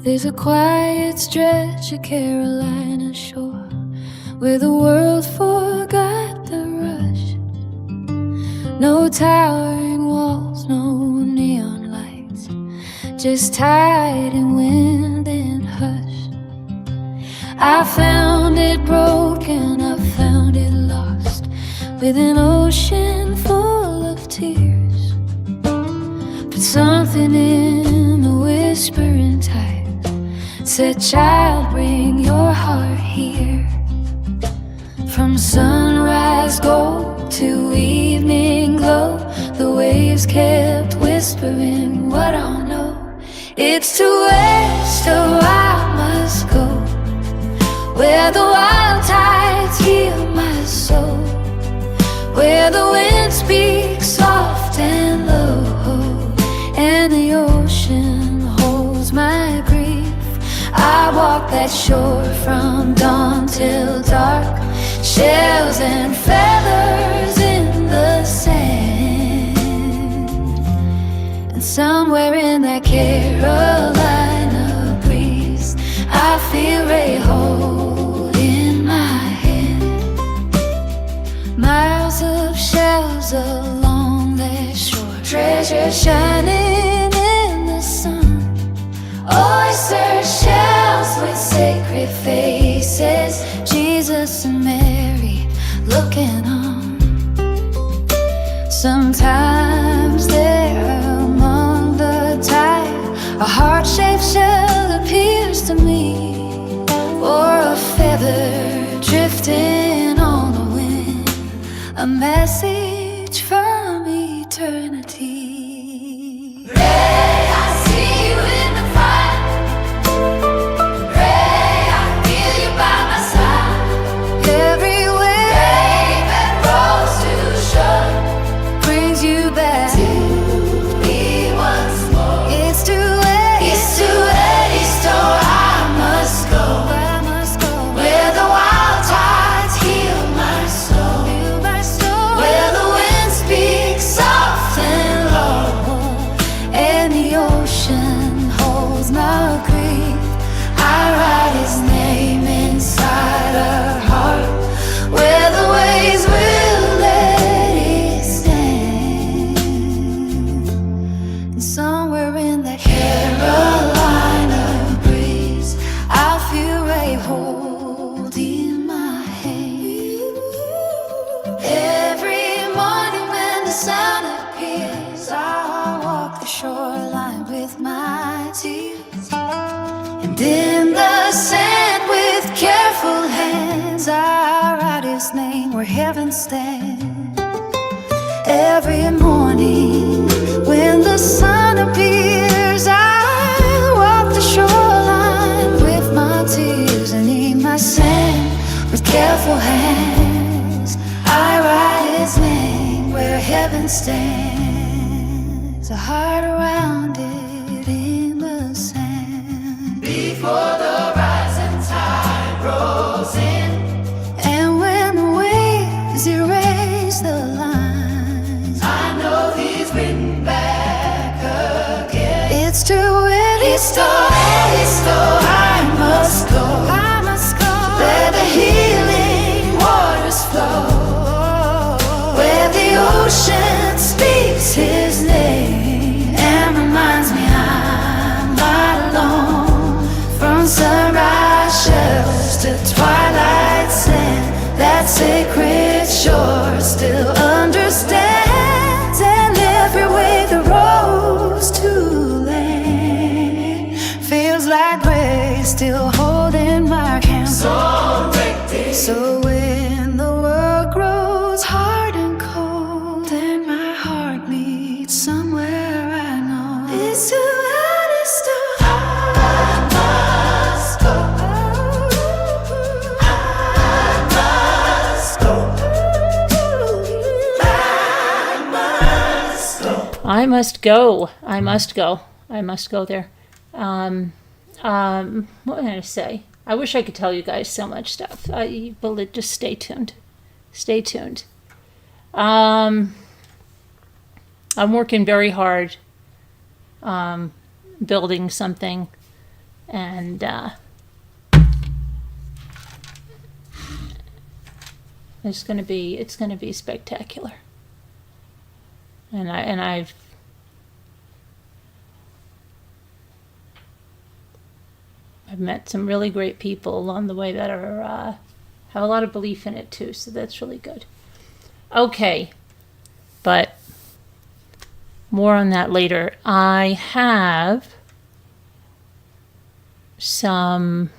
There's a quiet stretch of Carolina shore where the world forgot the rush. No towering walls, no neon lights, just tide and wind and hush. I found it broken, I found it lost, with an ocean full of tears. But something in the whispering tide said, child, bring your heart here. From sunrise gold to evening glow, the waves kept whispering what I know. It's to west, oh I must go, where the wild tides heal my soul, where the wind speaks soft and low, and the ocean holds my grief. I walk that shore from dawn till dark, shells and feathers in the sand. And somewhere in that Carolina breeze, I feel Ray hold in my hand. Miles of shells along that shore, treasure shining in the sun. Oyster shells with sacred faces, Jesus and Mary looking on. Sometimes there among the tide, a heart-shaped shell appears to me, or a feather drifting on the wind, a message from eternity. Ray, I see you in the fire. Ray, I feel you by my side. Everywhere, Ray, that rose to shore brings you back to me once more. It's too late, oh I must go, where the wild tides heal my soul, where the wind speaks soft and low, and the ocean holds my grief. I write his name inside her heart, where the waves will let it stand. And somewhere in that Carolina breeze, I feel Ray holding my hand. Every morning when the sun appears, I walk the shoreline with my tears, and in the sand with careful hands, I write his name where heaven stands. Every morning when the sun appears, I walk the shoreline with my tears, and in my sand with careful hands, I write his name where heaven stands. A heart around it in the sand, before the rising tide rolls in, and when the waves erase the lines, I know he's written back again. It's too early, I must go, where the healing waters flow, where the ocean speaks his name and reminds me I'm not alone. From sunrise shells to twilight sand, that sacred shore still understands, and every way the road's to land feels like grace still holding my hand. So when the world grows hard and cold, and my heart meets somewhere I know, it's too honest to I must go. I must go. I must go. I must go. I must go there. What can I say? I wish I could tell you guys so much stuff. But just stay tuned. Stay tuned. I'm working very hard building something And it's going to be spectacular. And I've met some really great people along the way that are have a lot of belief in it too, so that's really good. Okay, but more on that later. I have some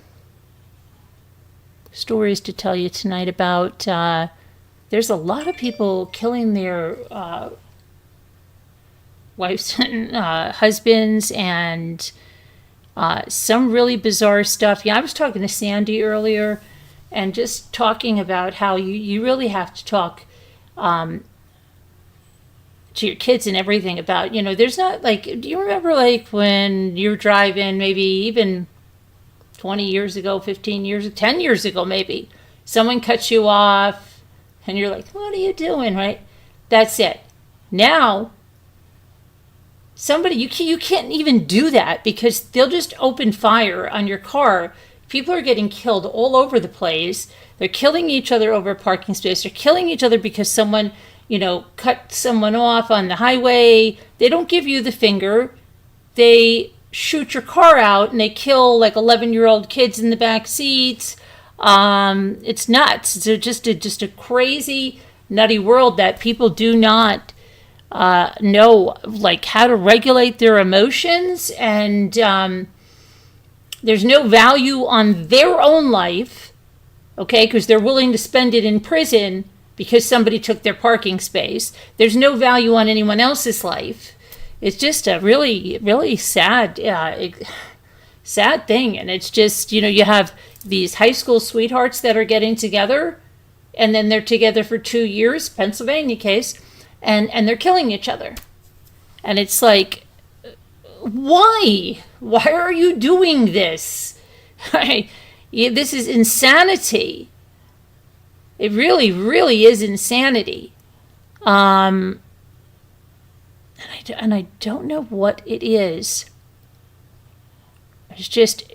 stories to tell you tonight about there's a lot of people killing their wives and husbands, and some really bizarre stuff. Yeah, I was talking to Sandy earlier and just talking about how you really have to talk to your kids and everything about, there's not like, do you remember like when you're driving, maybe even 20 years ago, 15 years, 10 years ago maybe, someone cuts you off and you're like, what are you doing, right? That's it. Now, somebody, you can't even do that because they'll just open fire on your car. People are getting killed all over the place. They're killing each other over a parking space. They're killing each other because someone, cut someone off on the highway. They don't give you the finger. They shoot your car out and they kill like 11-year-old kids in the back seats. It's nuts. It's just a crazy, nutty world that people do not know like how to regulate their emotions, and there's no value on their own life, okay, because they're willing to spend it in prison because somebody took their parking space. There's no value on anyone else's life. It's just a really, really sad thing. And it's just, you have these high school sweethearts that are getting together, and then they're together for 2 years, Pennsylvania case, and they're killing each other. And it's like, why? Why are you doing this? This is insanity. It really, really is insanity. And I don't know what it is. It's just,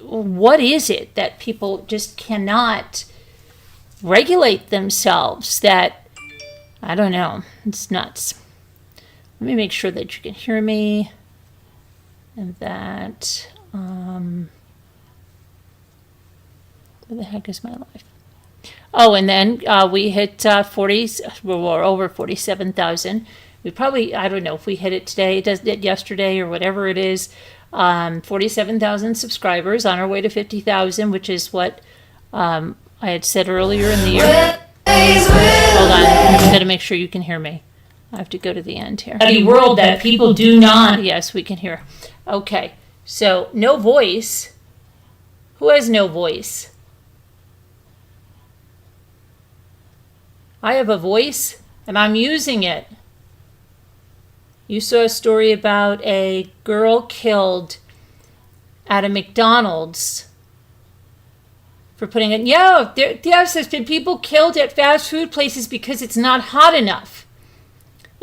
what is it that people just cannot regulate themselves? That, I don't know. It's nuts. Let me make sure that you can hear me. And that, where the heck is my life? Oh, and then we hit 40, we're over 47,000. We probably, I don't know if we hit it today, yesterday or whatever it is, 47,000 subscribers on our way to 50,000, which is what I had said earlier in the year. Hold on, I just got to make sure you can hear me. I have to go to the end here. A world that people do not. Yes, we can hear. Okay, so no voice. Who has no voice? I have a voice, and I'm using it. You saw a story about a girl killed at a McDonald's for putting it. Yeah, there's been people killed at fast food places because it's not hot enough.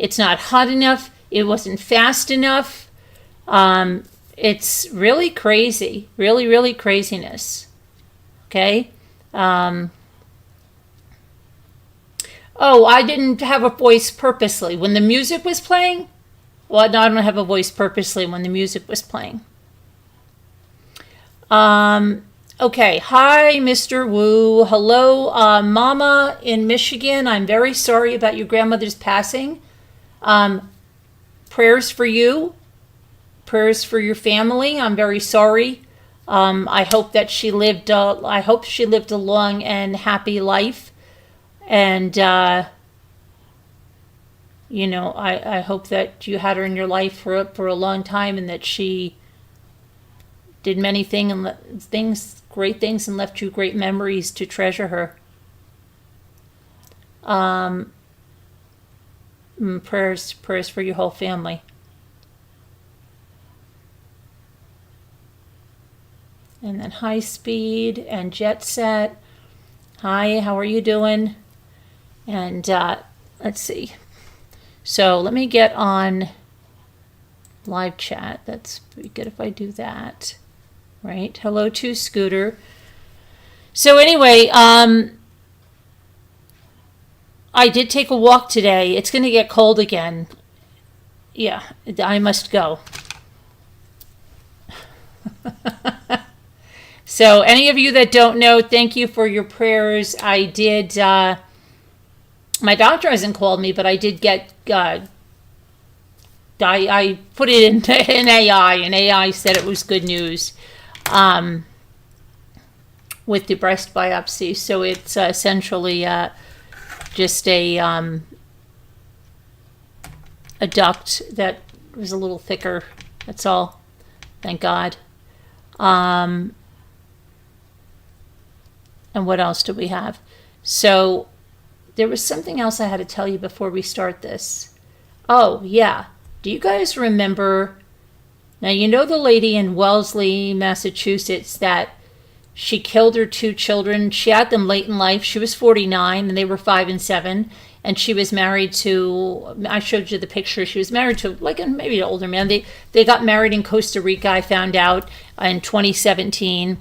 It's not hot enough. It wasn't fast enough. It's really crazy. Really, really craziness. Okay? Oh, I didn't have a voice purposely. When the music was playing? Well, no, I don't have a voice purposely when the music was playing. Okay. Hi, Mr. Wu. Hello, Mama in Michigan. I'm very sorry about your grandmother's passing. Prayers for you. Prayers for your family. I'm very sorry. I hope that she lived. I hope she lived a long and happy life. And I hope that you had her in your life for a long time, and that she did many great things, and left you great memories to treasure her. Prayers for your whole family. And then High Speed and Jet Set. Hi, how are you doing? And let's see. So let me get on live chat. That's pretty good if I do that. right? Hello to Scooter. So anyway, I did take a walk today. It's going to get cold again. Yeah, I must go. So any of you that don't know, thank you for your prayers. I did, my doctor hasn't called me, but I did get, I put it in AI, and AI said it was good news with the breast biopsy. So it's essentially just a duct that was a little thicker. That's all. Thank God. And what else do we have? So there was something else I had to tell you before we start this. Oh, yeah. Do you guys remember? Now, you know the lady in Wellesley, Massachusetts, that she killed her 2 children. She had them late in life. She was 49 and they were 5 and 7. And she was married to, I showed you the picture, she was married to like maybe an older man. They got married in Costa Rica, I found out, in 2017.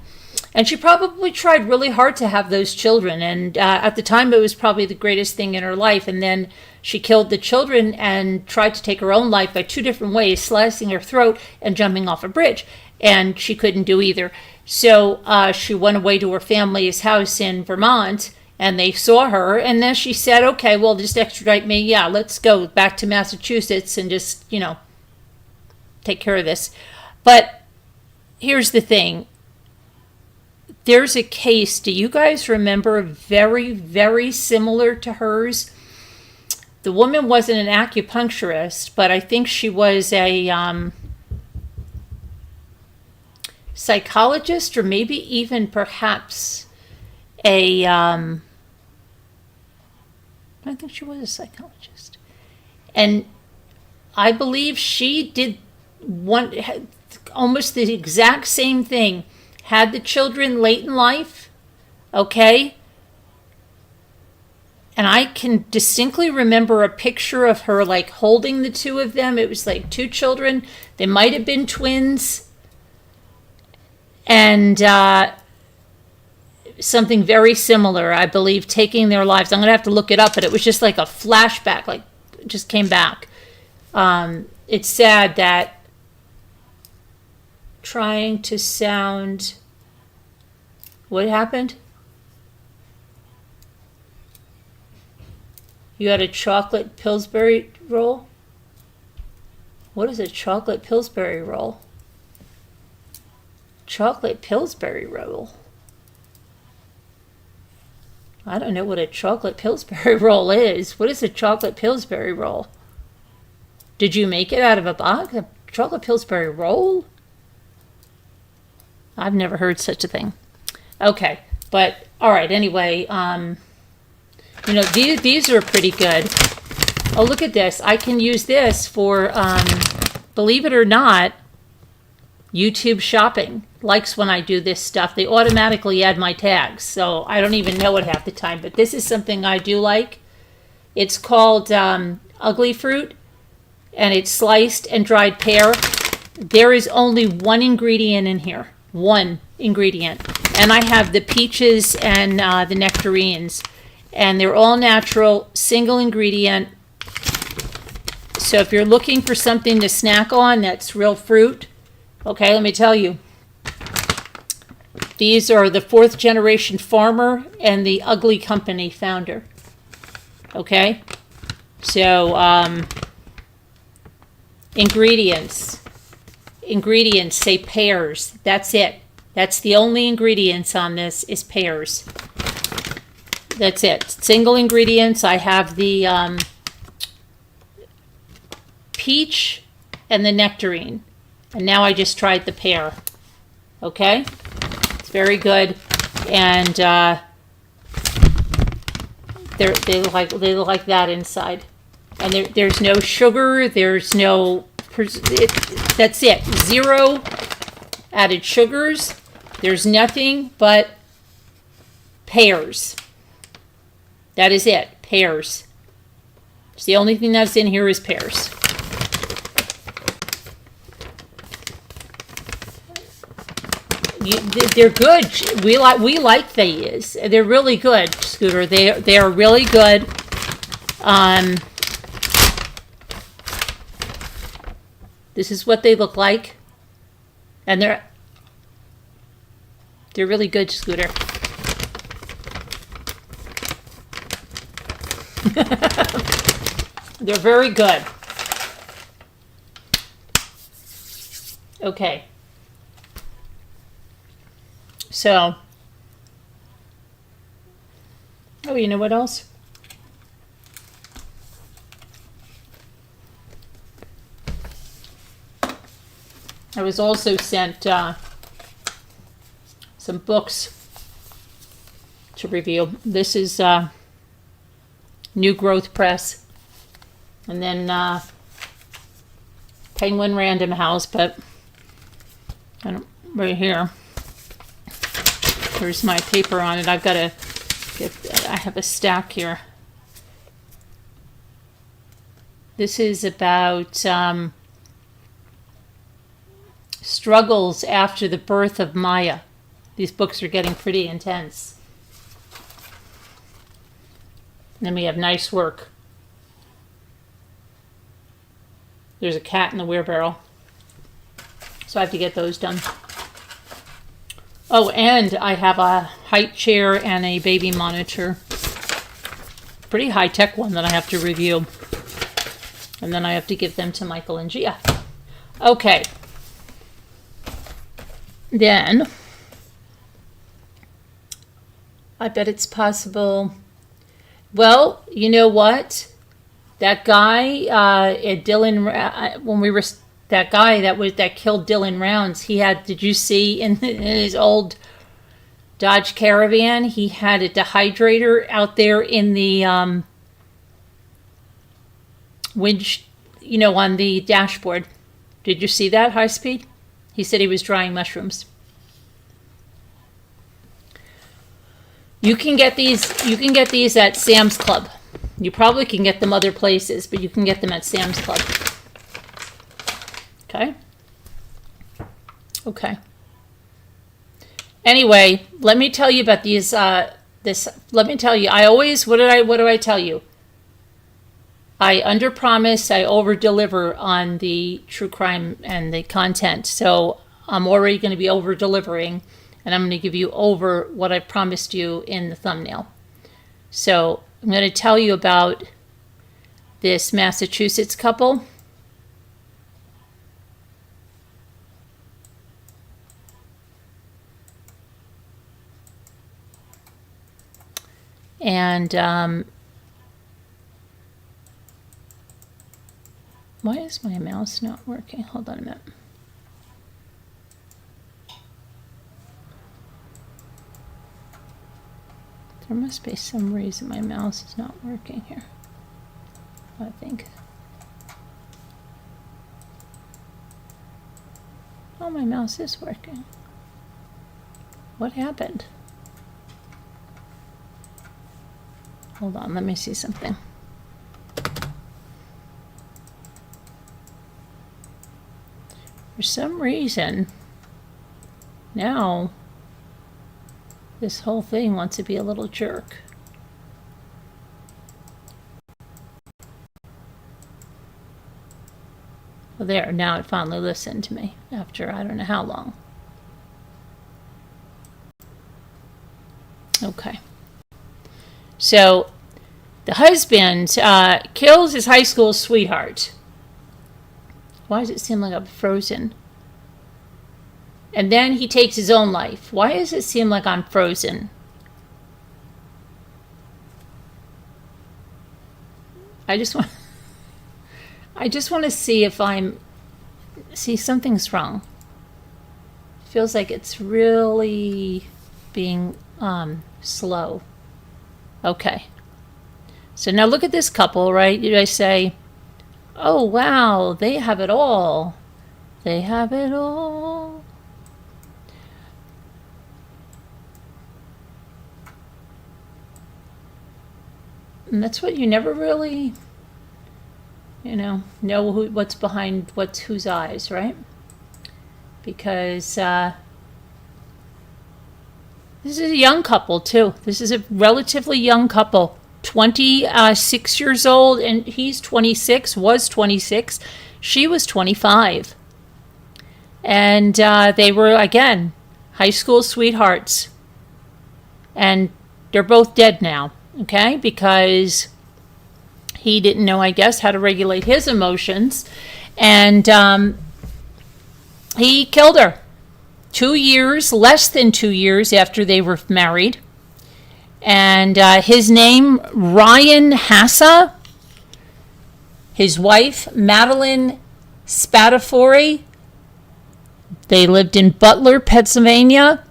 And she probably tried really hard to have those children. And at the time, it was probably the greatest thing in her life. And then she killed the children and tried to take her own life by 2 different ways, slicing her throat and jumping off a bridge. And she couldn't do either. So she went away to her family's house in Vermont, and they saw her. And then she said, okay, well, just extradite me. Yeah, let's go back to Massachusetts and just, take care of this. But here's the thing. There's a case, do you guys remember, very, very similar to hers? The woman wasn't an acupuncturist, but I think she was a psychologist, or maybe even perhaps I think she was a psychologist. And I believe she did almost the exact same thing. Had the children late in life, okay? And I can distinctly remember a picture of her like holding the 2 of them. It was like 2 children. They might have been twins. And something very similar, I believe, taking their lives. I'm going to have to look it up, but it was just like a flashback, like it just came back. It's sad that trying to sound... What happened? You had a chocolate Pillsbury roll? What is a chocolate Pillsbury roll? Chocolate Pillsbury roll? I don't know what a chocolate Pillsbury roll is. What is a chocolate Pillsbury roll? Did you make it out of a box? A chocolate Pillsbury roll? I've never heard such a thing. Okay, but all right, anyway, these are pretty good. Oh, look at this. I can use this for, believe it or not, YouTube shopping. Likes when I do this stuff. They automatically add my tags, so I don't even know it half the time, but this is something I do like. It's called ugly fruit, and it's sliced and dried pear. There is only 1 ingredient in here. 1 ingredient. And I have the peaches and the nectarines. And they're all natural, single ingredient. So if you're looking for something to snack on that's real fruit, okay, let me tell you. These are the 4th generation farmer and the Ugly Company founder. Okay? So, ingredients. Ingredients say pears. That's it. That's the only ingredients on this is pears. That's it. Single ingredients. I have the peach and the nectarine. And now I just tried the pear. Okay? It's very good. And they look like that inside. And there's no sugar. There's no... that's it. 0 added sugars. There's nothing but pears. That is it. Pears. It's the only thing that's in here is pears. they're good. We like these. They're really good, Scooter. They are really good. This is what they look like, and they're really good, Scooter. They're very good. Okay. So, oh, you know what else? I was also sent some books to review. This is New Growth Press, and then Penguin Random House, but I don't, right here. There's my paper on it. I've got to get, I have a stack here. This is about struggles after the birth of Maya. These books are getting pretty intense. And then we have Nice Work. There's a cat in the wheelbarrow. So I have to get those done. Oh, and I have a height chair and a baby monitor. Pretty high-tech one that I have to review. And then I have to give them to Michael and Gia. Okay. Then, I bet it's possible. Well, you know what? That guy, Dylan, when we were, that guy that killed Dylan Rounds, he had, did you see in his old Dodge Caravan, he had a dehydrator out there in the winch, on the dashboard. Did you see that, high speed? He said he was drying mushrooms. You can get these at Sam's Club. You probably can get them other places, but you can get them at Sam's Club. Okay? Okay. Anyway, let me tell you about these let me tell you, what do I tell you? I underpromise, I overdeliver on the true crime and the content. So I'm already going to be over-delivering, and I'm going to give you over what I promised you in the thumbnail. So I'm going to tell you about this Massachusetts couple. And why is my mouse not working? Hold on a minute. There must be some reason my mouse is not working here, I think. Oh, my mouse is working. What happened? Hold on, let me see something. For some reason, now this whole thing wants to be a little jerk. Well, there, now it finally listened to me after I don't know how long. Okay. So, the husband kills his high school sweetheart. Why does it seem like I'm frozen? And then he takes his own life. Why does it seem like I'm frozen? I just want to see if see, something's wrong. Feels like it's really being slow. Okay. So now look at this couple, right? You guys say, oh, wow, they have it all. They have it all. And that's what you never really, know what's behind whose eyes, right? Because This is a young couple, too. This is a relatively young couple. 26 years old, and he's 26, was 26. She was 25. And they were, again, high school sweethearts. And they're both dead now, okay? Because he didn't know, I guess, how to regulate his emotions. And he killed her 2 years, less than 2 years after they were married. And his name, Ryan Hassa. His wife, Madeline Spadafore. They lived in Butler, Pennsylvania.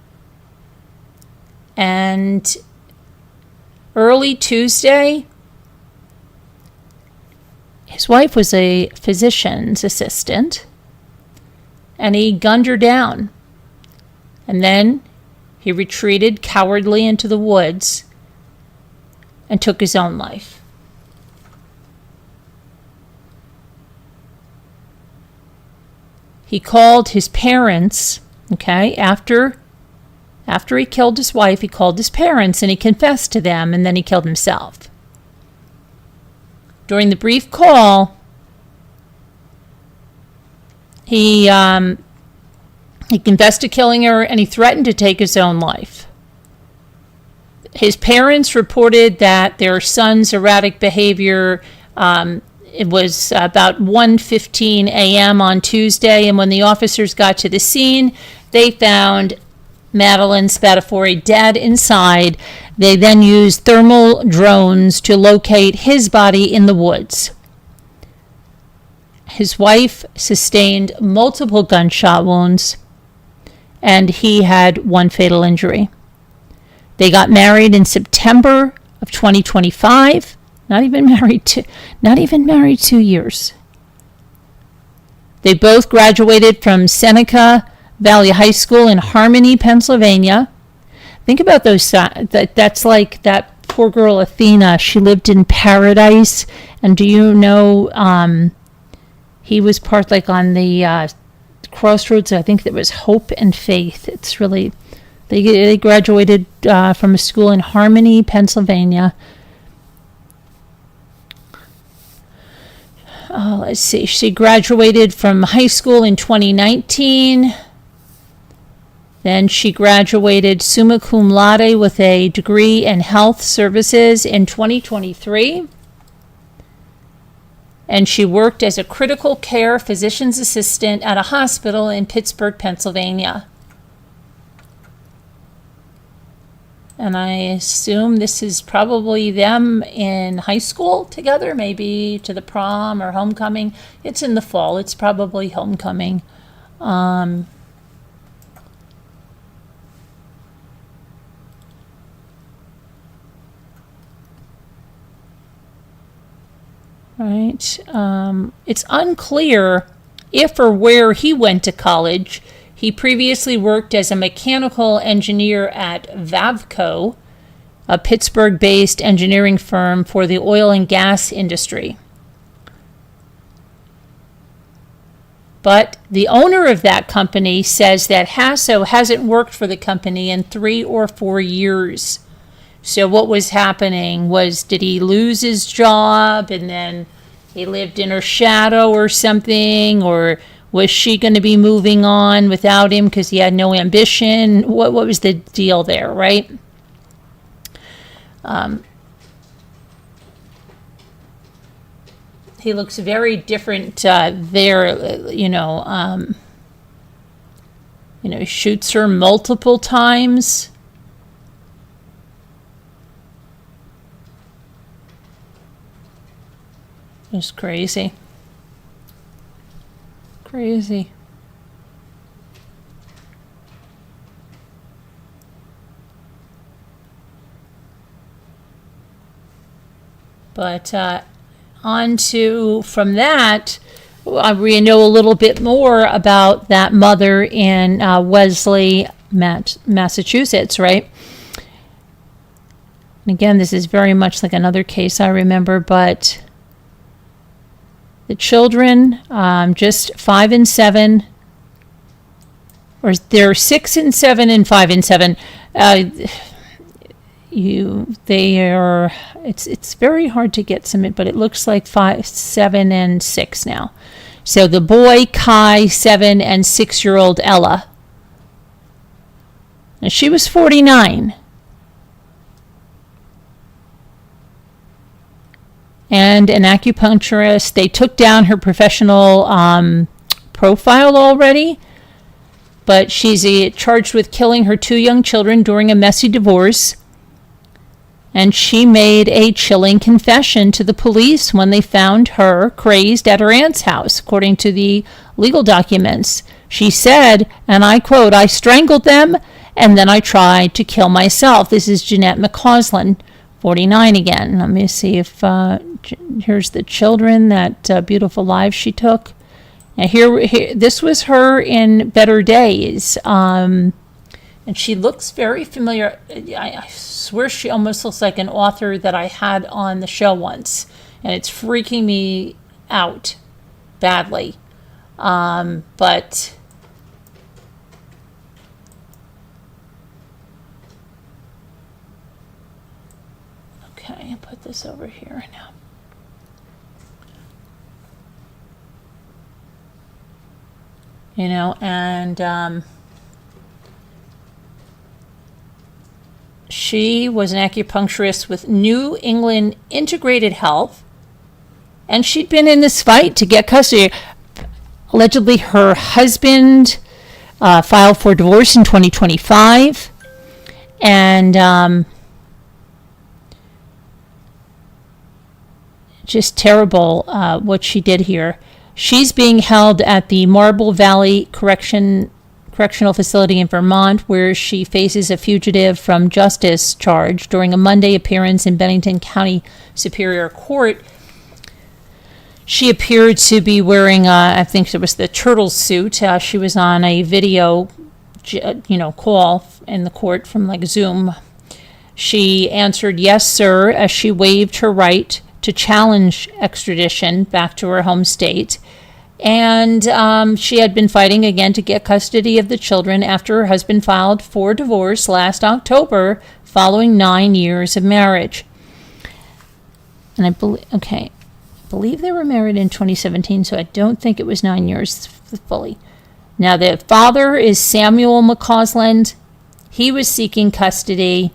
And early Tuesday, his wife was a physician's assistant, and he gunned her down. And then he retreated cowardly into the woods and took his own life. He called his parents, okay, after he killed his wife, he called his parents and he confessed to them, and then he killed himself. During the brief call, he confessed to killing her, and he threatened to take his own life. His parents reported that their son's erratic behavior, it was about 1:15 a.m. on Tuesday, and when the officers got to the scene, they found Madeline Spadafore dead inside. They then used thermal drones to locate his body in the woods. His wife sustained multiple gunshot wounds, and he had one fatal injury. They got married in September of 2025. Not even married 2 years. They both graduated from Seneca Valley High School in Harmony, Pennsylvania. Think about those. That's like that poor girl Athena. She lived in paradise, and do you know he was part like on the crossroads. I think there was hope and faith. It's really, they graduated from a school in Harmony, Pennsylvania. Let's see. She graduated from high school in 2019. Then she graduated summa cum laude with a degree in health services in 2023. And she worked as a critical care physician's assistant at a hospital in Pittsburgh, Pennsylvania. And I assume this is probably them in high school together, maybe to the prom or homecoming. It's in the fall. It's probably homecoming. Right. It's unclear if or where he went to college. He previously worked as a mechanical engineer at Vavco, a Pittsburgh-based engineering firm for the oil and gas industry. But the owner of that company says that Hasso hasn't worked for the company in 3 or 4 years. So what was happening was, did he lose his job and then he lived in her shadow or something? Or was she going to be moving on without him because he had no ambition? What was the deal there, right? He looks very different there, he shoots her multiple times. Just crazy. Crazy. But on to, from that, we know a little bit more about that mother in Wellesley, Massachusetts, right? And again, this is very much like another case I remember, but the children, just 5 and 7, or they're 6 and 7 and 5 and 7. They are. It's very hard to get some, but it looks like 5, 7, and 6 now. So the boy Kai, 7, and 6-year-old Ella. And she was 49. And an acupuncturist. They took down her professional profile already, but she's charged with killing her 2 young children during a messy divorce. And she made a chilling confession to the police when they found her crazed at her aunt's house, according to the legal documents. She said, and I quote, "I strangled them and then I tried to kill myself." This is Jeanette McCausland, 49 again. Let me see if here's the children, that beautiful life she took. And here, this was her in better days. And she looks very familiar. I swear she almost looks like an author that I had on the show once. And it's freaking me out badly. But okay, I'll put this over here now. And she was an acupuncturist with New England Integrated Health, and she'd been in this fight to get custody. Allegedly, her husband filed for divorce in 2025, and just terrible what she did here. She's being held at the Marble Valley Correctional Facility in Vermont, where she faces a fugitive from justice charge during a Monday appearance in Bennington County Superior Court. She appeared to be wearing, I think it was the turtle suit. She was on a video, call in the court from like Zoom. She answered yes, sir, as she waived her right to challenge extradition back to her home state. And she had been fighting again to get custody of the children after her husband filed for divorce last October following 9 years of marriage. And I believe they were married in 2017, so I don't think it was 9 years fully. Now, the father is Samuel McCausland. He was seeking custody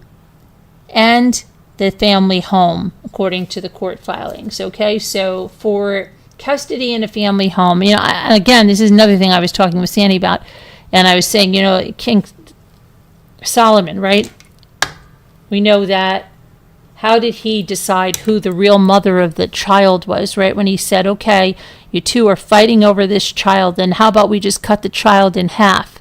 and the family home, according to the court filings. Okay, so for custody in a family home, again, this is another thing I was talking with Sandy about, and I was saying, King Solomon, right? We know that. How did he decide who the real mother of the child was, right? When he said, okay, you two are fighting over this child, then how about we just cut the child in half?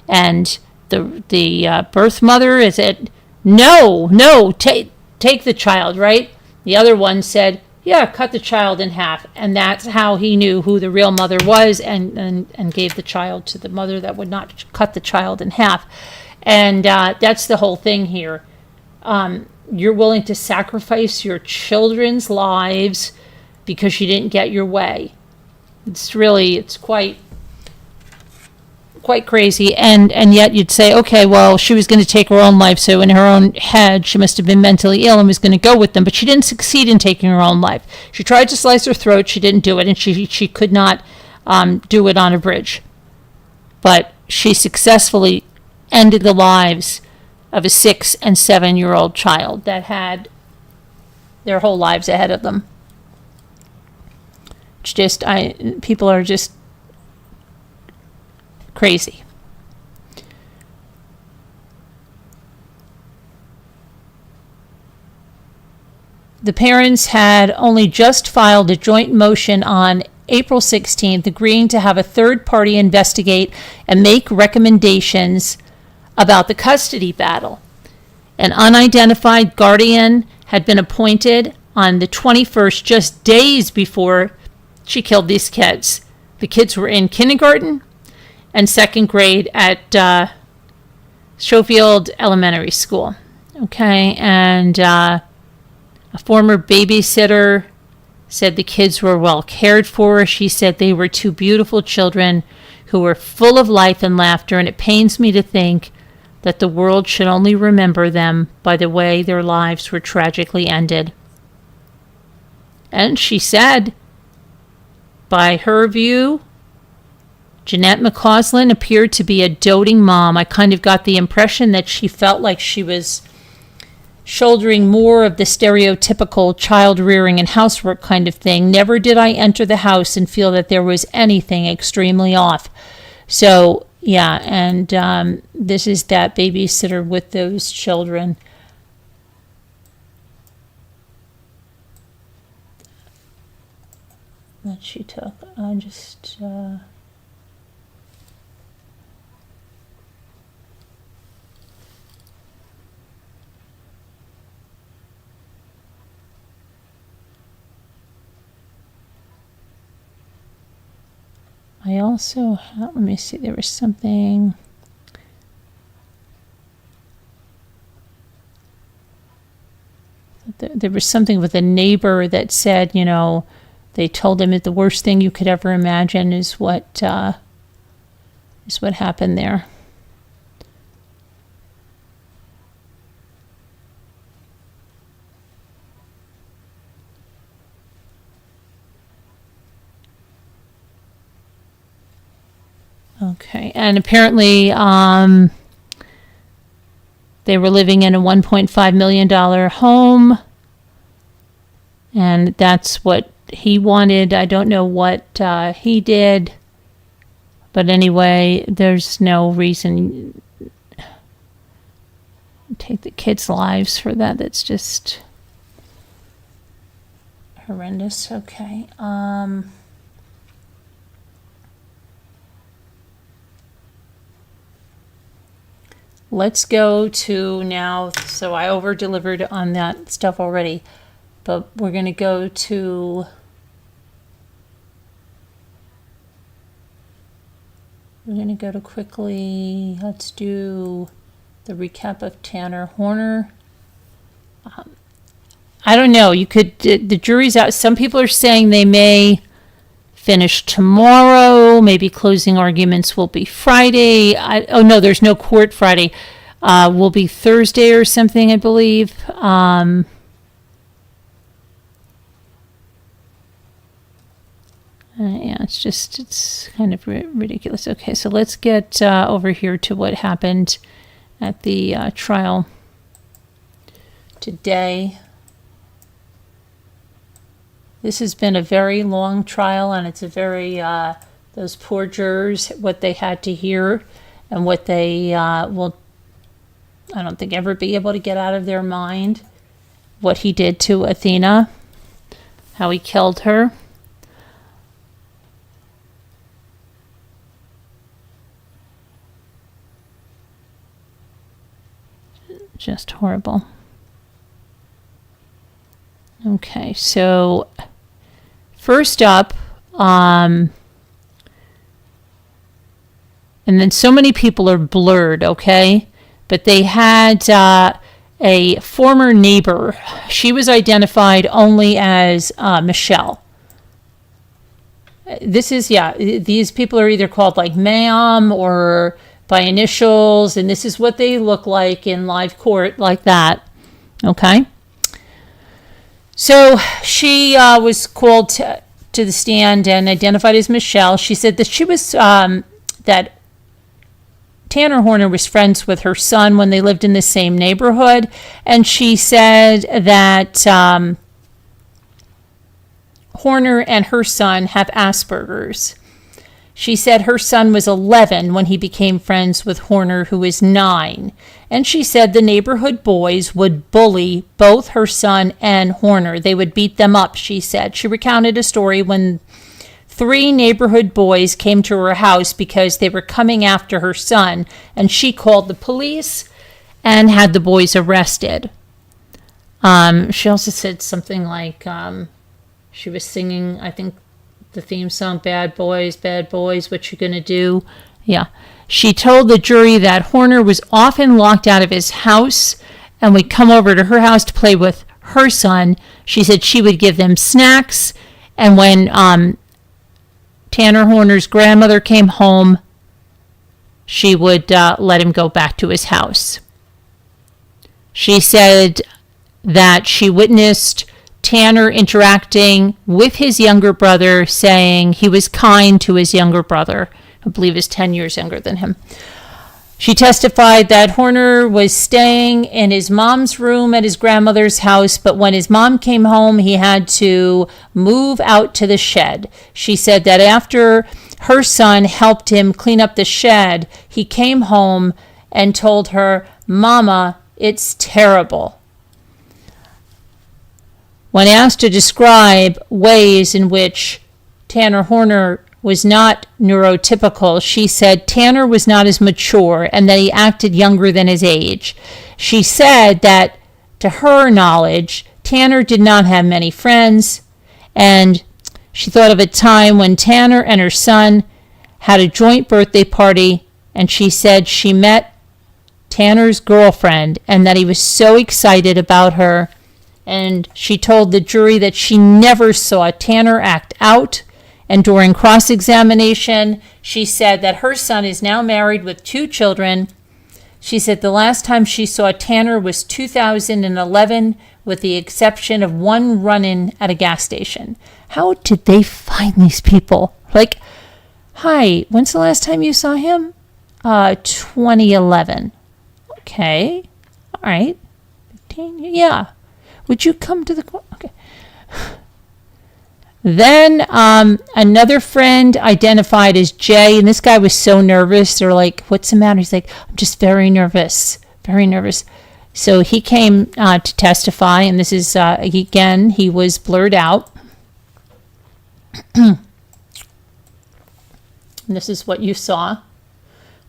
And the birth mother is it, no, take the child, right? The other one said, yeah, cut the child in half. And that's how he knew who the real mother was and gave the child to the mother that would not cut the child in half. And that's the whole thing here. You're willing to sacrifice your children's lives because you didn't get your way. It's quite crazy, and yet you'd say, okay, well, she was going to take her own life, so in her own head she must have been mentally ill and was going to go with them, but she didn't succeed in taking her own life. She tried to slice her throat, she didn't do it, and she could not do it on a bridge. But she successfully ended the lives of a 6 and 7-year-old child that had their whole lives ahead of them. It's just, people are just crazy. The parents had only just filed a joint motion on April 16th, agreeing to have a third party investigate and make recommendations about the custody battle. An unidentified guardian had been appointed on the 21st, just days before she killed these kids. The kids were in kindergarten and second grade at Schofield Elementary School. Okay, and a former babysitter said the kids were well cared for. She said they were two beautiful children who were full of life and laughter, and it pains me to think that the world should only remember them by the way their lives were tragically ended. And she said, by her view, Jeanette McCausland appeared to be a doting mom. I kind of got the impression that she felt like she was shouldering more of the stereotypical child rearing and housework kind of thing. Never did I enter the house and feel that there was anything extremely off. So, yeah, and this is that babysitter with those children. That she took. I also, let me see, there was something. There was something with a neighbor that said, you know, they told him that the worst thing you could ever imagine is what happened there. Okay, and apparently they were living in a $1.5 million home, and that's what he wanted. I don't know what he did, but anyway, there's no reason to take the kids' lives for that. That's just horrendous. Okay. Let's go to now, so I over-delivered on that stuff already, but we're going to go to quickly, let's do the recap of Tanner Horner. I don't know, the jury's out. Some people are saying they may finish tomorrow. Maybe closing arguments will be Friday. Oh no, there's no court Friday. Will be Thursday or something, I believe. Yeah, it's kind of ridiculous. Okay, so let's get over here to what happened at the trial today. This has been a very long trial, and it's a very, those poor jurors, what they had to hear and what they will, I don't think, ever be able to get out of their mind, what he did to Athena, how he killed her. Just horrible. Okay, so first up, and then so many people are blurred, okay? But they had a former neighbor. She was identified only as Michelle. This is, yeah, these people are either called like ma'am or by initials, and this is what they look like in live court, like that, okay? So she was called to the stand and identified as Michelle. She said that she was, that Tanner Horner was friends with her son when they lived in the same neighborhood. And she said that Horner and her son have Asperger's. She said her son was 11 when he became friends with Horner, who is 9. And she said the neighborhood boys would bully both her son and Horner. They would beat them up, she said. She recounted a story when 3 neighborhood boys came to her house because they were coming after her son, and she called the police and had the boys arrested. She also said something like she was singing, I think, the theme song, bad boys, what you gonna do? Yeah. She told the jury that Horner was often locked out of his house and would come over to her house to play with her son. She said she would give them snacks, and when Tanner Horner's grandmother came home, she would let him go back to his house. She said that she witnessed Tanner interacting with his younger brother, saying he was kind to his younger brother, I believe is 10 years younger than him. She testified that Horner was staying in his mom's room at his grandmother's house, but when his mom came home, he had to move out to the shed. She said that after her son helped him clean up the shed, he came home and told her, "Mama, it's terrible." When asked to describe ways in which Tanner Horner was not neurotypical, she said Tanner was not as mature and that he acted younger than his age. She said that, to her knowledge, Tanner did not have many friends, and she thought of a time when Tanner and her son had a joint birthday party, and she said she met Tanner's girlfriend and that he was so excited about her, and she told the jury that she never saw Tanner act out. And during cross-examination, she said that her son is now married with 2 children. She said the last time she saw Tanner was 2011, with the exception of one run-in at a gas station. How did they find these people? Like, hi, when's the last time you saw him? 2011. Okay, all right. 15, yeah. Would you come to the court? Okay. Then another friend identified as Jay, and this guy was so nervous. They're like, "What's the matter?" He's like, "I'm just very nervous, very nervous." So he came to testify, and this is, again, he was blurred out. And this is what you saw.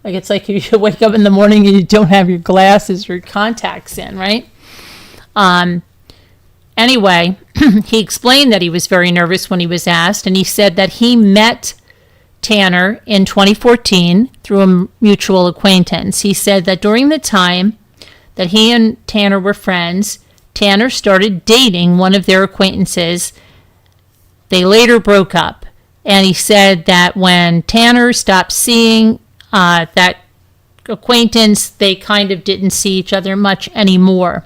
Like, it's like you wake up in the morning and you don't have your glasses or your contacts in, right? Anyway, he explained that he was very nervous when he was asked, and he said that he met Tanner in 2014 through a mutual acquaintance. He said that during the time that he and Tanner were friends, Tanner started dating one of their acquaintances. They later broke up, and he said that when Tanner stopped seeing that acquaintance, they kind of didn't see each other much anymore.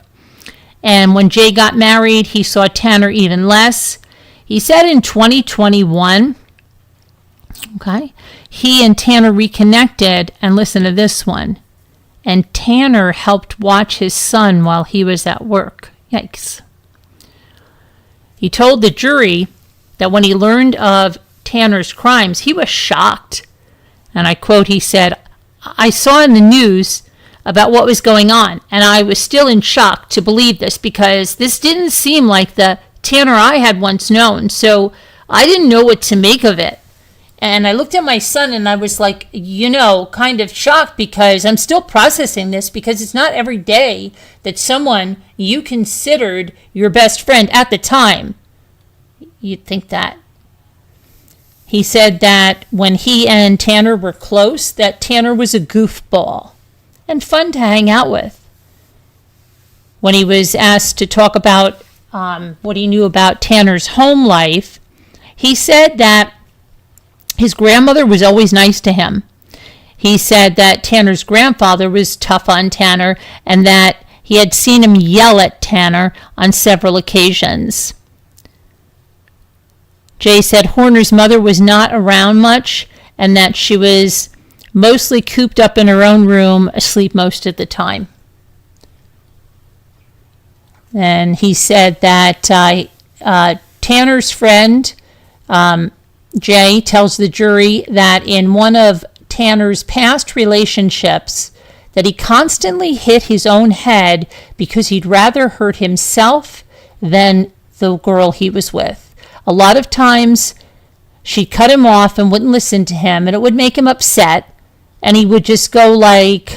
And when Jay got married, he saw Tanner even less. He said in 2021, okay, he and Tanner reconnected, and listen to this one, and Tanner helped watch his son while he was at work. Yikes. He told the jury that when he learned of Tanner's crimes, he was shocked. And I quote, he said, "I saw in the news about what was going on, and I was still in shock to believe this because this didn't seem like the Tanner I had once known, so I didn't know what to make of it. And I looked at my son and I was like, kind of shocked because I'm still processing this because it's not every day that someone you considered your best friend at the time, you'd think that." He said that when he and Tanner were close, that Tanner was a goofball and fun to hang out with. When he was asked to talk about what he knew about Tanner's home life, he said that his grandmother was always nice to him. He said that Tanner's grandfather was tough on Tanner and that he had seen him yell at Tanner on several occasions. Jay said Horner's mother was not around much and that she was mostly cooped up in her own room, asleep most of the time. And he said that Tanner's friend, Jay, tells the jury that in one of Tanner's past relationships, that he constantly hit his own head because he'd rather hurt himself than the girl he was with. A lot of times, she'd cut him off and wouldn't listen to him, and it would make him upset. And he would just go like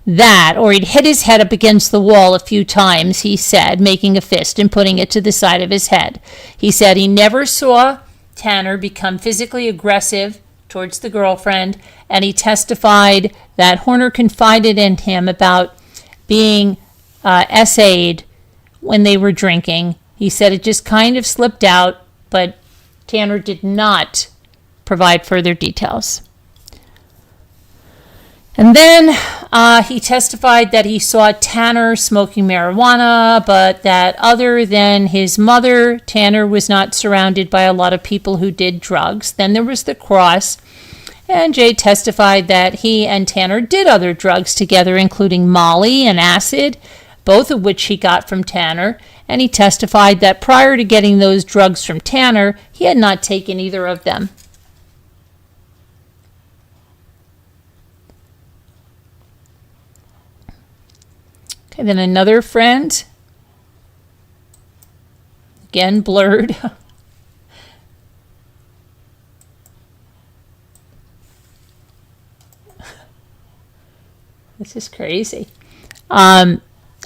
that, or he'd hit his head up against the wall a few times, he said, making a fist and putting it to the side of his head. He said he never saw Tanner become physically aggressive towards the girlfriend, and he testified that Horner confided in him about being SA'd when they were drinking. He said it just kind of slipped out, but Tanner did not provide further details. And then he testified that he saw Tanner smoking marijuana, but that other than his mother, Tanner was not surrounded by a lot of people who did drugs. Then there was the cross. And Jay testified that he and Tanner did other drugs together, including Molly and acid, both of which he got from Tanner. And he testified that prior to getting those drugs from Tanner, he had not taken either of them. Okay, then another friend, again blurred. This is crazy. I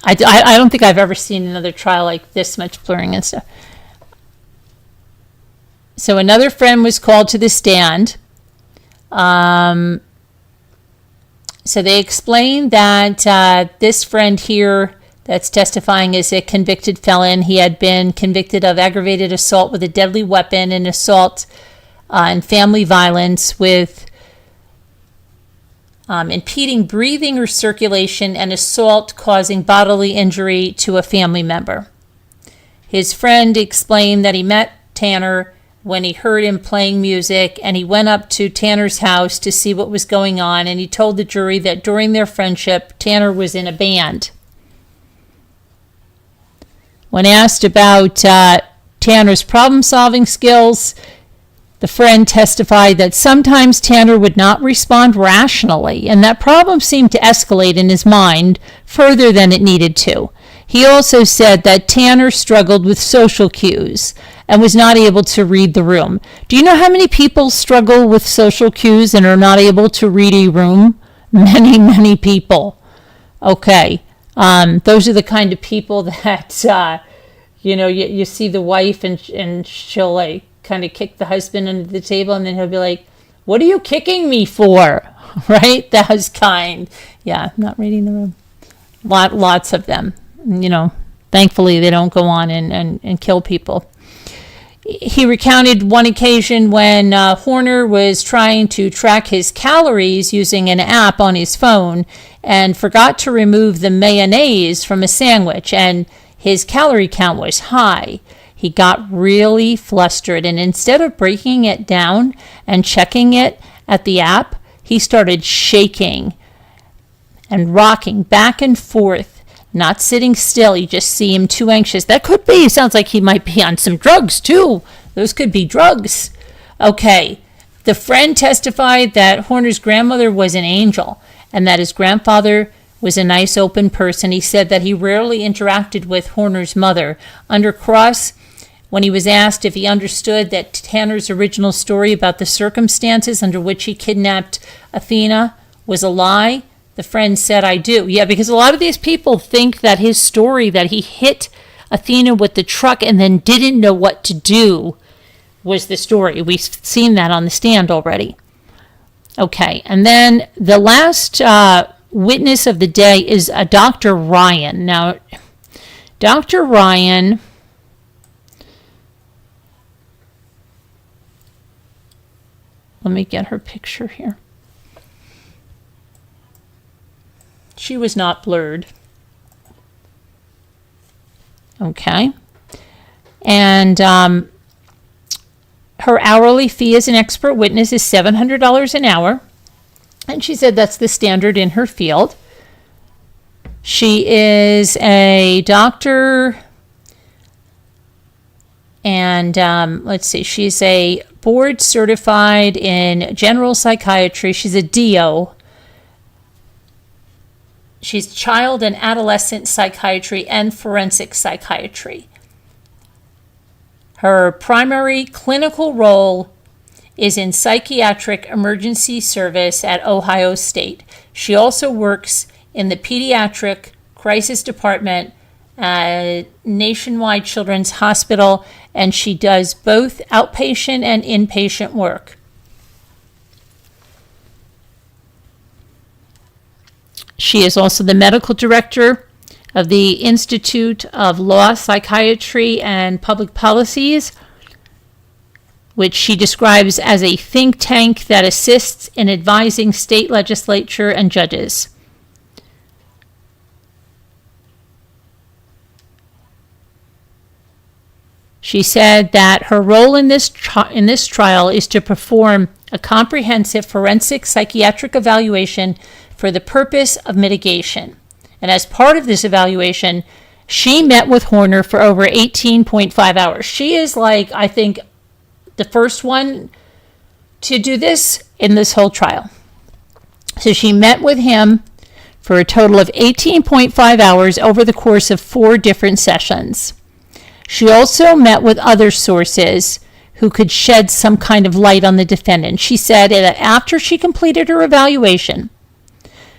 don't think I've ever seen another trial like this much blurring and stuff. So another friend was called to the stand. So they explained that this friend here that's testifying is a convicted felon. He had been convicted of aggravated assault with a deadly weapon and assault and family violence with impeding breathing or circulation and assault causing bodily injury to a family member. His friend explained that he met Tanner when he heard him playing music, and he went up to Tanner's house to see what was going on, and he told the jury that during their friendship, Tanner was in a band. When asked about Tanner's problem-solving skills, the friend testified that sometimes Tanner would not respond rationally, and that problems seemed to escalate in his mind further than it needed to. He also said that Tanner struggled with social cues and was not able to read the room. Do you know how many people struggle with social cues and are not able to read a room? Many, many people. Okay. Those are the kind of people that, you see the wife and she'll like kind of kick the husband under the table, and then he'll be like, "What are you kicking me for?" Right? That was kind. Yeah, not reading the room. Lots of them. Thankfully they don't go on and kill people. He recounted one occasion when Horner was trying to track his calories using an app on his phone and forgot to remove the mayonnaise from a sandwich, and his calorie count was high. He got really flustered, and instead of breaking it down and checking it at the app, he started shaking and rocking back and forth, not sitting still. You just see him too anxious. That could be. Sounds like he might be on some drugs too. Those could be drugs. Okay. The friend testified that Horner's grandmother was an angel and that his grandfather was a nice, open person. He said that he rarely interacted with Horner's mother. Under cross, when he was asked if he understood that Tanner's original story about the circumstances under which he kidnapped Athena was a lie, the friend said, "I do." Yeah, because a lot of these people think that his story that he hit Athena with the truck and then didn't know what to do was the story. We've seen that on the stand already. Okay, and then the last witness of the day is Dr. Ryan. Now, Dr. Ryan, let me get her picture here. She was not blurred. Okay. And her hourly fee as an expert witness is $700 an hour. And she said that's the standard in her field. She is a doctor. And let's see, she's a board certified in general psychiatry. She's a DO. She's child and adolescent psychiatry and forensic psychiatry. Her primary clinical role is in psychiatric emergency service at Ohio State. She also works in the pediatric crisis department at Nationwide Children's Hospital, and she does both outpatient and inpatient work. She is also the medical director of the Institute of Law, Psychiatry, and Public Policies. which she describes as a think tank that assists in advising state legislature and judges. She said that her role in this trial is to perform a comprehensive forensic psychiatric evaluation for the purpose of mitigation. And as part of this evaluation, she met with Horner for over 18.5 hours. She is like, I think, the first one to do this in this whole trial. So she met with him for a total of 18.5 hours over the course of 4 different sessions. She also met with other sources who could shed some kind of light on the defendant. She said that after she completed her evaluation,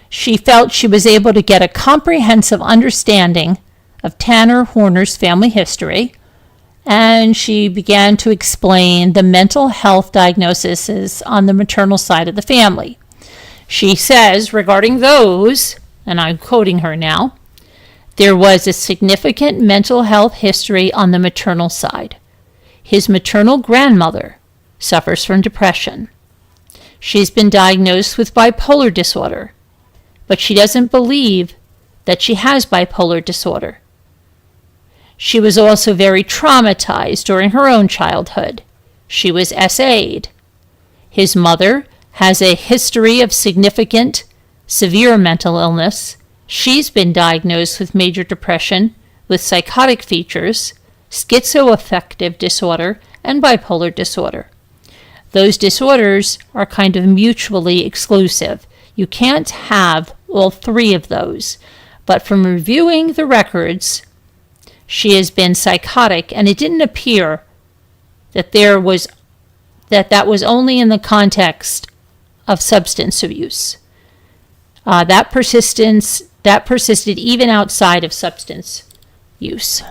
she felt she was able to get a comprehensive understanding of Tanner Horner's family history, and she began to explain the mental health diagnoses on the maternal side of the family. She says regarding those, and I'm quoting her now, there was a significant mental health history on the maternal side. His maternal grandmother suffers from depression. She's been diagnosed with bipolar disorder, but she doesn't believe that she has bipolar disorder. She was also very traumatized during her own childhood. She was SA'd. His mother has a history of significant, severe mental illness. She's been diagnosed with major depression with psychotic features, schizoaffective disorder, and bipolar disorder. Those disorders are kind of mutually exclusive. You can't have all 3 of those. But from reviewing the records, she has been psychotic, and it didn't appear that that was only in the context of substance abuse. That persisted even outside of substance use.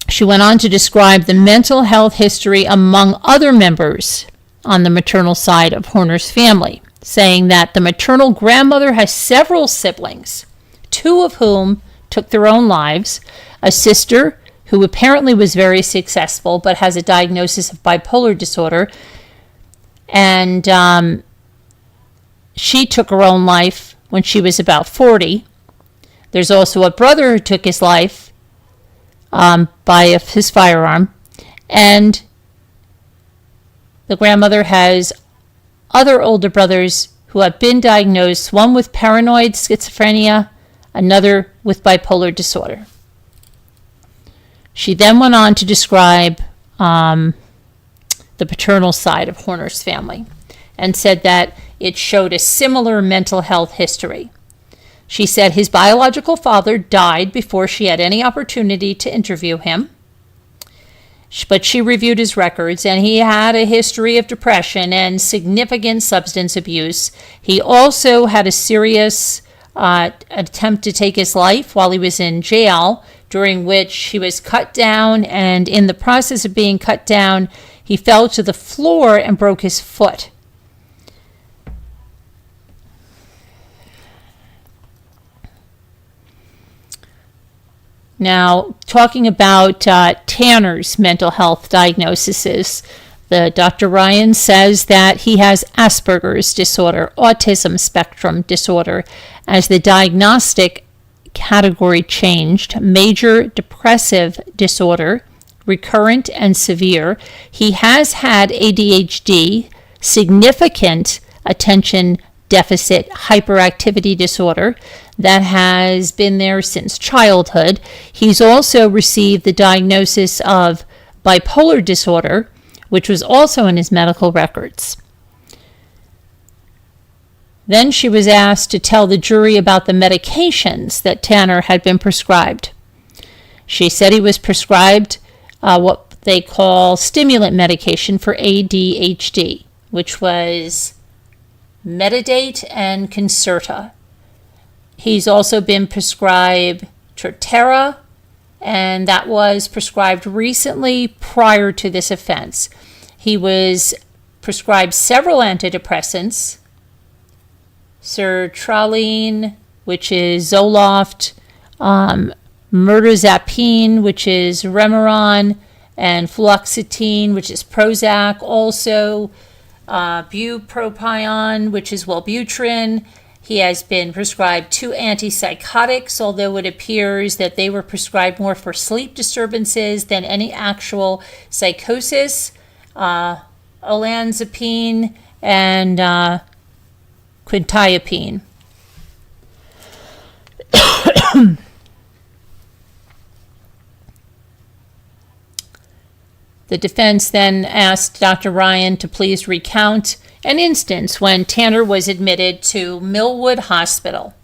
She went on to describe the mental health history among other members on the maternal side of Horner's family, saying that the maternal grandmother has several siblings, 2 of whom took their own lives, a sister who apparently was very successful but has a diagnosis of bipolar disorder, and she took her own life when she was about 40. There's also a brother who took his life by his firearm, and the grandmother has other older brothers who have been diagnosed, one with paranoid schizophrenia, another with bipolar disorder. She then went on to describe the paternal side of Horner's family and said that it showed a similar mental health history. She said his biological father died before she had any opportunity to interview him, but she reviewed his records, and he had a history of depression and significant substance abuse. He also had a serious attempt to take his life while he was in jail, during which he was cut down, and in the process of being cut down, he fell to the floor and broke his foot. Now, talking about Tanner's mental health diagnoses, Dr. Ryan says that he has Asperger's disorder, autism spectrum disorder, as the diagnostic category changed, major depressive disorder, recurrent and severe. He has had ADHD, significant attention deficit hyperactivity disorder that has been there since childhood. He's also received the diagnosis of bipolar disorder, which was also in his medical records. Then she was asked to tell the jury about the medications that Tanner had been prescribed. She said he was prescribed what they call stimulant medication for ADHD, which was Metadate and Concerta. He's also been prescribed Trotera, and that was prescribed recently prior to this offense. He was prescribed several antidepressants, sertraline, which is Zoloft, mirtazapine, which is Remeron, and fluoxetine, which is Prozac. Also, bupropion, which is Wellbutrin. He has been prescribed 2 antipsychotics, although it appears that they were prescribed more for sleep disturbances than any actual psychosis. Olanzapine and quintiapine. The defense then asked Dr. Ryan to please recount an instance when Tanner was admitted to Millwood Hospital.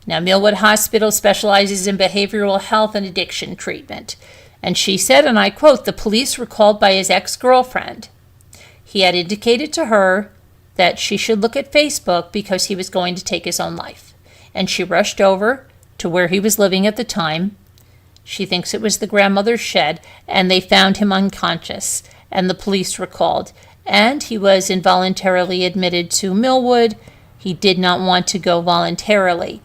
Now, Millwood Hospital specializes in behavioral health and addiction treatment. And she said, and I quote, "The police were called by his ex-girlfriend. He had indicated to her that she should look at Facebook because he was going to take his own life. And she rushed over to where he was living at the time. She thinks it was the grandmother's shed, and they found him unconscious, and the police were called. And he was involuntarily admitted to Millwood. He did not want to go voluntarily."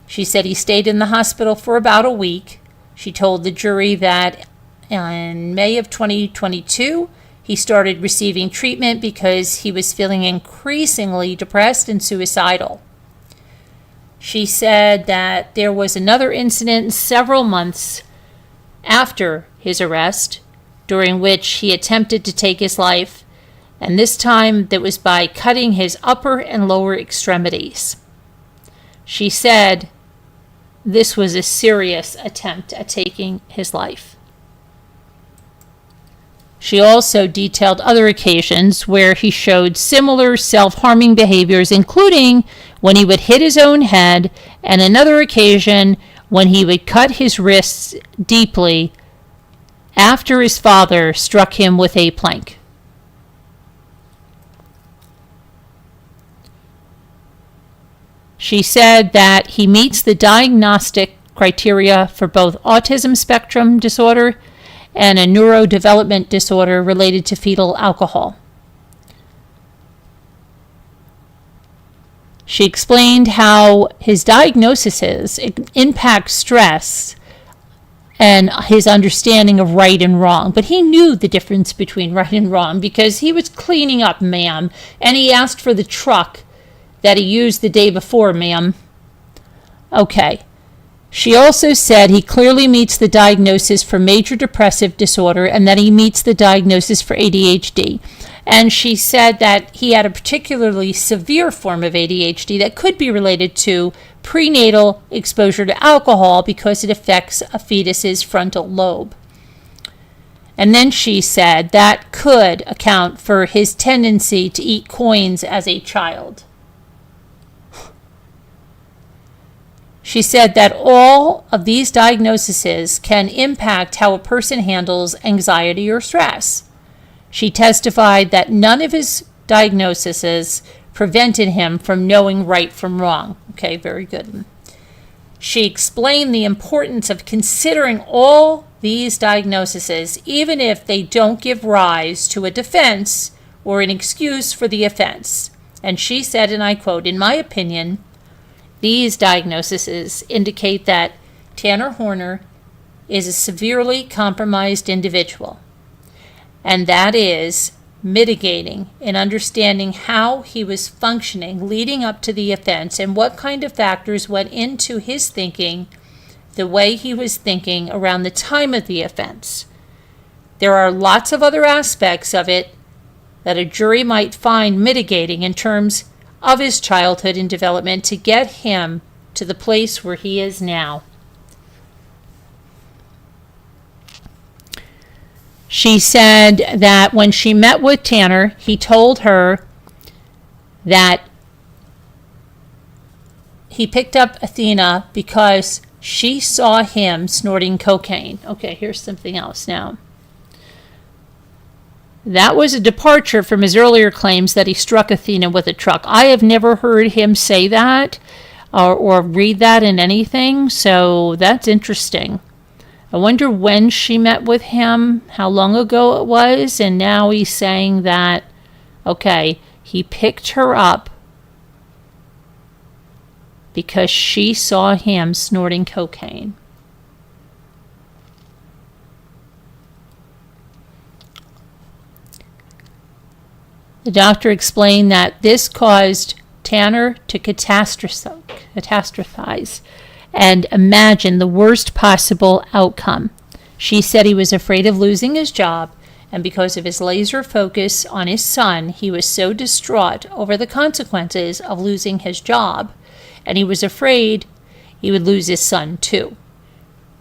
She said he stayed in the hospital for about a week. She told the jury that in May of 2022, he started receiving treatment because he was feeling increasingly depressed and suicidal. She said that there was another incident several months after his arrest, during which he attempted to take his life, and this time that was by cutting his upper and lower extremities. She said this was a serious attempt at taking his life. She also detailed other occasions where he showed similar self-harming behaviors, including when he would hit his own head, and another occasion when he would cut his wrists deeply after his father struck him with a plank. She said that he meets the diagnostic criteria for both autism spectrum disorder and a neurodevelopment disorder related to fetal alcohol. She explained how his diagnoses impact stress and his understanding of right and wrong. But he knew the difference between right and wrong because he was cleaning up, ma'am, and he asked for the truck that he used the day before, ma'am. Okay. She also said he clearly meets the diagnosis for major depressive disorder and that he meets the diagnosis for ADHD. And she said that he had a particularly severe form of ADHD that could be related to prenatal exposure to alcohol because it affects a fetus's frontal lobe. And then she said that could account for his tendency to eat coins as a child. She said that all of these diagnoses can impact how a person handles anxiety or stress. She testified that none of his diagnoses prevented him from knowing right from wrong. Okay, very good. She explained the importance of considering all these diagnoses, even if they don't give rise to a defense or an excuse for the offense. And she said, and I quote, "In my opinion, these diagnoses indicate that Tanner Horner is a severely compromised individual, and that is mitigating and understanding how he was functioning leading up to the offense and what kind of factors went into his thinking, the way he was thinking around the time of the offense. There are lots of other aspects of it that a jury might find mitigating in terms of his childhood and development to get him to the place where he is now." She said that when she met with Tanner, he told her that he picked up Athena because she saw him snorting cocaine. Okay, here's something else now. That was a departure from his earlier claims that he struck Athena with a truck. I have never heard him say that or read that in anything, so that's interesting. I wonder when she met with him, how long ago it was, and now he's saying that, okay, he picked her up because she saw him snorting cocaine. The doctor explained that this caused Tanner to catastrophize and imagine the worst possible outcome. She said he was afraid of losing his job, and because of his laser focus on his son, he was so distraught over the consequences of losing his job, and he was afraid he would lose his son too.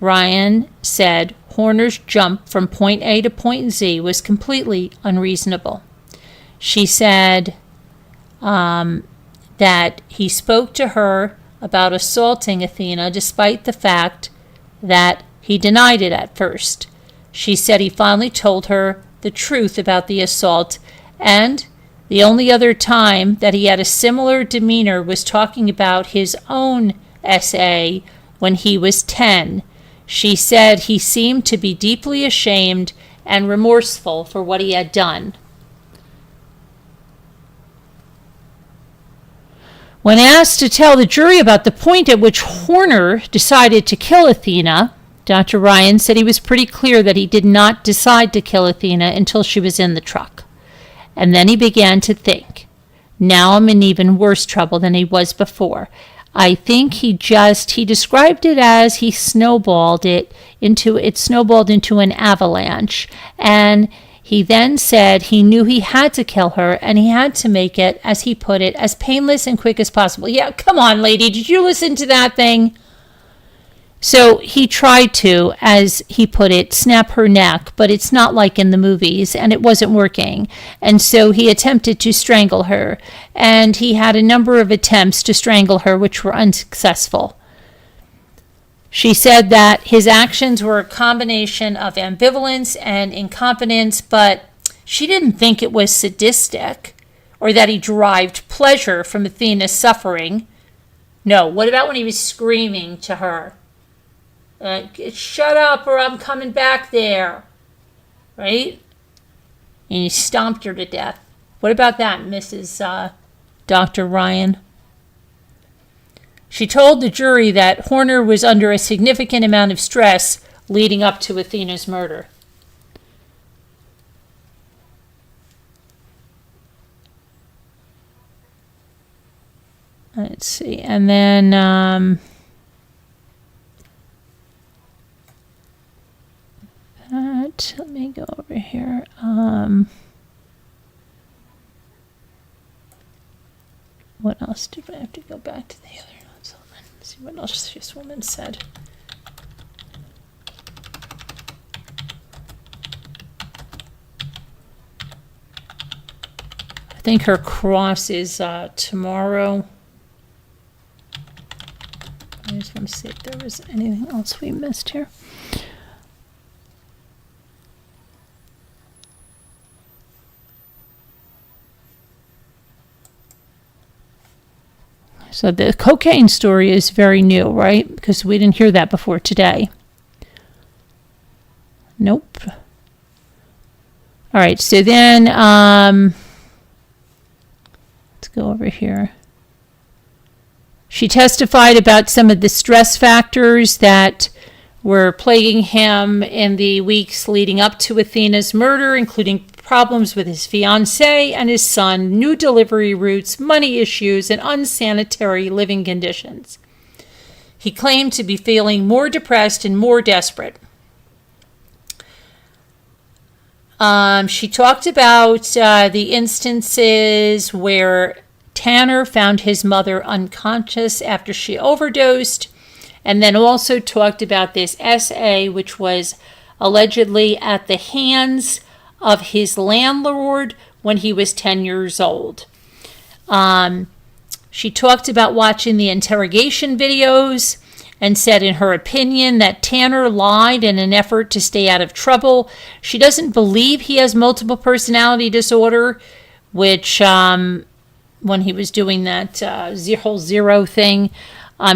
Ryan said Horner's jump from point A to point Z was completely unreasonable. She said that he spoke to her about assaulting Athena despite the fact that he denied it at first. She said he finally told her the truth about the assault, and the only other time that he had a similar demeanor was talking about his own SA when he was 10. She said he seemed to be deeply ashamed and remorseful for what he had done. When asked to tell the jury about the point at which Horner decided to kill Athena, Dr. Ryan said he was pretty clear that he did not decide to kill Athena until she was in the truck. And then he began to think, now I'm in even worse trouble than he was before. I think he described it as he snowballed into an avalanche. And he then said he knew he had to kill her and he had to make it, as he put it, as painless and quick as possible. Yeah, come on, lady, did you listen to that thing? So he tried to, as he put it, snap her neck, but it's not like in the movies, and it wasn't working. And so he attempted to strangle her, and he had a number of attempts to strangle her, which were unsuccessful. She said that his actions were a combination of ambivalence and incompetence, but she didn't think it was sadistic or that he derived pleasure from Athena's suffering. No, what about when he was screaming to her? Shut up or I'm coming back there. Right? And he stomped her to death. What about that, Mrs. Dr. Ryan? She told the jury that Horner was under a significant amount of stress leading up to Athena's murder. Let's see. And then let me go over here. What else did I have to go back to the other notes? Let's see what else this woman said. I think her cross is tomorrow. I just want to see if there was anything else we missed here. So the cocaine story is very new, right? Because we didn't hear that before today. Nope. All right, so then let's go over here. She testified about some of the stress factors that were plaguing him in the weeks leading up to Athena's murder, including problems with his fiancée and his son, new delivery routes, money issues, and unsanitary living conditions. He claimed to be feeling more depressed and more desperate. She talked about the instances where Tanner found his mother unconscious after she overdosed, and then also talked about this SA, which was allegedly at the hands of his landlord when he was 10 years old. She talked about watching the interrogation videos and said in her opinion that Tanner lied in an effort to stay out of trouble. She doesn't believe he has multiple personality disorder, which when he was doing that whole zero thing,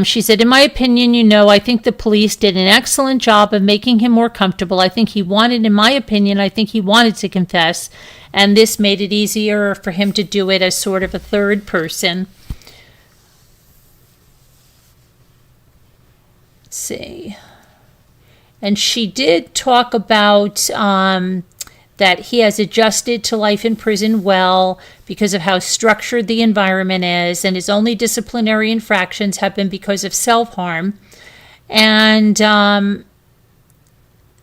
she said, in my opinion, I think the police did an excellent job of making him more comfortable. I think he wanted to confess, and this made it easier for him to do it as sort of a third person. see. And she did talk about that he has adjusted to life in prison well because of how structured the environment is, and his only disciplinary infractions have been because of self-harm. And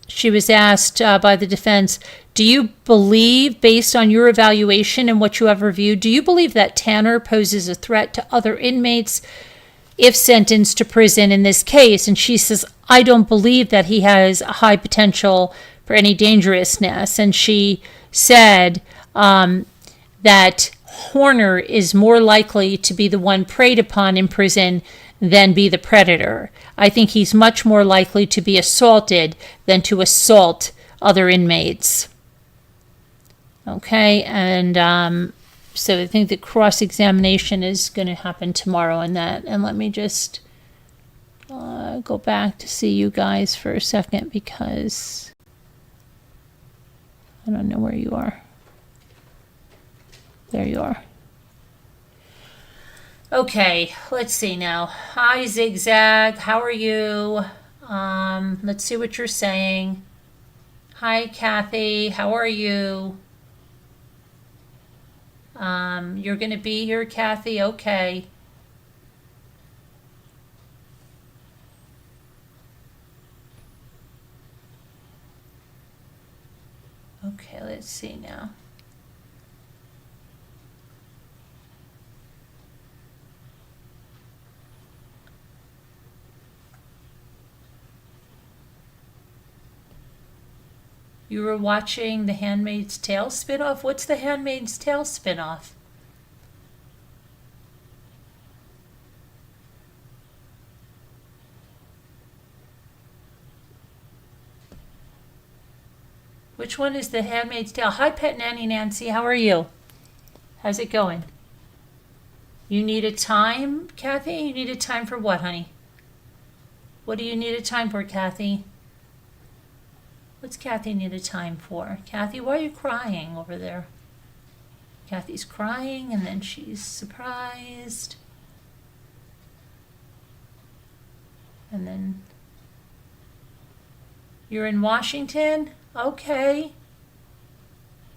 she was asked by the defense, do you believe, based on your evaluation and what you have reviewed, do you believe that Tanner poses a threat to other inmates if sentenced to prison in this case? And she says, I don't believe that he has a high potential for any dangerousness. And she said that Horner is more likely to be the one preyed upon in prison than be the predator. I think he's much more likely to be assaulted than to assault other inmates. Okay, and so I think the cross-examination is going to happen tomorrow on that. And let me just go back to see you guys for a second because I don't know where you are. There you are. Okay, let's see now. Hi, Zigzag. How are you? Let's see what you're saying. Hi, Kathy. How are you? You're going to be here, Kathy? Okay. Okay, let's see now. You were watching The Handmaid's Tale spinoff? What's The Handmaid's Tale spinoff? Which one is The Handmaid's Tale? Hi, Pet Nanny Nancy. How are you? How's it going? You need a time, Kathy? You need a time for what, honey? What do you need a time for, Kathy? What's Kathy need a time for? Kathy, why are you crying over there? Kathy's crying and then she's surprised. And then you're in Washington? Okay.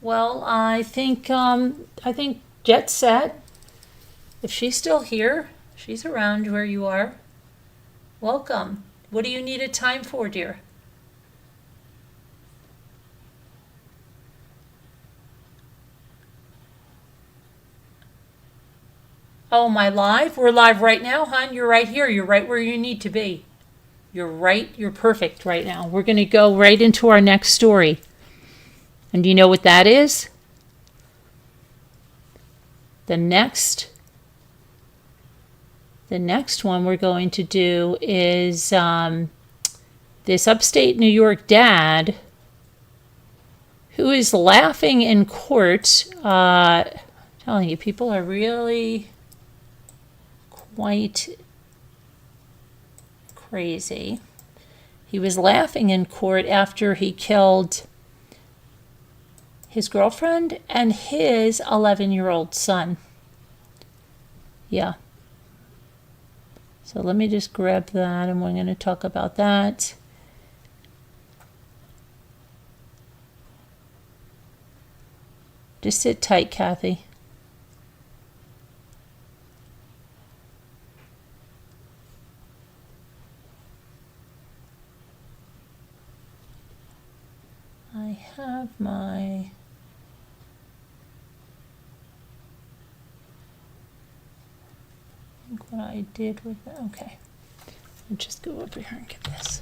Well, I think Jet Set, if she's still here, she's around where you are. Welcome. What do you need a time for, dear? Oh, my live? We're live right now, hon. You're right here. You're right where you need to be. You're perfect right now. We're going to go right into our next story. And do you know what that is? The next one we're going to do is this upstate New York dad who is laughing in court. Telling you, people are really quite crazy. He was laughing in court after he killed his girlfriend and his 11-year-old son. Yeah. So let me just grab that and we're going to talk about that. Just sit tight, Kathy. I have my... I think what I did with that. Okay. I'll just go over here and get this.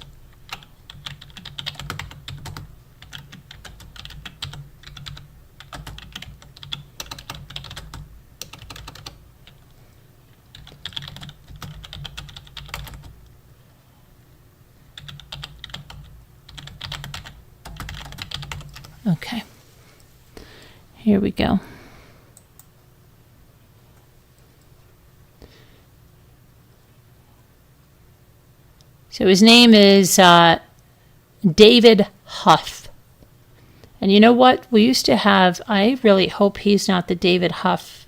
Okay, here we go. So his name is David Huff. And you know what? We used to have, I really hope he's not the David Huff.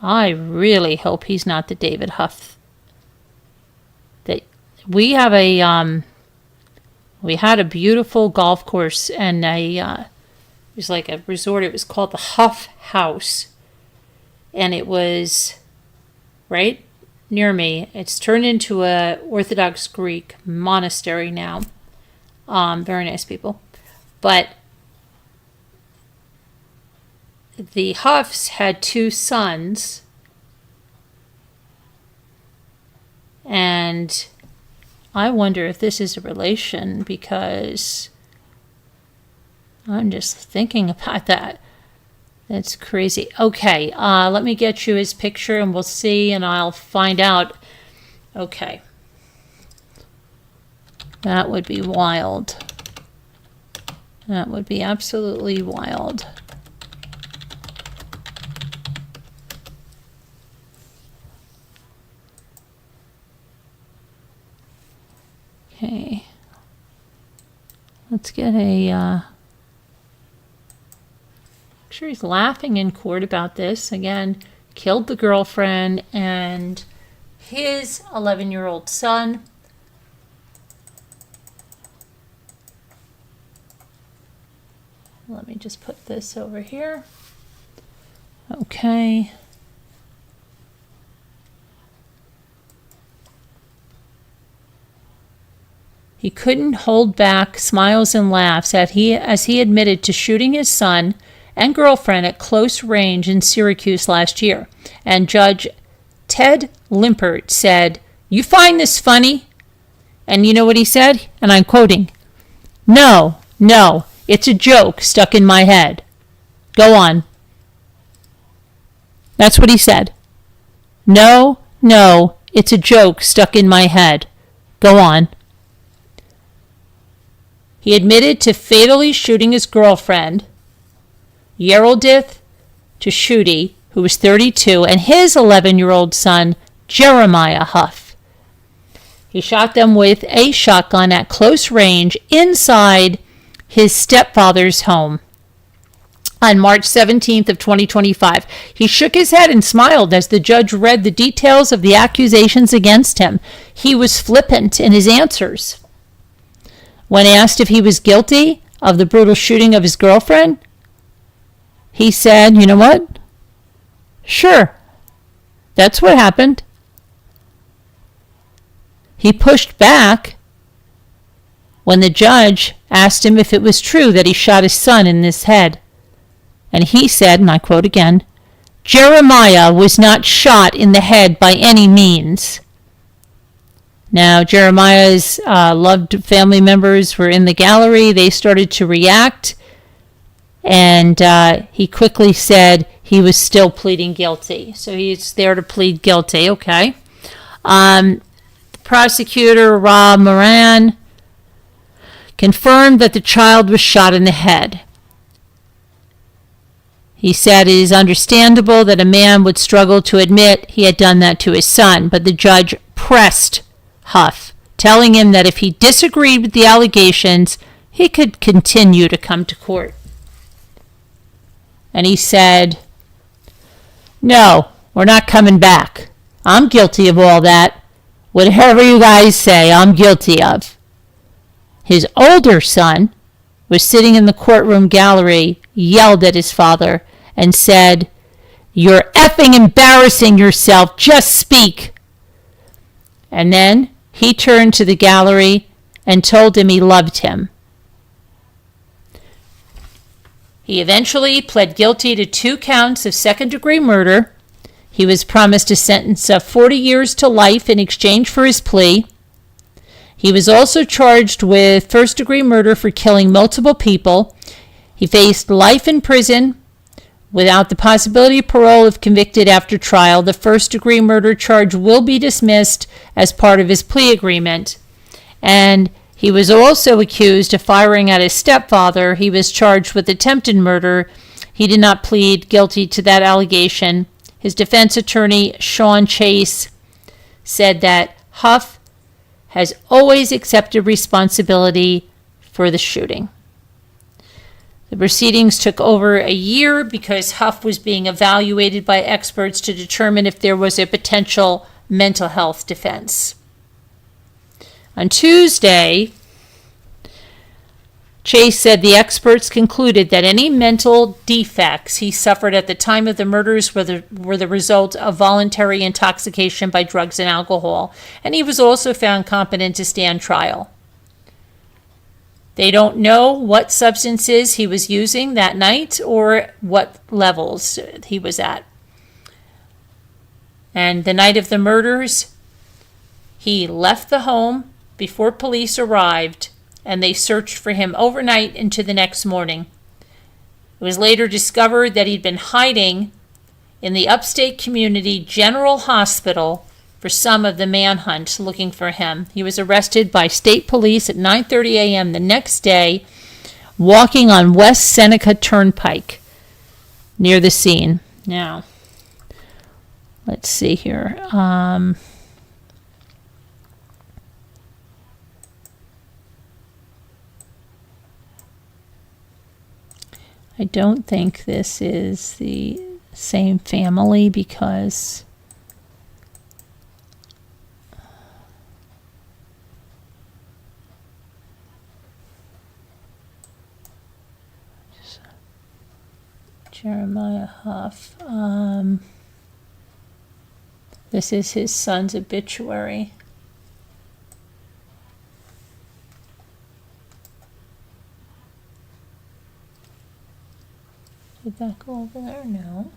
I really hope he's not the David Huff that we have we had a beautiful golf course, and it was like a resort. It was called the Huff House, and it was right near me. It's turned into a Orthodox Greek monastery now. Very nice people. But the Huffs had 2 sons, and I wonder if this is a relation, because I'm just thinking about that. That's crazy. Okay, let me get you his picture and we'll see, and I'll find out. Okay. That would be wild. That would be absolutely wild. Okay. Let's get a... sure he's laughing in court about this. Again, killed the girlfriend and his 11-year-old son. Let me just put this over here. Okay. He couldn't hold back smiles and laughs as he admitted to shooting his son and girlfriend at close range in Syracuse last year. And Judge Ted Limpert said, "You find this funny?" And you know what he said? And I'm quoting, No, it's a joke stuck in my head. Go on." That's what he said. No, it's a joke stuck in my head. Go on. He admitted to fatally shooting his girlfriend, Yeraldith Teshuti, who was 32, and his 11-year-old son, Jeremiah Huff. He shot them with a shotgun at close range inside his stepfather's home on March 17th of 2025. He shook his head and smiled as the judge read the details of the accusations against him. He was flippant in his answers. When asked if he was guilty of the brutal shooting of his girlfriend, he said, "You know what? Sure, that's what happened." He pushed back when the judge asked him if it was true that he shot his son in his head. And he said, and I quote again, "Jeremiah was not shot in the head by any means." Now, Jeremiah's loved family members were in the gallery. They started to react, and he quickly said he was still pleading guilty. So he's there to plead guilty, okay. The prosecutor, Rob Moran, confirmed that the child was shot in the head. He said it is understandable that a man would struggle to admit he had done that to his son, but the judge pressed Huff, telling him that if he disagreed with the allegations, he could continue to come to court. And he said, "No, we're not coming back. I'm guilty of all that. Whatever you guys say, I'm guilty of." His older son was sitting in the courtroom gallery, yelled at his father, and said, "You're effing embarrassing yourself. Just speak." And then he turned to the gallery and told him he loved him. He eventually pled guilty to 2 counts of second-degree murder. He was promised a sentence of 40 years to life in exchange for his plea. He was also charged with first-degree murder for killing multiple people. He faced life in prison without the possibility of parole if convicted after trial. The first-degree murder charge will be dismissed as part of his plea agreement. And he was also accused of firing at his stepfather. He was charged with attempted murder. He did not plead guilty to that allegation. His defense attorney, Sean Chase, said that Huff has always accepted responsibility for the shooting. The proceedings took over a year because Huff was being evaluated by experts to determine if there was a potential mental health defense. On Tuesday, Chase said the experts concluded that any mental defects he suffered at the time of the murders were the result of voluntary intoxication by drugs and alcohol, and he was also found competent to stand trial. They don't know what substances he was using that night or what levels he was at. And the night of the murders, he left the home before police arrived, and they searched for him overnight into the next morning. It was later discovered that he'd been hiding in the Upstate Community General Hospital for some of the manhunt looking for him. He was arrested by state police at 9:30 a.m. the next day, walking on West Seneca Turnpike near the scene. Now, let's see here. I don't think this is the same family because Jeremiah Huff. This is his son's obituary. Did that go over there? No.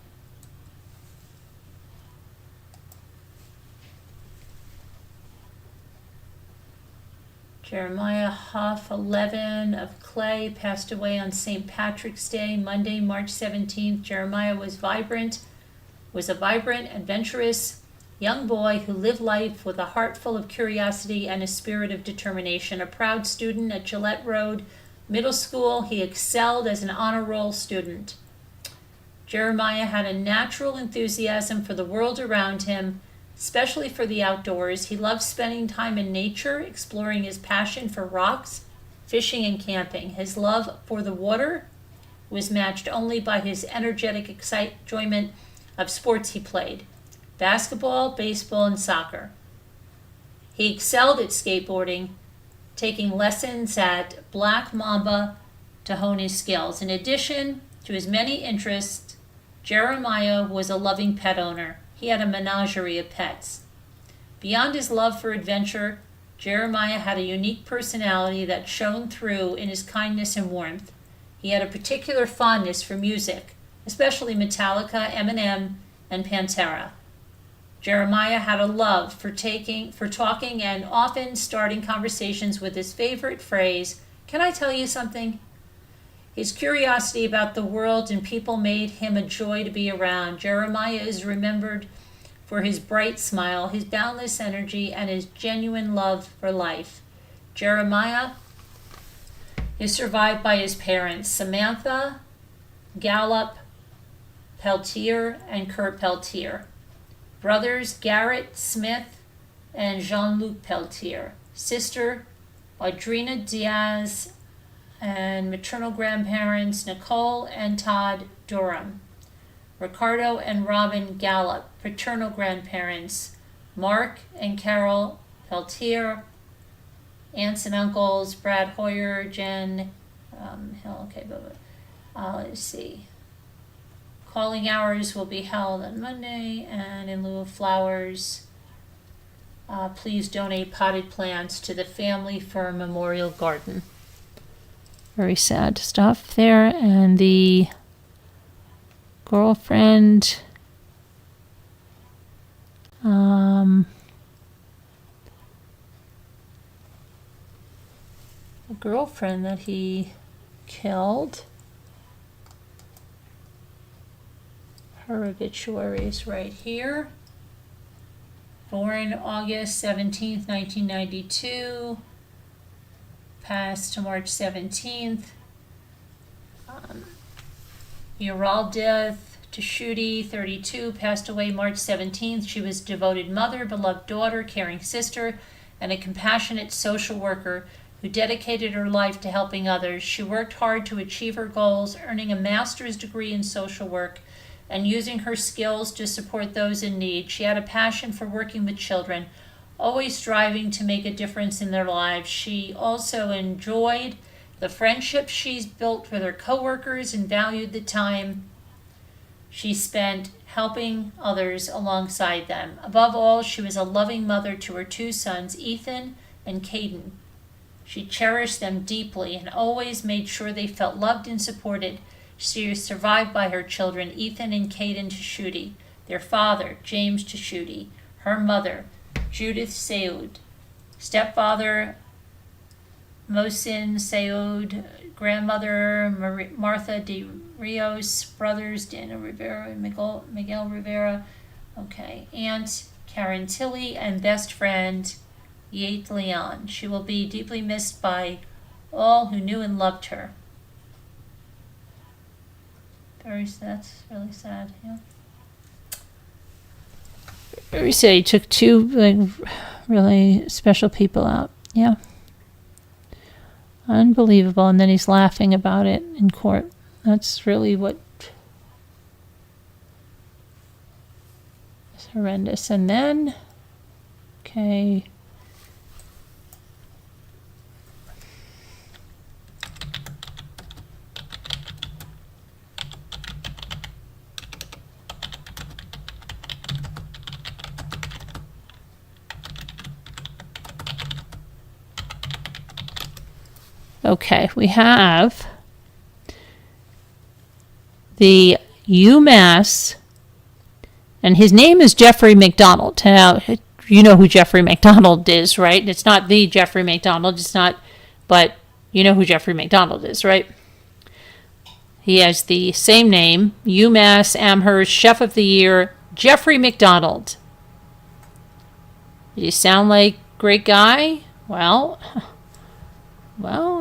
Jeremiah Huff, 11, of Clay, passed away on St. Patrick's Day, Monday, March 17th. Jeremiah was a vibrant, adventurous young boy who lived life with a heart full of curiosity and a spirit of determination. A proud student at Gillette Road Middle School, he excelled as an honor roll student. Jeremiah had a natural enthusiasm for the world around him, especially for the outdoors. He loved spending time in nature, exploring his passion for rocks, fishing, and camping. His love for the water was matched only by his energetic enjoyment of sports he played: basketball, baseball, and soccer. He excelled at skateboarding, taking lessons at Black Mamba to hone his skills. In addition to his many interests, Jeremiah was a loving pet owner. He had a menagerie of pets. Beyond his love for adventure, Jeremiah had a unique personality that shone through in his kindness and warmth. He had a particular fondness for music, especially Metallica, Eminem, and Pantera. Jeremiah had a love for talking and often starting conversations with his favorite phrase, "Can I tell you something?" His curiosity about the world and people made him a joy to be around. Jeremiah is remembered for his bright smile, his boundless energy, and his genuine love for life. Jeremiah is survived by his parents, Samantha Gallup Peltier and Kurt Peltier. Brothers Garrett Smith and Jean-Luc Peltier. Sister Audrina Diaz, and maternal grandparents Nicole and Todd Durham. Ricardo and Robin Gallup, paternal grandparents Mark and Carol Peltier. Aunts and uncles Brad Hoyer, Jen Hill. Okay, let's see. Calling hours will be held on Monday, and in lieu of flowers, please donate potted plants to the Family for a Memorial Garden. Very sad stuff there. And the girlfriend, the girlfriend that he killed, her obituary is right here. Born August 17th, 1992. Passed to March 17th. Uralda Tashuti, 32, passed away March 17th. She was a devoted mother, beloved daughter, caring sister, and a compassionate social worker who dedicated her life to helping others. She worked hard to achieve her goals, earning a master's degree in social work and using her skills to support those in need. She had a passion for working with children, always striving to make a difference in their lives. She also enjoyed the friendships she's built with her coworkers and valued the time she spent helping others alongside them. Above all, she was a loving mother to her two sons, Ethan and Caden. She cherished them deeply and always made sure they felt loved and supported. She was survived by her children, Ethan and Caden Teshuti, their father, James Teshuti, her mother, Judith Saud, stepfather, Mohsin Saud, grandmother, Martha de Rios, brothers, Daniel Rivera and Miguel Rivera, aunt, Karen Tilley, and best friend, Yate Leon. She will be deeply missed by all who knew and loved her. That's really sad, yeah. Very sad. He took two really special people out. Yeah. Unbelievable. And then he's laughing about it in court. That's really what is horrendous. And then, okay. Okay, we have the UMass, and his name is Jeffrey McDonald. Now, you know who Jeffrey McDonald is, right? It's not the Jeffrey McDonald, but you know who Jeffrey McDonald is, right? He has the same name, UMass Amherst Chef of the Year, Jeffrey McDonald. You sound like a great guy? Well,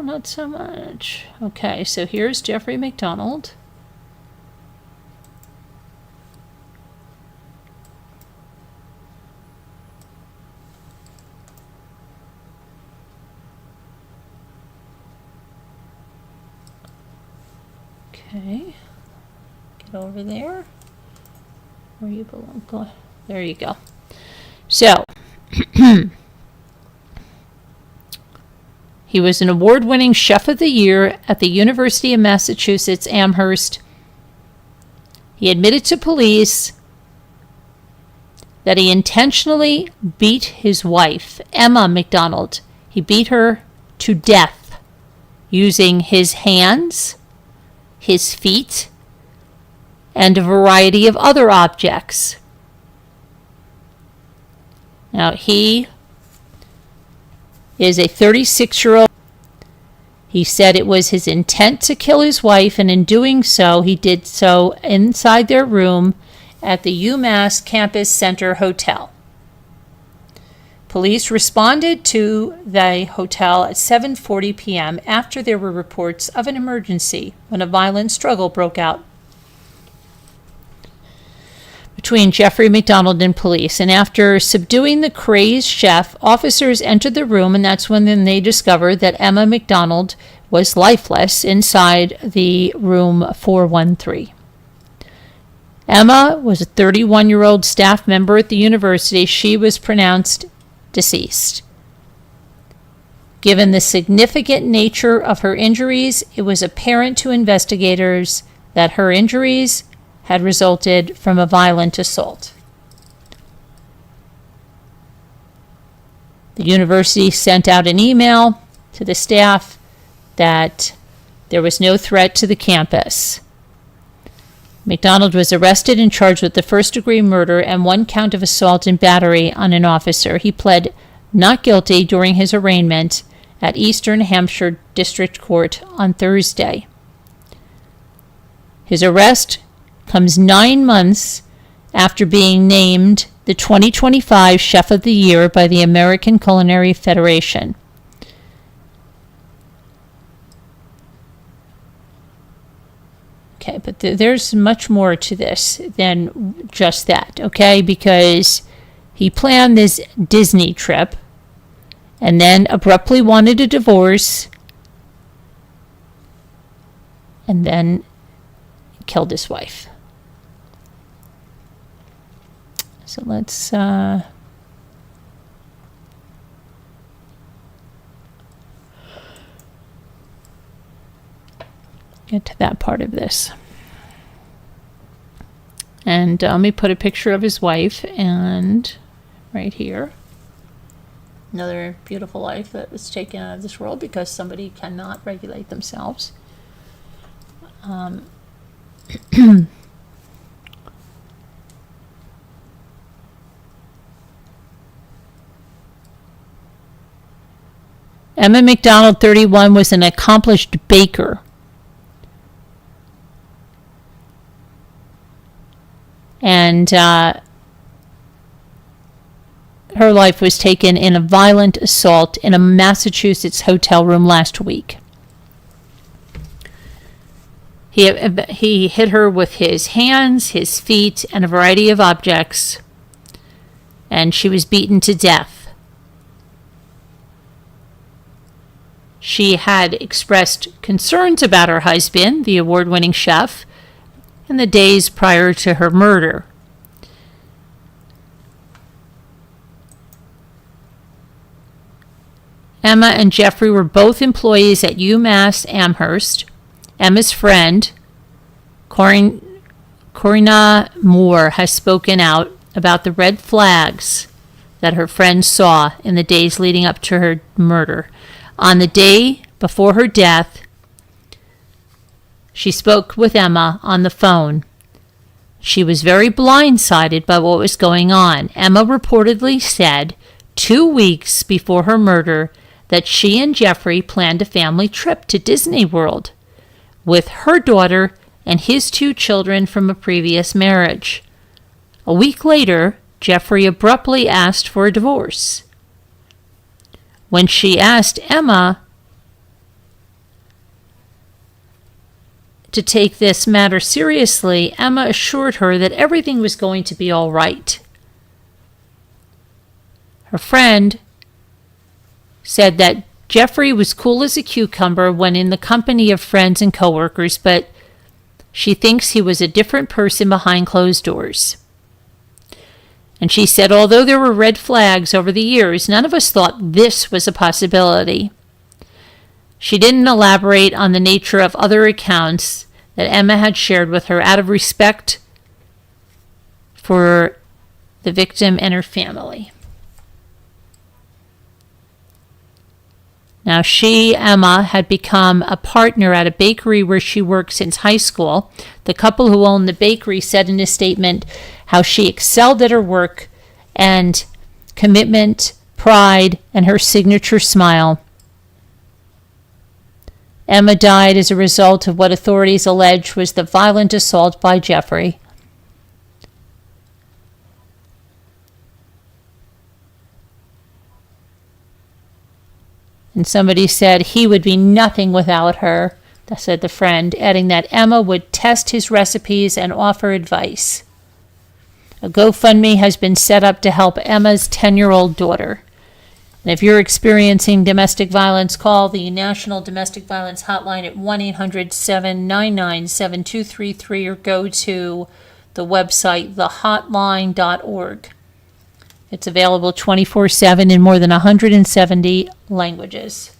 not so much. Okay, so here's Jeffrey McDonald. Okay, get over there where you belong. Go. There you go. So, he was an award-winning Chef of the Year at the University of Massachusetts Amherst. He admitted to police that he intentionally beat his wife, Emma McDonald. He beat her to death using his hands, his feet, and a variety of other objects. Now, he is a 36-year-old. He said it was his intent to kill his wife, and in doing so, he did so inside their room at the UMass Campus Center Hotel. Police responded to the hotel at 7:40 p.m. after there were reports of an emergency when a violent struggle broke out between Jeffrey McDonald and police. And after subduing the crazed chef, officers entered the room, and that's when they discovered that Emma McDonald was lifeless inside the room 413. Emma was a 31-year-old staff member at the university. She was pronounced deceased. Given the significant nature of her injuries, it was apparent to investigators that her injuries had resulted from a violent assault. The university sent out an email to the staff that there was no threat to the campus. McDonald was arrested and charged with the first-degree murder and one count of assault and battery on an officer. He pled not guilty during his arraignment at Eastern Hampshire District Court on Thursday. His arrest comes 9 months after being named the 2025 Chef of the Year by the American Culinary Federation. Okay, but there's much more to this than just that, okay? Because he planned this Disney trip and then abruptly wanted a divorce and then killed his wife. So let's get to that part of this. And let me put a picture of his wife, and right here, another beautiful life that was taken out of this world because somebody cannot regulate themselves. Emma McDonald, 31, was an accomplished baker. And her life was taken in a violent assault in a Massachusetts hotel room last week. He hit her with his hands, his feet, and a variety of objects, and she was beaten to death. She had expressed concerns about her husband, the award-winning chef, in the days prior to her murder. Emma and Jeffrey were both employees at UMass Amherst. Emma's friend, Corina Moore, has spoken out about the red flags that her friend saw in the days leading up to her murder. On the day before her death, she spoke with Emma on the phone. She was very blindsided by what was going on. Emma reportedly said 2 weeks before her murder that she and Jeffrey planned a family trip to Disney World with her daughter and his 2 children from a previous marriage. A week later, Jeffrey abruptly asked for a divorce. When she asked Emma to take this matter seriously, Emma assured her that everything was going to be all right. Her friend said that Jeffrey was cool as a cucumber when in the company of friends and coworkers, but she thinks he was a different person behind closed doors. And she said, although there were red flags over the years, none of us thought this was a possibility. She didn't elaborate on the nature of other accounts that Emma had shared with her out of respect for the victim and her family. Now, Emma, had become a partner at a bakery where she worked since high school. The couple who owned the bakery said in a statement how she excelled at her work and commitment, pride, and her signature smile. Emma died as a result of what authorities allege was the violent assault by Jeffrey. And somebody said he would be nothing without her, said the friend, adding that Emma would test his recipes and offer advice. A GoFundMe has been set up to help Emma's 10-year-old daughter. And if you're experiencing domestic violence, call the National Domestic Violence Hotline at 1-800-799-7233 or go to the website thehotline.org. It's available 24/7 in more than 170 languages.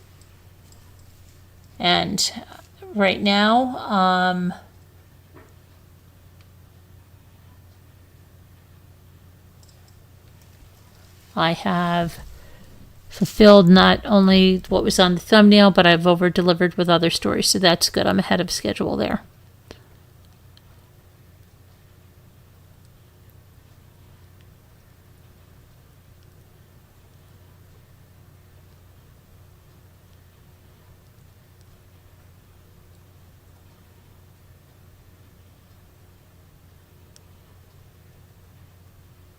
And right now, I have fulfilled not only what was on the thumbnail, but I've over-delivered with other stories, so that's good. I'm ahead of schedule there.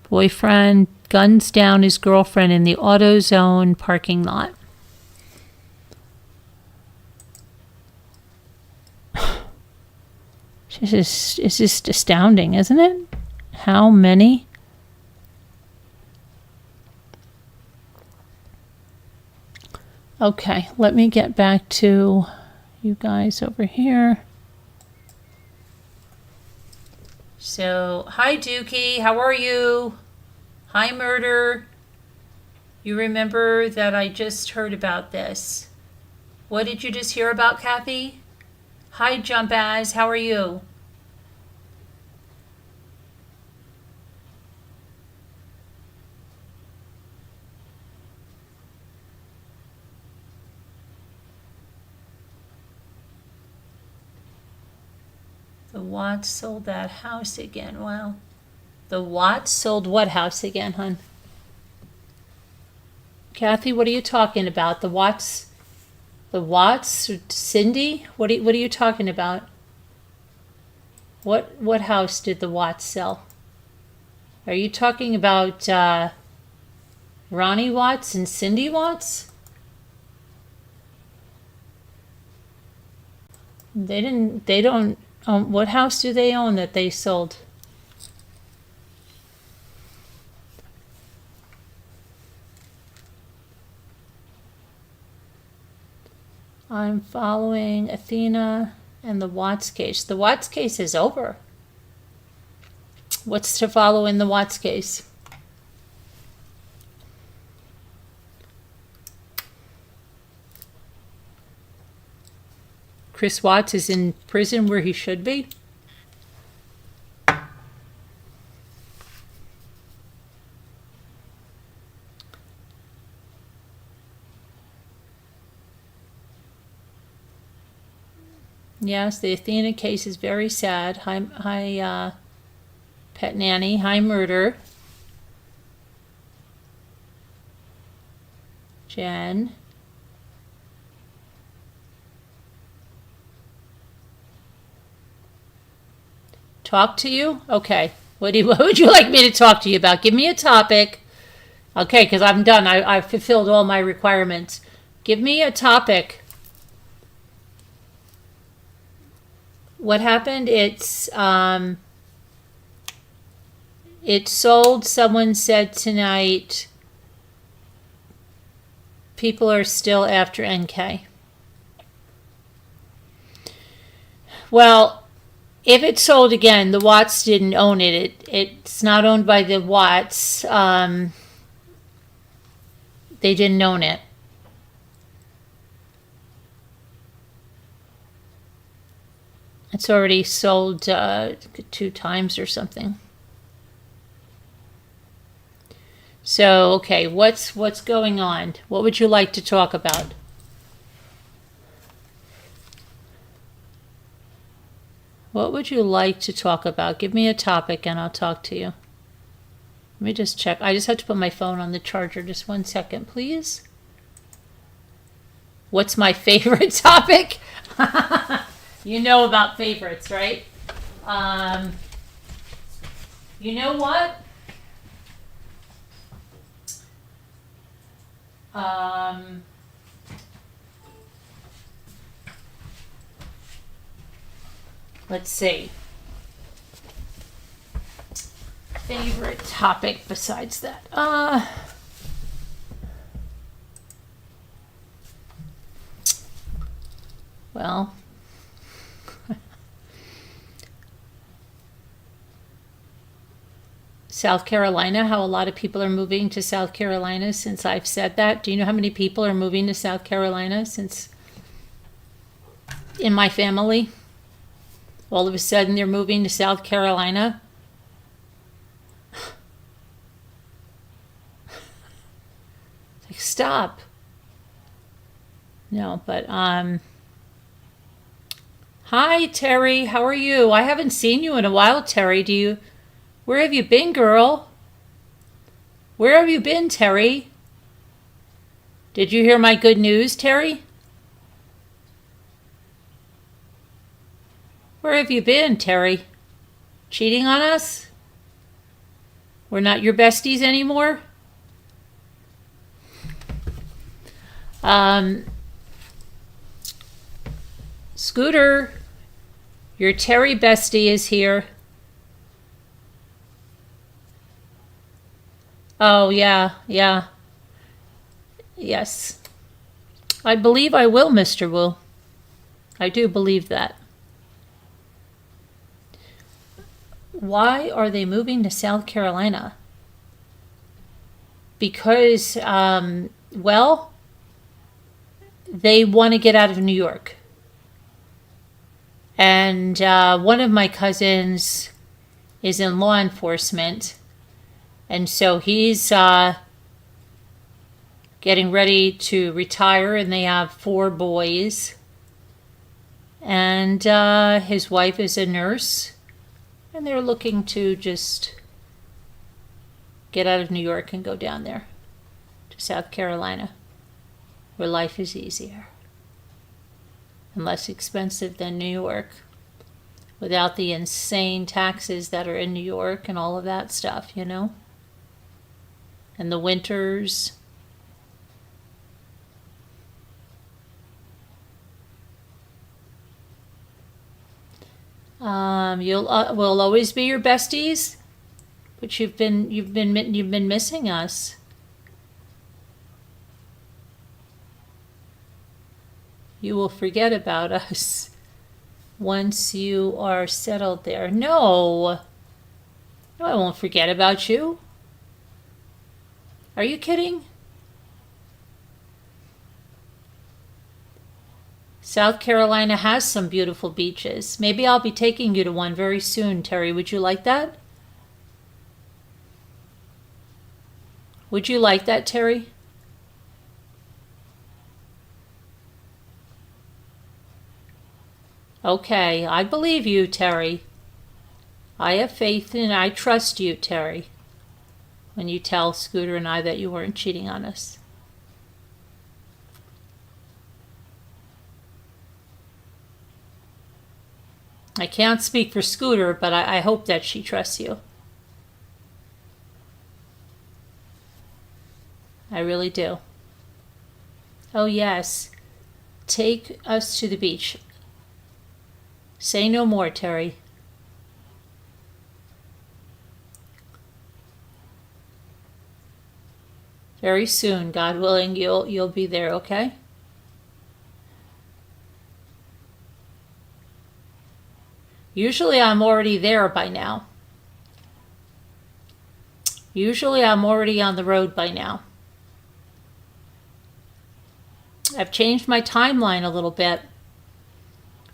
Boyfriend guns down his girlfriend in the AutoZone parking lot. It's just astounding, isn't it? How many? Okay, let me get back to you guys over here. So, hi Dookie, how are you? Hi Murder. You remember that I just heard about this. What did you just hear about, Kathy? Hi, Jump Az. How are you? The Watts sold that house again. Wow. The Watts sold what house again, hon? Kathy, what are you talking about? The Watts? The Watts? Cindy? What are you talking about? What house did the Watts sell? Are you talking about Ronnie Watts and Cindy Watts? They don't own, what house do they own that they sold? I'm following Athena and the Watts case. The Watts case is over. What's to follow in the Watts case? Chris Watts is in prison where he should be? Yes, the Athena case is very sad. Hi, Pet Nanny. Hi, Murder. Jen. Talk to you? Okay. What would you like me to talk to you about? Give me a topic. Okay, because I'm done. I've fulfilled all my requirements. Give me a topic. What happened? It sold. Someone said tonight. People are still after NK. Well, if it sold again, the Watts didn't own it. It's not owned by the Watts. They didn't own it. It's already sold 2 times or something. So, okay, what's going on? What would you like to talk about? What would you like to talk about? Give me a topic and I'll talk to you. Let me just check. I just have to put my phone on the charger. Just 1 second, please. What's my favorite topic? You know about favorites, right? You know what? Let's see. Favorite topic besides that? Well, South Carolina, how a lot of people are moving to South Carolina since I've said that. Do you know how many people are moving to South Carolina since in my family? All of a sudden they're moving to South Carolina. Like, stop. No, but hi Terry, how are you? I haven't seen you in a while, Terry. Where have you been, girl? Where have you been, Terry? Did you hear my good news, Terry? Where have you been, Terry? Cheating on us? We're not your besties anymore? Scooter, your Terry bestie is here. Oh, yeah. Yes. I believe I will, Mr. Wu. I do believe that. Why are they moving to South Carolina? Because, well, they want to get out of New York. And one of my cousins is in law enforcement. And so he's getting ready to retire, and they have 4 boys. And his wife is a nurse. And they're looking to just get out of New York and go down there to South Carolina, where life is easier and less expensive than New York, without the insane taxes that are in New York and all of that stuff, you know? And the winters. We'll always be your besties, but you've been missing us. You will forget about us once you are settled there. No, I won't forget about you. Are you kidding? South Carolina has some beautiful beaches. Maybe I'll be taking you to one very soon, Terry. Would you like that? Would you like that, Terry? Okay, I believe you, Terry. I have faith and I trust you, Terry, when you tell Scooter and I that you weren't cheating on us. I can't speak for Scooter, but I hope that she trusts you. I really do. Oh, yes. Take us to the beach. Say no more, Terry. Very soon, God willing, you'll be there, okay? Usually I'm already there by now. Usually I'm already on the road by now. I've changed my timeline a little bit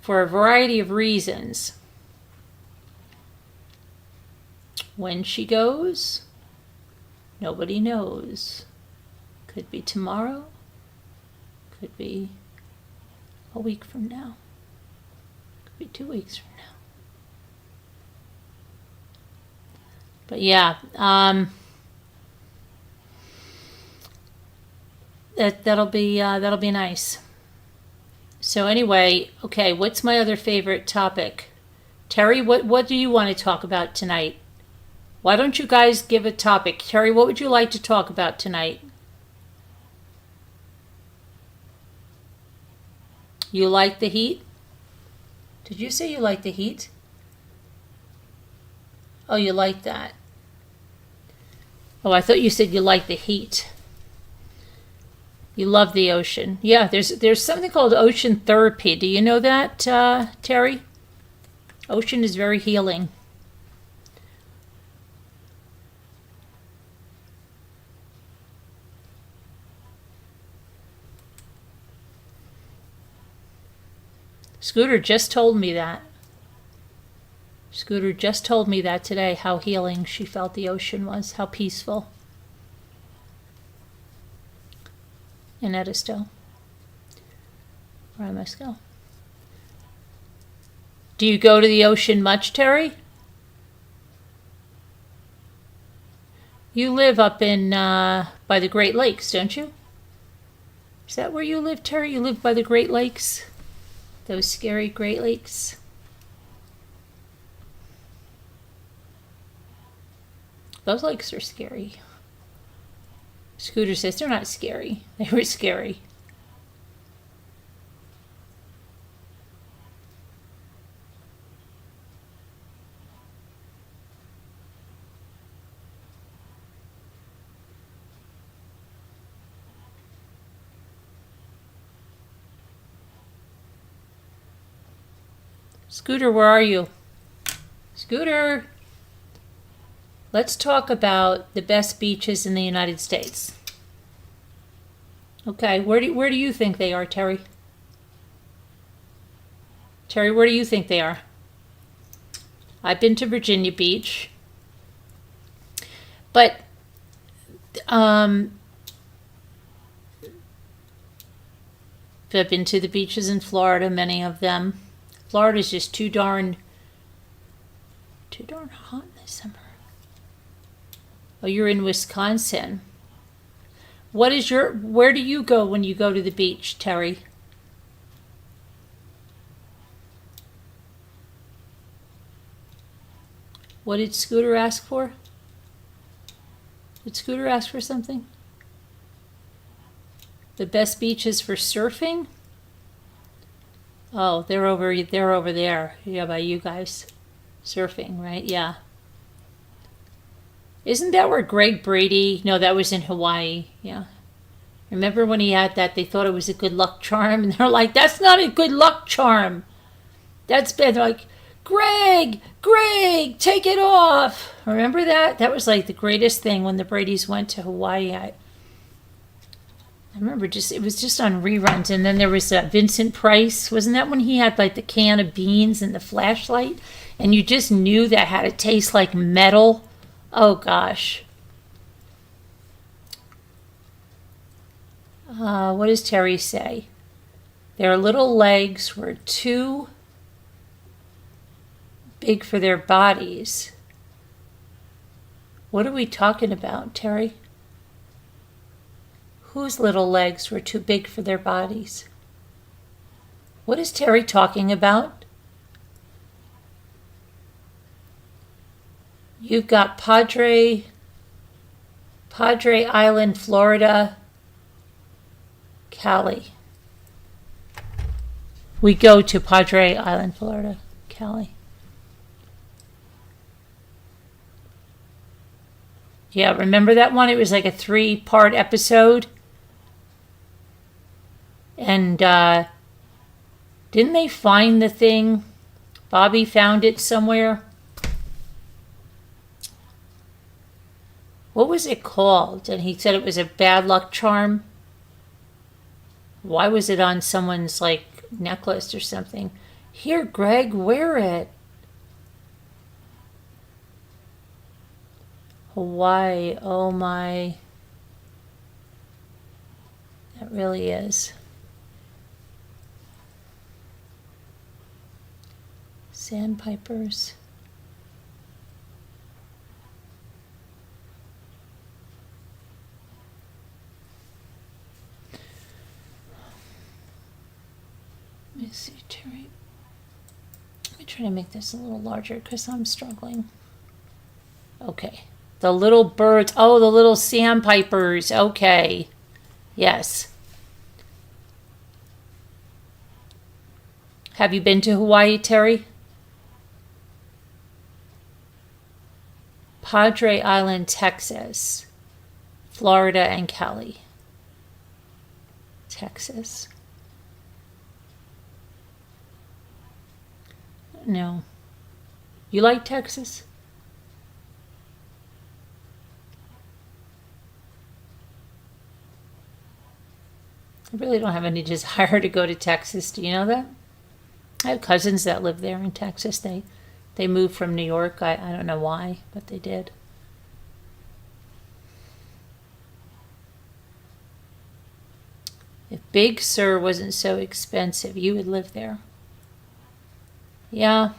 for a variety of reasons. When she goes, nobody knows. Could be tomorrow, could be a week from now, could be 2 weeks from now. But yeah, that'll be nice. So anyway, okay, what's my other favorite topic? Terry, what do you want to talk about tonight? Why don't you guys give a topic? Terry, what would you like to talk about tonight? You like the heat? Did you say you like the heat? Oh, you like that. Oh, I thought you said you like the heat. You love the ocean. Yeah, there's something called ocean therapy. Do you know that, Terry? Ocean is very healing. Scooter just told me that. Scooter just told me that today, how healing she felt the ocean was, how peaceful. In Edisto, where I must go. Do you go to the ocean much, Terry? You live up in by the Great Lakes, don't you? Is that where you live, Terry? You live by the Great Lakes? Those scary Great Lakes? Those lakes are scary. Scooter says they're not scary. They were scary. Scooter, where are you? Scooter! Let's talk about the best beaches in the United States. Okay, where do you think they are, Terry? Terry, where do you think they are? I've been to Virginia Beach. But I've been to the beaches in Florida, many of them. Florida's just too darn hot in the summer. Oh, you're in Wisconsin. Where do you go when you go to the beach, Terry? What did Scooter ask for? Did Scooter ask for something? The best beaches for surfing? Oh, they're over there. Yeah, by you guys. Surfing, right? Yeah. Isn't that where Greg Brady? No, that was in Hawaii. Yeah. Remember when he had that? They thought it was a good luck charm, and they're like, "That's not a good luck charm. That's bad." They're like, Greg, take it off. Remember that? That was like the greatest thing when the Bradys went to Hawaii. I remember it was just on reruns. And then there was Vincent Price. Wasn't that when he had like the can of beans and the flashlight? And you just knew that had to taste like metal. Oh gosh. What does Terry say? Their little legs were too big for their bodies. What are we talking about, Terry? Whose little legs were too big for their bodies? What is Terry talking about? You've got Padre Island, Florida, Cali. We go to Padre Island, Florida, Cali. Yeah, remember that one? It was like a 3-part episode. And didn't they find the thing? Bobby found it somewhere. What was it called? And he said it was a bad luck charm. Why was it on someone's like necklace or something? Here, Greg, wear it. Hawaii, oh my. That really is. Sandpipers. Let me see, Terry. Let me try to make this a little larger because I'm struggling. Okay. The little birds. Oh, the little sandpipers. Okay. Yes. Have you been to Hawaii, Terry? Padre Island, Texas. Florida and Cali. Texas. No. You like Texas? I really don't have any desire to go to Texas. Do you know that? I have cousins that live there in Texas. They moved from New York. I don't know why, but they did. If Big Sur wasn't so expensive, you would live there. Yeah.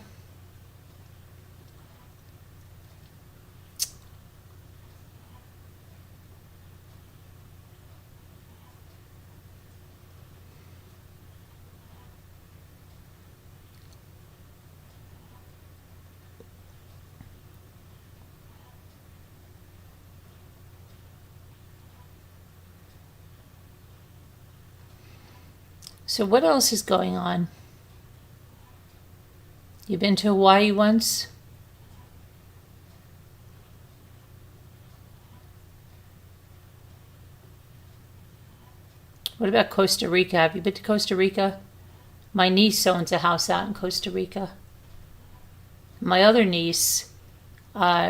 So what else is going on? You been to Hawaii once? What about Costa Rica? Have you been to Costa Rica? My niece owns a house out in Costa Rica. My other niece,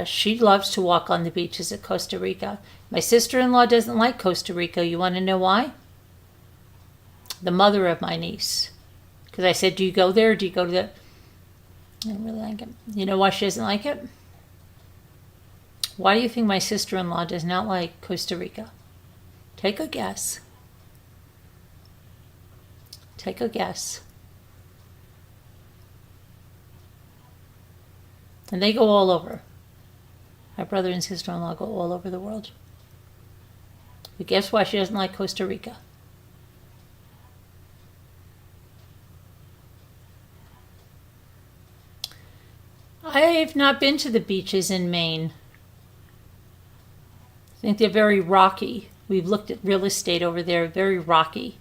she loves to walk on the beaches at Costa Rica. My sister-in-law doesn't like Costa Rica. You want to know why? The mother of my niece. Because I said, do you go there? Do you go to the... I don't really like it. You know why she doesn't like it? Why do you think my sister-in-law does not like Costa Rica? Take a guess. Take a guess. And they go all over. My brother and sister-in-law go all over the world. But guess why she doesn't like Costa Rica? I've not been to the beaches in Maine. I think they're very rocky. We've looked at real estate over there, very rocky.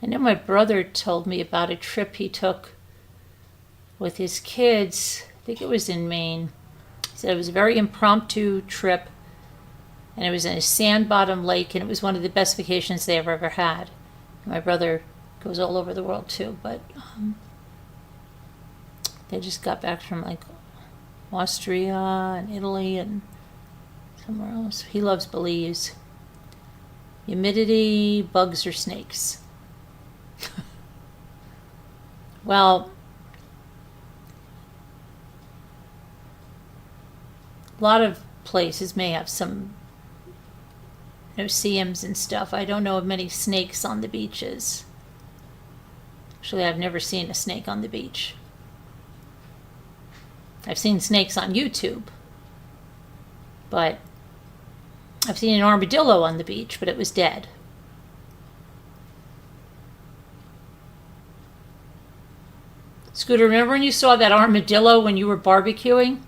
I know my brother told me about a trip he took with his kids. I think it was in Maine. He said it was a very impromptu trip, and it was in a sand-bottom lake, and it was one of the best vacations they ever had. My brother goes all over the world too, but they just got back from like Austria and Italy and somewhere else. He loves Belize. Humidity, bugs, or snakes? Well, a lot of places may have some no-see-ums and stuff. I don't know of many snakes on the beaches. Actually, I've never seen a snake on the beach. I've seen snakes on YouTube, but I've seen an armadillo on the beach, but it was dead. Scooter, remember when you saw that armadillo when you were barbecuing?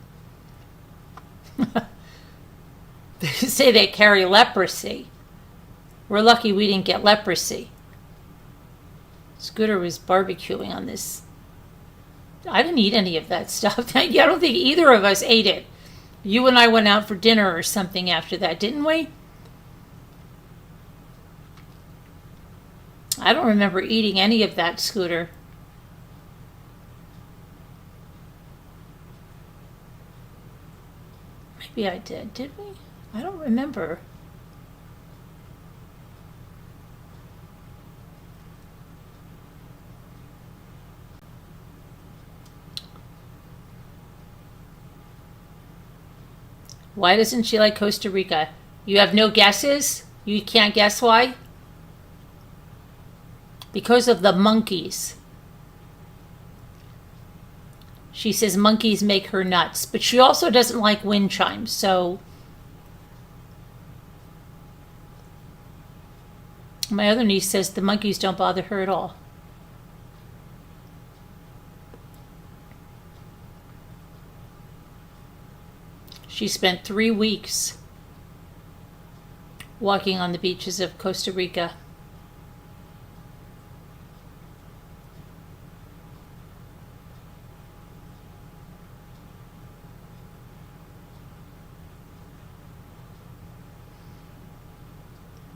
They say they carry leprosy. We're lucky we didn't get leprosy. Scooter was barbecuing on this. I didn't eat any of that stuff. I don't think either of us ate it. You and I went out for dinner or something after that, didn't we? I don't remember eating any of that, Scooter. Maybe I did we? I don't remember. Why doesn't she like Costa Rica? You have no guesses? You can't guess why? Because of the monkeys. She says monkeys make her nuts, but she also doesn't like wind chimes, so... My other niece says the monkeys don't bother her at all. She spent 3 weeks walking on the beaches of Costa Rica.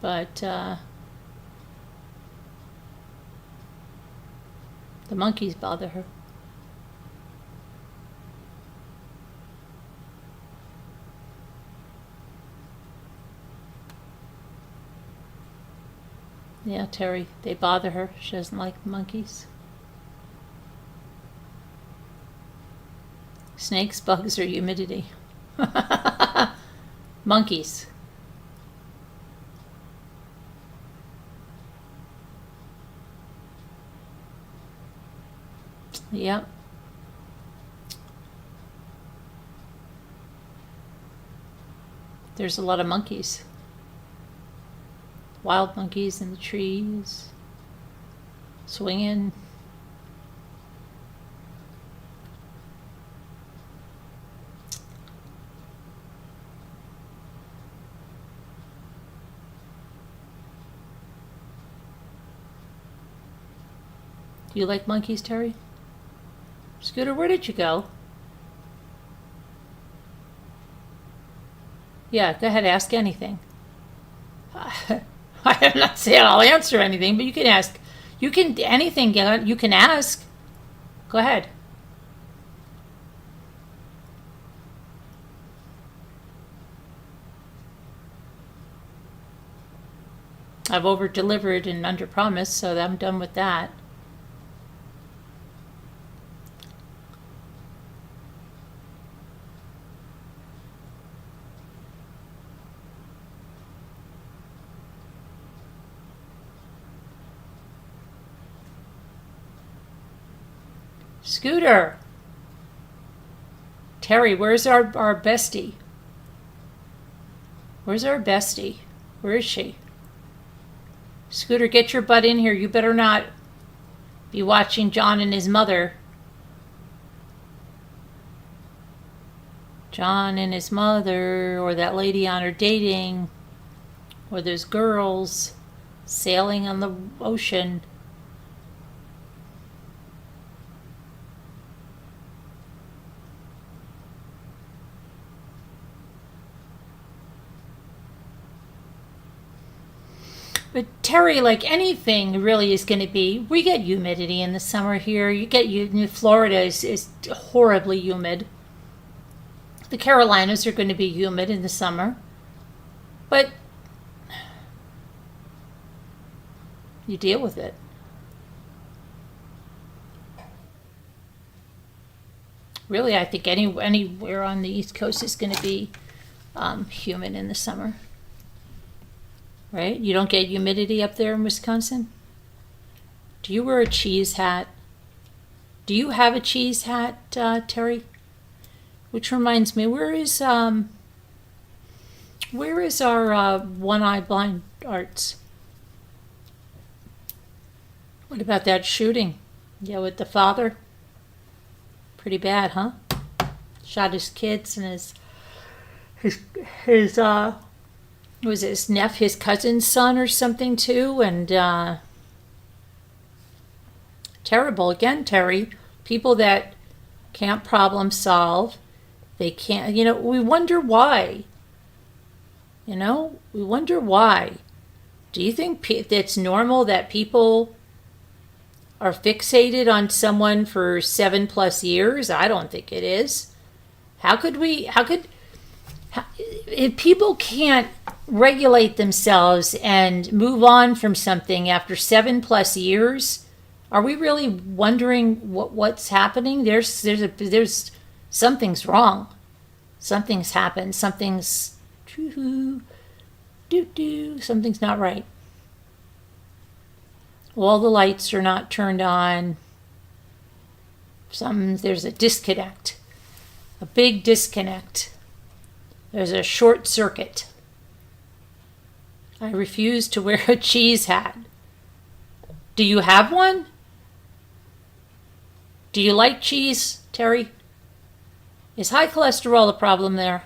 But the monkeys bother her. Yeah, Terry, they bother her. She doesn't like the monkeys. Snakes, bugs, or humidity? Monkeys. Yep. There's a lot of monkeys. Wild monkeys in the trees, swinging. Do you like monkeys, Terry? Scooter, where did you go? Yeah, go ahead, ask anything. I'm not saying I'll answer anything, but you can ask. You can, anything you can ask. Go ahead. I've over-delivered and under-promised, so I'm done with that. Scooter! Terry, where's our bestie? Where's our bestie? Where is she? Scooter, get your butt in here. You better not be watching John and his mother. John and his mother, or that lady on her dating, or those girls sailing on the ocean. But Terry, like anything really is going to be, we get humidity in the summer here. Florida is horribly humid. The Carolinas are going to be humid in the summer. But you deal with it. Really, I think anywhere on the East Coast is going to be humid in the summer. Right? You don't get humidity up there in Wisconsin? Do you wear a cheese hat? Do you have a cheese hat, Terry? Which reminds me, where is our one-eye blind arts? What about that shooting? Yeah, with the father? Pretty bad, huh? Shot his kids and his was it his cousin's son or something too, and terrible. Again, Terry, people that can't problem solve, they can't, we wonder why. We wonder why. Do you think it's normal that people are fixated on someone for 7+ years? I don't think it is. If people can't regulate themselves and move on from something after 7+ years, are we really wondering what's happening? There's something's wrong. Something's happened. Something's something's not right. All the lights are not turned on. There's a disconnect. A big disconnect. There's a short circuit. I refuse to wear a cheese hat. Do you have one? Do you like cheese, Terry? Is high cholesterol a problem there?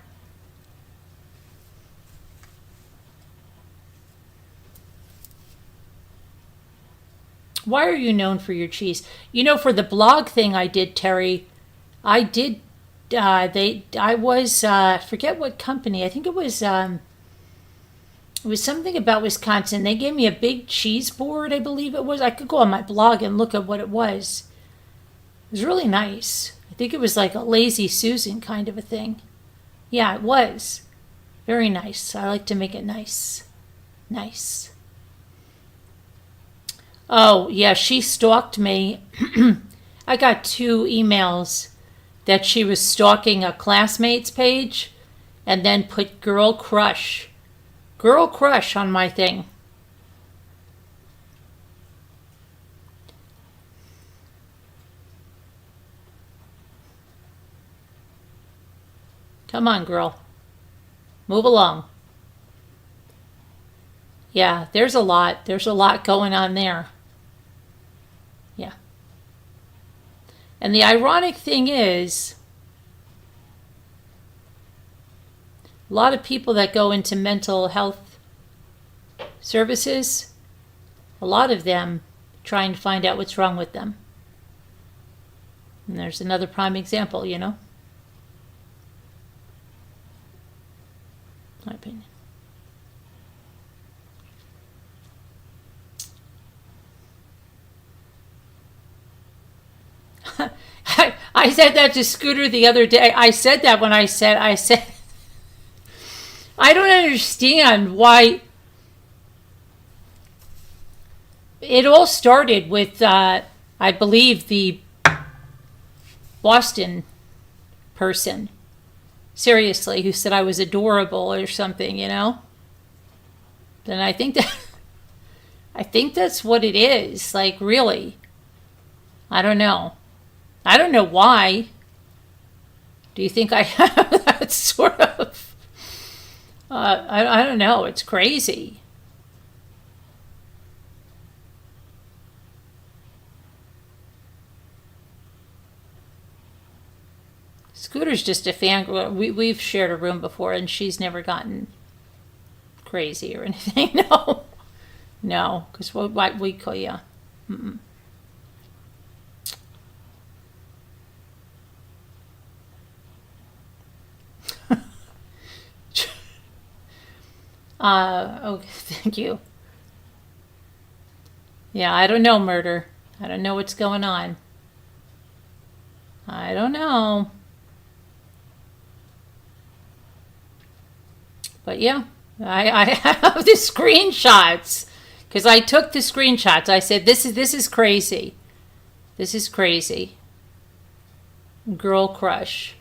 Why are you known for your cheese? For the blog thing I did, Terry, I did, I was, forget what company, I think it was something about Wisconsin. They gave me a big cheese board, I believe it was. I could go on my blog and look at what it was. It was really nice. I think it was like a Lazy Susan kind of a thing. Yeah, it was. Very nice. I like to make it nice. Nice. Oh, yeah, she stalked me. I got 2 emails that she was stalking a classmate's page and then put girl crush on my thing. Come on, girl. Move along. Yeah, there's a lot going on there. Yeah. And the ironic thing is, a lot of people that go into mental health services, a lot of them trying to find out what's wrong with them. And there's another prime example, My opinion. I said that to Scooter the other day. I said that when I said, I don't understand why it all started with, I believe, the Boston person, seriously, who said I was adorable or something, you know? Then I think that's what it is. Like, really. I don't know. I don't know why. Do you think I have that sort of... I don't know. It's crazy. Scooter's just a fan. We've shared a room before, and she's never gotten crazy or anything. No. No, because what we call, yeah. Mm-mm. Okay, thank you. Yeah, I don't know, murder. I don't know what's going on. I don't know. But yeah, I have the screenshots because I took the screenshots. I said, this is crazy. This is crazy. Girl crush.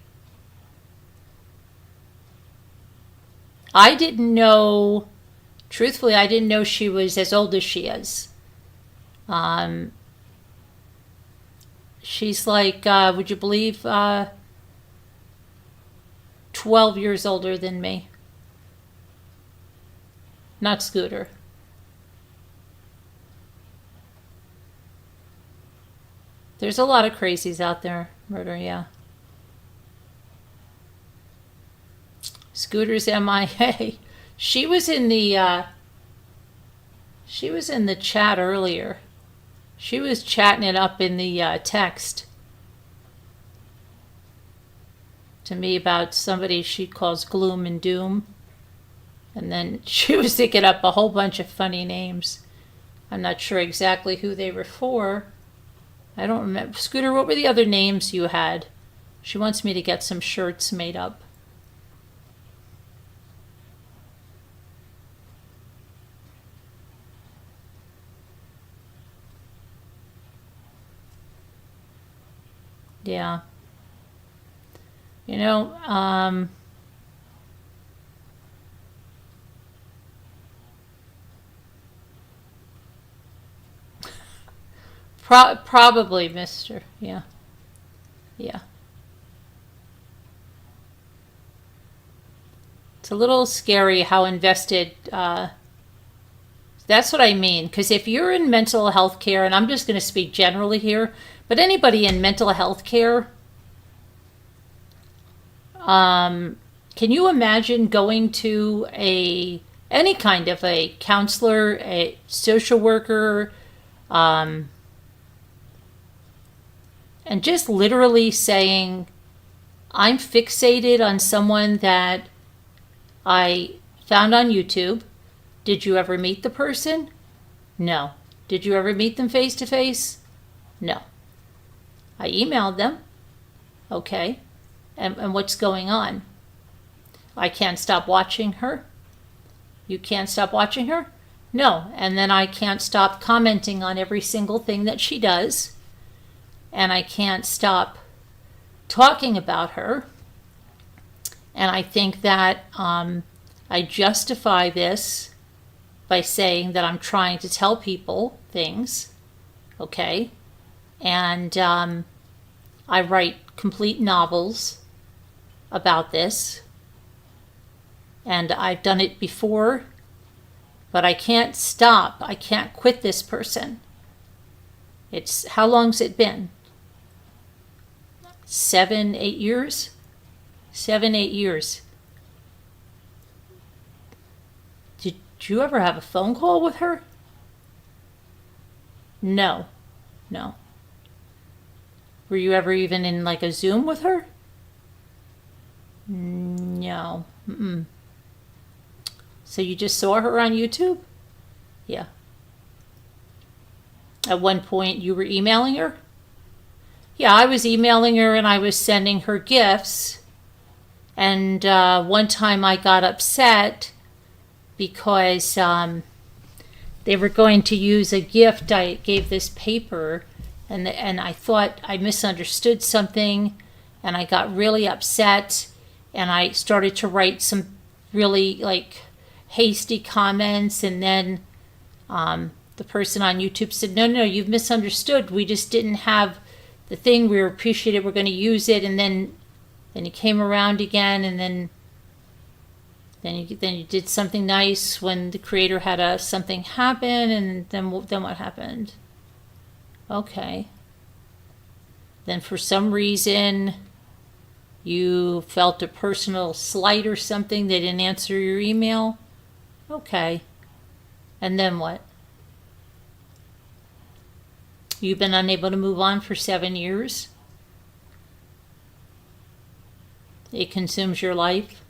I didn't know, truthfully, I didn't know she was as old as she is. She's like, would you believe, 12 years older than me. Not Scooter. There's a lot of crazies out there, murder, yeah. Scooter's MIA. She was in the chat earlier. She was chatting it up in the text to me about somebody she calls Gloom and Doom. And then she was thinking up a whole bunch of funny names. I'm not sure exactly who they were for. I don't remember. Scooter, what were the other names you had? She wants me to get some shirts made up. Yeah. You know, probably Mr. Yeah. Yeah. It's a little scary how invested, that's what I mean. Because if you're in mental health care, and I'm just going to speak generally here, but anybody in mental health care, can you imagine going to any kind of a counselor, a social worker, and just literally saying, I'm fixated on someone that I found on YouTube. Did you ever meet the person? No. Did you ever meet them face to face? No. I emailed them. Okay. And what's going on? I can't stop watching her. You can't stop watching her? No. And then I can't stop commenting on every single thing that she does. And I can't stop talking about her. And I think that I justify this by saying that I'm trying to tell people things, okay? And I write complete novels about this. And I've done it before, but I can't stop. I can't quit this person. How long's it been? 7, 8 years? 7, 8 years. Did you ever have a phone call with her? No. No. Were you ever even in like a Zoom with her? No. Mm-mm. So you just saw her on YouTube? Yeah. At one point you were emailing her? Yeah, I was emailing her and I was sending her gifts. And one time I got upset because they were going to use a gift. I gave this paper, and I thought I misunderstood something, and I got really upset, and I started to write some really like hasty comments, and then the person on YouTube said, no, you've misunderstood. We just didn't have the thing. We appreciated. We're going to use it, and then he came around again, and then you did something nice when the creator had something happen, and then what happened? Okay. Then for some reason you felt a personal slight or something. They didn't answer your email. Okay. And then what? You've been unable to move on for 7 years. It consumes your life.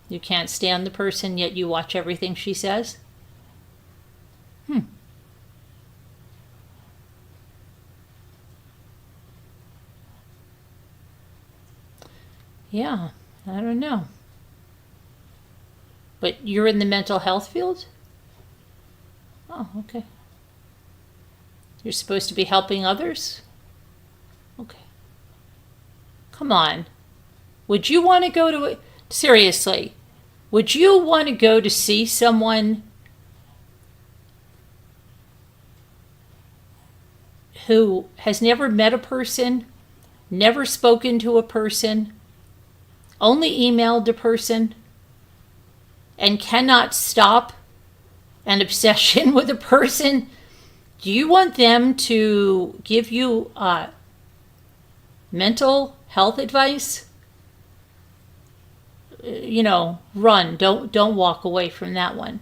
You can't stand the person, yet you watch everything she says. Yeah, I don't know. But you're in the mental health field? Oh, okay. You're supposed to be helping others? Okay. Come on. Would you want to go to... Seriously, would you want to go to see someone who has never met a person, never spoken to a person, only emailed a person, and cannot stop an obsession with a person? Do you want them to give you mental health advice? Run. Don't walk away from that one.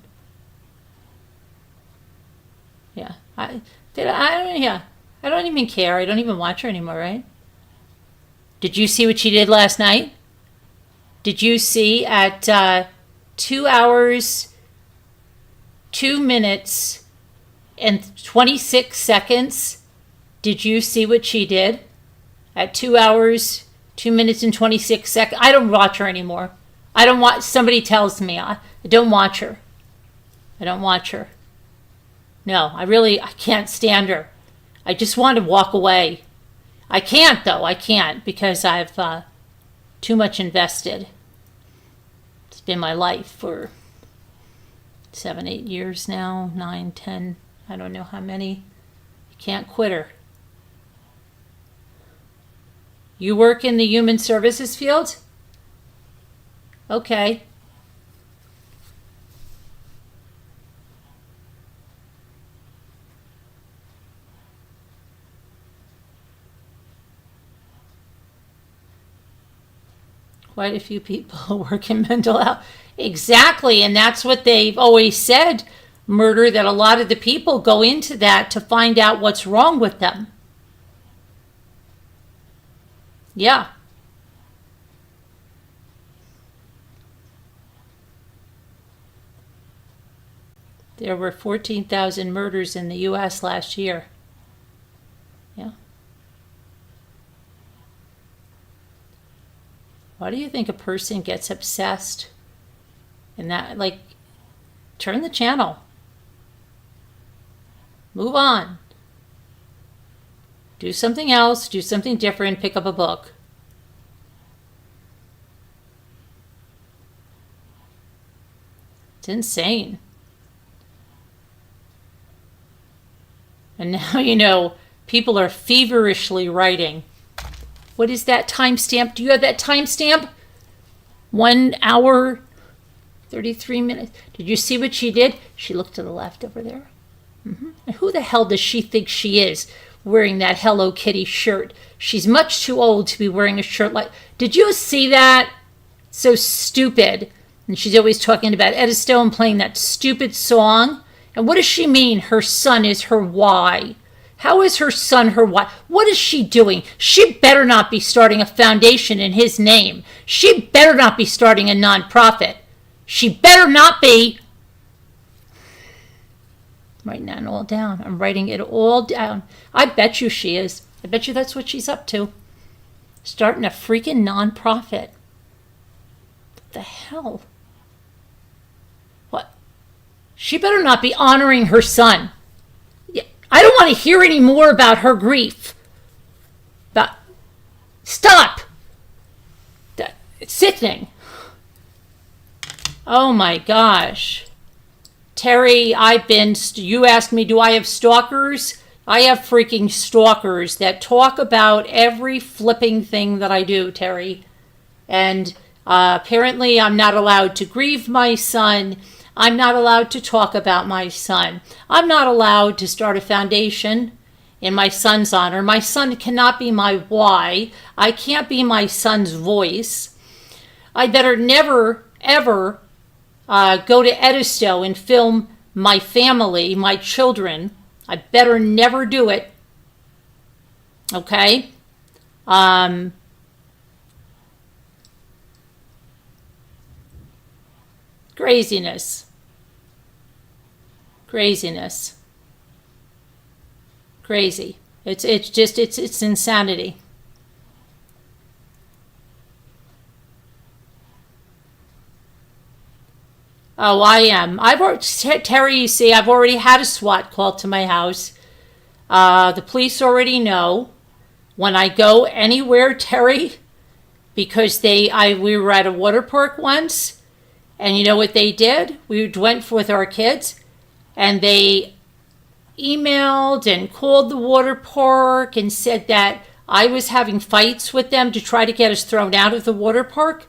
Yeah. I don't even care. I don't even watch her anymore, right? Did you see what she did last night? Did you see at 2 hours, 2 minutes, and 26 seconds? Did you see what she did? At 2 hours, 2 minutes, and 26 seconds. I don't watch her anymore. I don't watch. Somebody tells me I don't watch her. I don't watch her. No, I can't stand her. I just want to walk away. I can't though. I can't because I've too much invested. It's been my life for 7, 8 years now, 9, 10. I don't know how many. You can't quit her. You work in the human services field? Okay. Quite a few people work in mental health. Exactly, and that's what they've always said, murder, that a lot of the people go into that to find out what's wrong with them. Yeah. There were 14,000 murders in the U.S. last year. Yeah. Why do you think a person gets obsessed? And that, turn the channel. Move on. Do something else. Do something different. Pick up a book. It's insane. And now, people are feverishly writing. What is that timestamp? Do you have that timestamp? 1 hour, 33 minutes. Did you see what she did? She looked to the left over there. And who the hell does she think she is wearing that Hello Kitty shirt? She's much too old to be wearing a shirt like... Did you see that? So stupid. And she's always talking about Eddystone playing that stupid song. And what does she mean her son is her why? How is her son her why? What is she doing? She better not be starting a foundation in his name. She better not be starting a nonprofit. She better not be. I'm writing that all down. I'm writing it all down. I bet you she is. I bet you that's what she's up to. Starting a freaking nonprofit. What the hell? What? She better not be honoring her son. I don't want to hear any more about her grief. Stop! It's sickening. Oh my gosh. Terry, you asked me, do I have stalkers? I have freaking stalkers that talk about every flipping thing that I do, Terry. And apparently I'm not allowed to grieve my son. I'm not allowed to talk about my son. I'm not allowed to start a foundation in my son's honor. My son cannot be my why. I can't be my son's voice. I better never, ever go to Edisto and film my family, my children. I better never do it. Okay? Craziness. Craziness. Crazy. It's insanity. Oh, I am. Terry, you see, I've already had a SWAT call to my house. The police already know when I go anywhere, Terry, because we were at a water park once, and you know what they did? We went with our kids, and they emailed and called the water park and said that I was having fights with them to try to get us thrown out of the water park.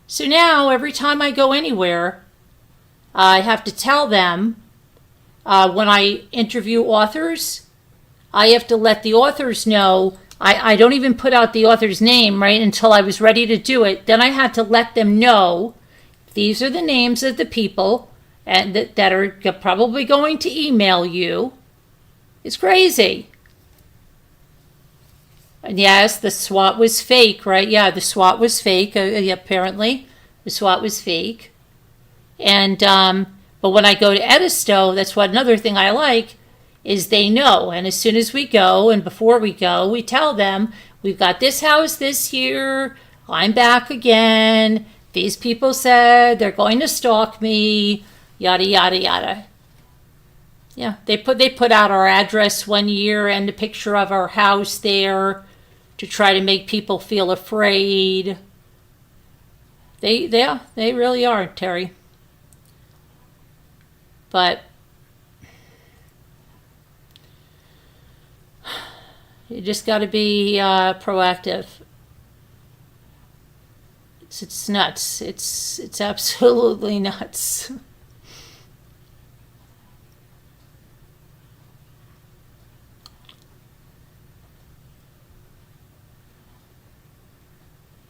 So now, every time I go anywhere, I have to tell them, when I interview authors, I have to let the authors know. I don't even put out the author's name, right, until I was ready to do it. Then I had to let them know these are the names of the people and that are probably going to email you. It's crazy. And yes, the SWAT was fake, right? Yeah, the SWAT was fake. Apparently, the SWAT was fake. And but when I go to Edisto, that's another thing I like is they know. And as soon as we go and before we go, we tell them we've got this house this year. I'm back again. These people said they're going to stalk me. Yada yada yada. Yeah, they put out our address one year and a picture of our house there to try to make people feel afraid. They really are, Terry. But you just got to be proactive. It's nuts. It's absolutely nuts.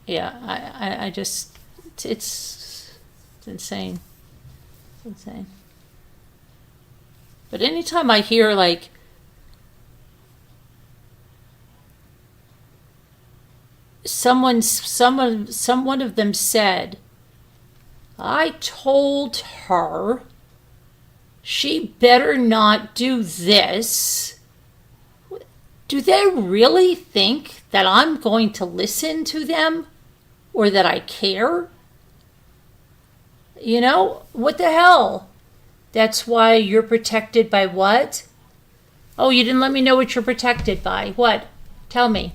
Yeah, I just it's insane. It's insane. But anytime I hear like someone of them said, I told her she better not do this. Do they really think that I'm going to listen to them or that I care? You know, what the hell? That's why you're protected by what? Oh, you didn't let me know what you're protected by. What? Tell me.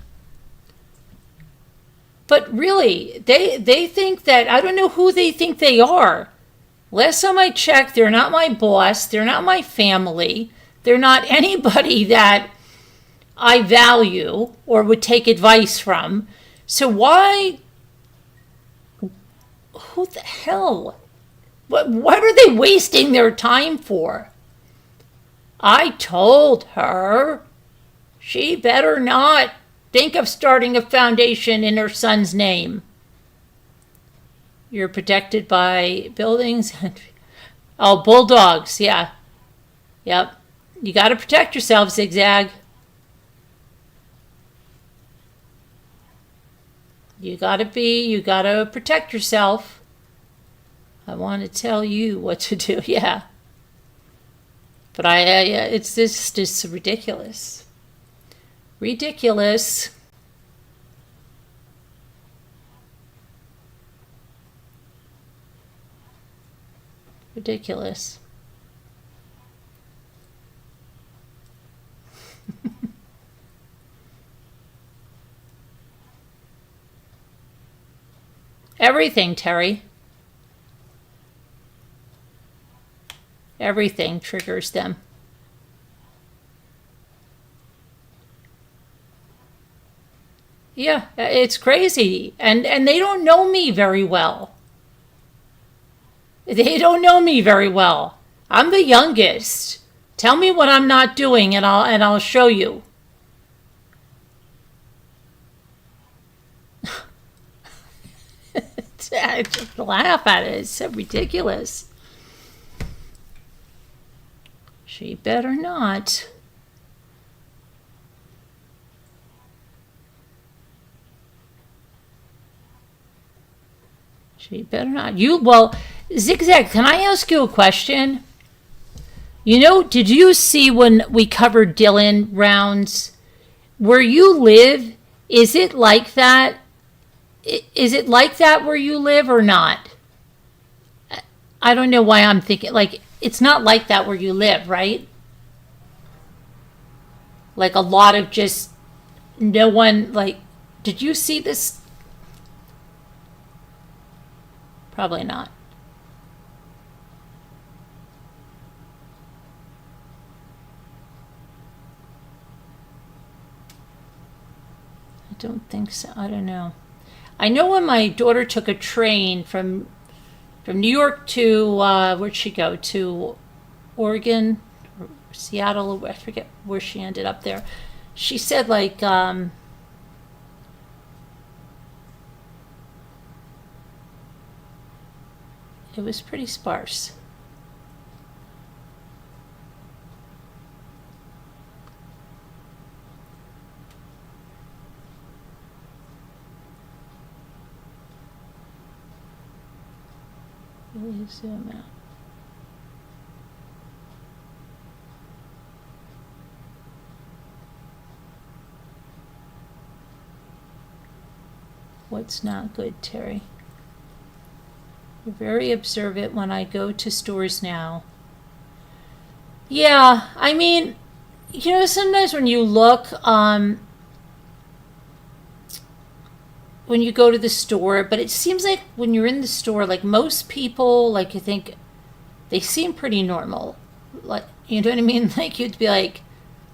But really, they think that, I don't know who they think they are. Last time I checked, they're not my boss. They're not my family. They're not anybody that I value or would take advice from. So why? Who the hell? What are they wasting their time for? I told her she better not think of starting a foundation in her son's name. You're protected by buildings. Oh, bulldogs, yeah. Yep. You got to protect yourself, Zigzag. You got to protect yourself. I want to tell you what to do, yeah. But it's just ridiculous. Ridiculous. Ridiculous. Everything, Terry. Everything triggers them. Yeah, it's crazy. And they don't know me very well. They don't know me very well. I'm the youngest. Tell me what I'm not doing and I'll show you. I just laugh at it. It's so ridiculous. She better not. She better not. Zigzag, can I ask you a question? Did you see when we covered Dylan rounds? Where you live, is it like that? Is it like that where you live or not? I don't know why I'm thinking, it's not like that where you live, right? Like a lot of just no one, did you see this? Probably not. I don't think so. I don't know. I know when my daughter took a train from New York to, where'd she go? To Oregon or Seattle. I forget where she ended up there. She said it was pretty sparse. Really zoom out. What's not good, Terry? You're very observant when I go to stores now. Yeah, I mean, sometimes when you look, when you go to the store, but it seems like when you're in the store, most people, you think they seem pretty normal. You know what I mean? You'd be like,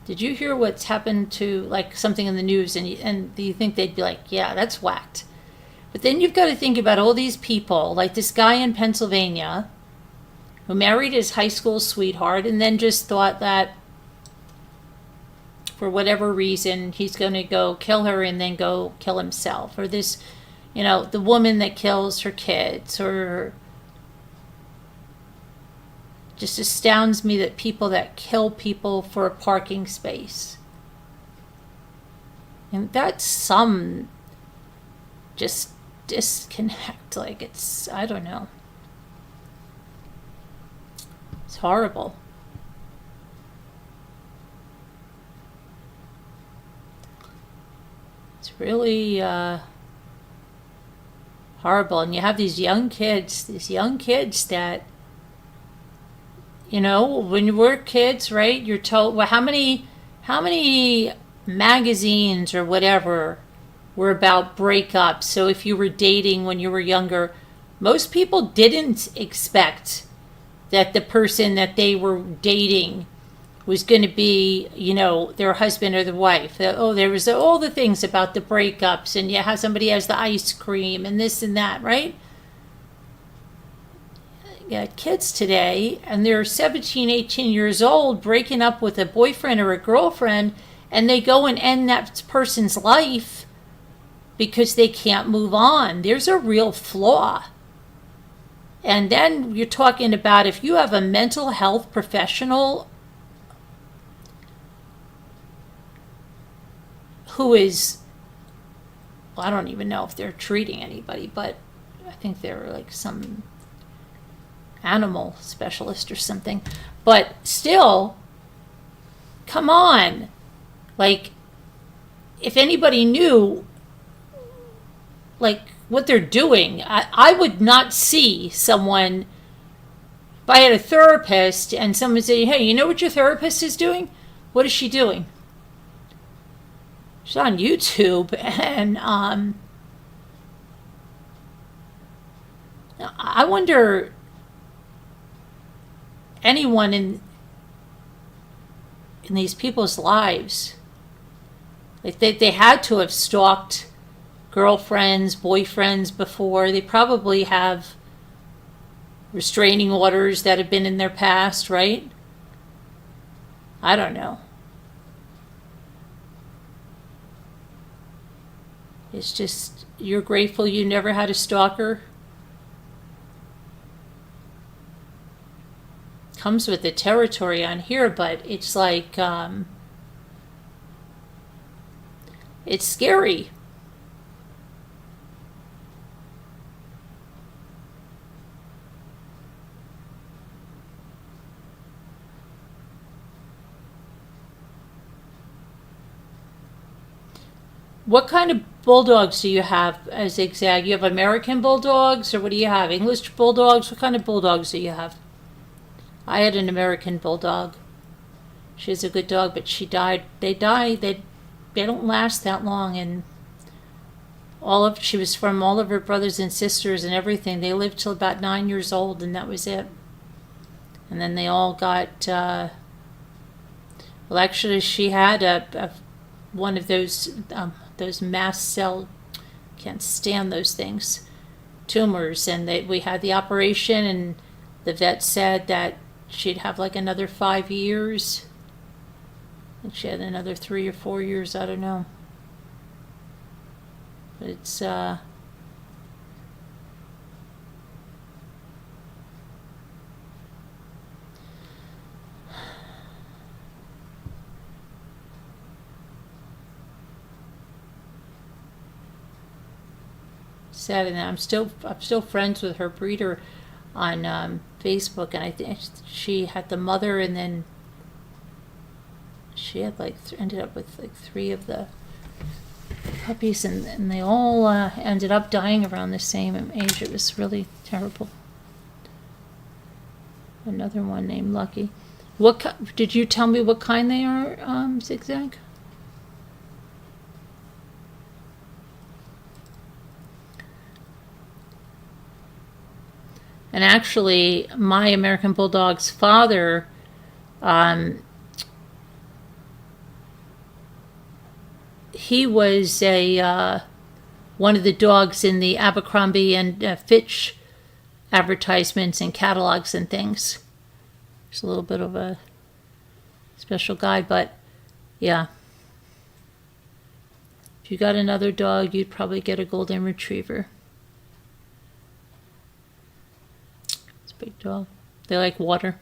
did you hear what's happened to something in the news? And you think they'd be like, yeah, that's whacked. But then you've got to think about all these people, like this guy in Pennsylvania who married his high school sweetheart and then just thought that for whatever reason he's going to go kill her and then go kill himself. Or this, the woman that kills her kids. Or just astounds me that people that kill people for a parking space. And that's some just disconnect. I don't know. It's horrible. It's really horrible. And you have these young kids that, when you were kids, right, you're told, well, how many magazines or whatever were about breakups. So if you were dating when you were younger, most people didn't expect that the person that they were dating was going to be, their husband or the wife. There was all the things about the breakups, and how somebody has the ice cream and this and that, right? Yeah, kids today, and they're 17, 18 years old, breaking up with a boyfriend or a girlfriend, and they go and end that person's life because they can't move on. There's a real flaw. And then you're talking about if you have a mental health professional who is, well, I don't even know if they're treating anybody, but I think they're some animal specialist or something. But still, come on. If anybody knew what they're doing, I would not see someone, if I had a therapist and someone said, hey, you know what your therapist is doing? What is she doing? She's on YouTube and I wonder, anyone in these people's lives, like they had to have stalked girlfriends, boyfriends before. They probably have restraining orders that have been in their past, right? I don't know. It's just, you're grateful you never had a stalker. Comes with the territory on here, but it's like, it's scary. What kind of bulldogs do you have, Zigzag? You have American bulldogs, or what do you have? English bulldogs? What kind of bulldogs do you have? I had an American bulldog. She's a good dog, but she died. They die. They don't last that long, and she was from all of her brothers and sisters and everything. They lived till about 9 years old, and that was it. And then they all got. Well, actually, she had one of those mast cell. Can't stand those things. Tumors, and we had the operation, and the vet said that she'd have like another 5 years. I think she had another 3 or 4 years, I don't know. But it's sad, and I'm still friends with her breeder on Facebook, and I think she had the mother, and then she had ended up with 3 of the puppies, and they all ended up dying around the same age. It was really terrible. Another one named Lucky. Did you tell me what kind they are, Zigzag? And actually, my American Bulldog's father, he was one of the dogs in the Abercrombie and Fitch advertisements and catalogs and things. It's a little bit of a special guy, but yeah. If you got another dog, you'd probably get a golden retriever. It's a big dog. They like water.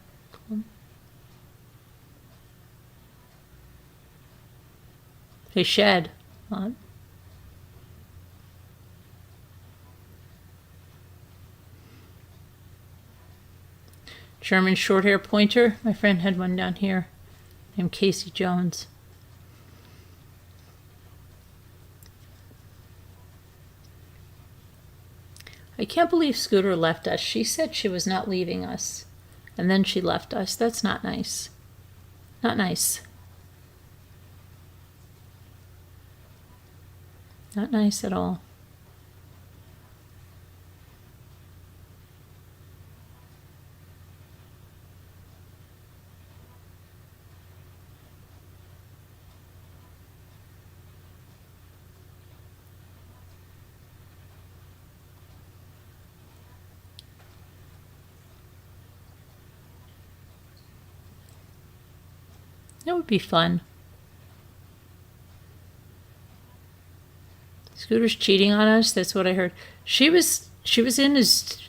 They shed a lot. German short-hair pointer. My friend had one down here named Casey Jones. I can't believe Scooter left us. She said she was not leaving us, and then she left us. That's not nice. Not nice. Not nice at all. That would be fun. Scooter's cheating on us. That's what I heard. She was in his.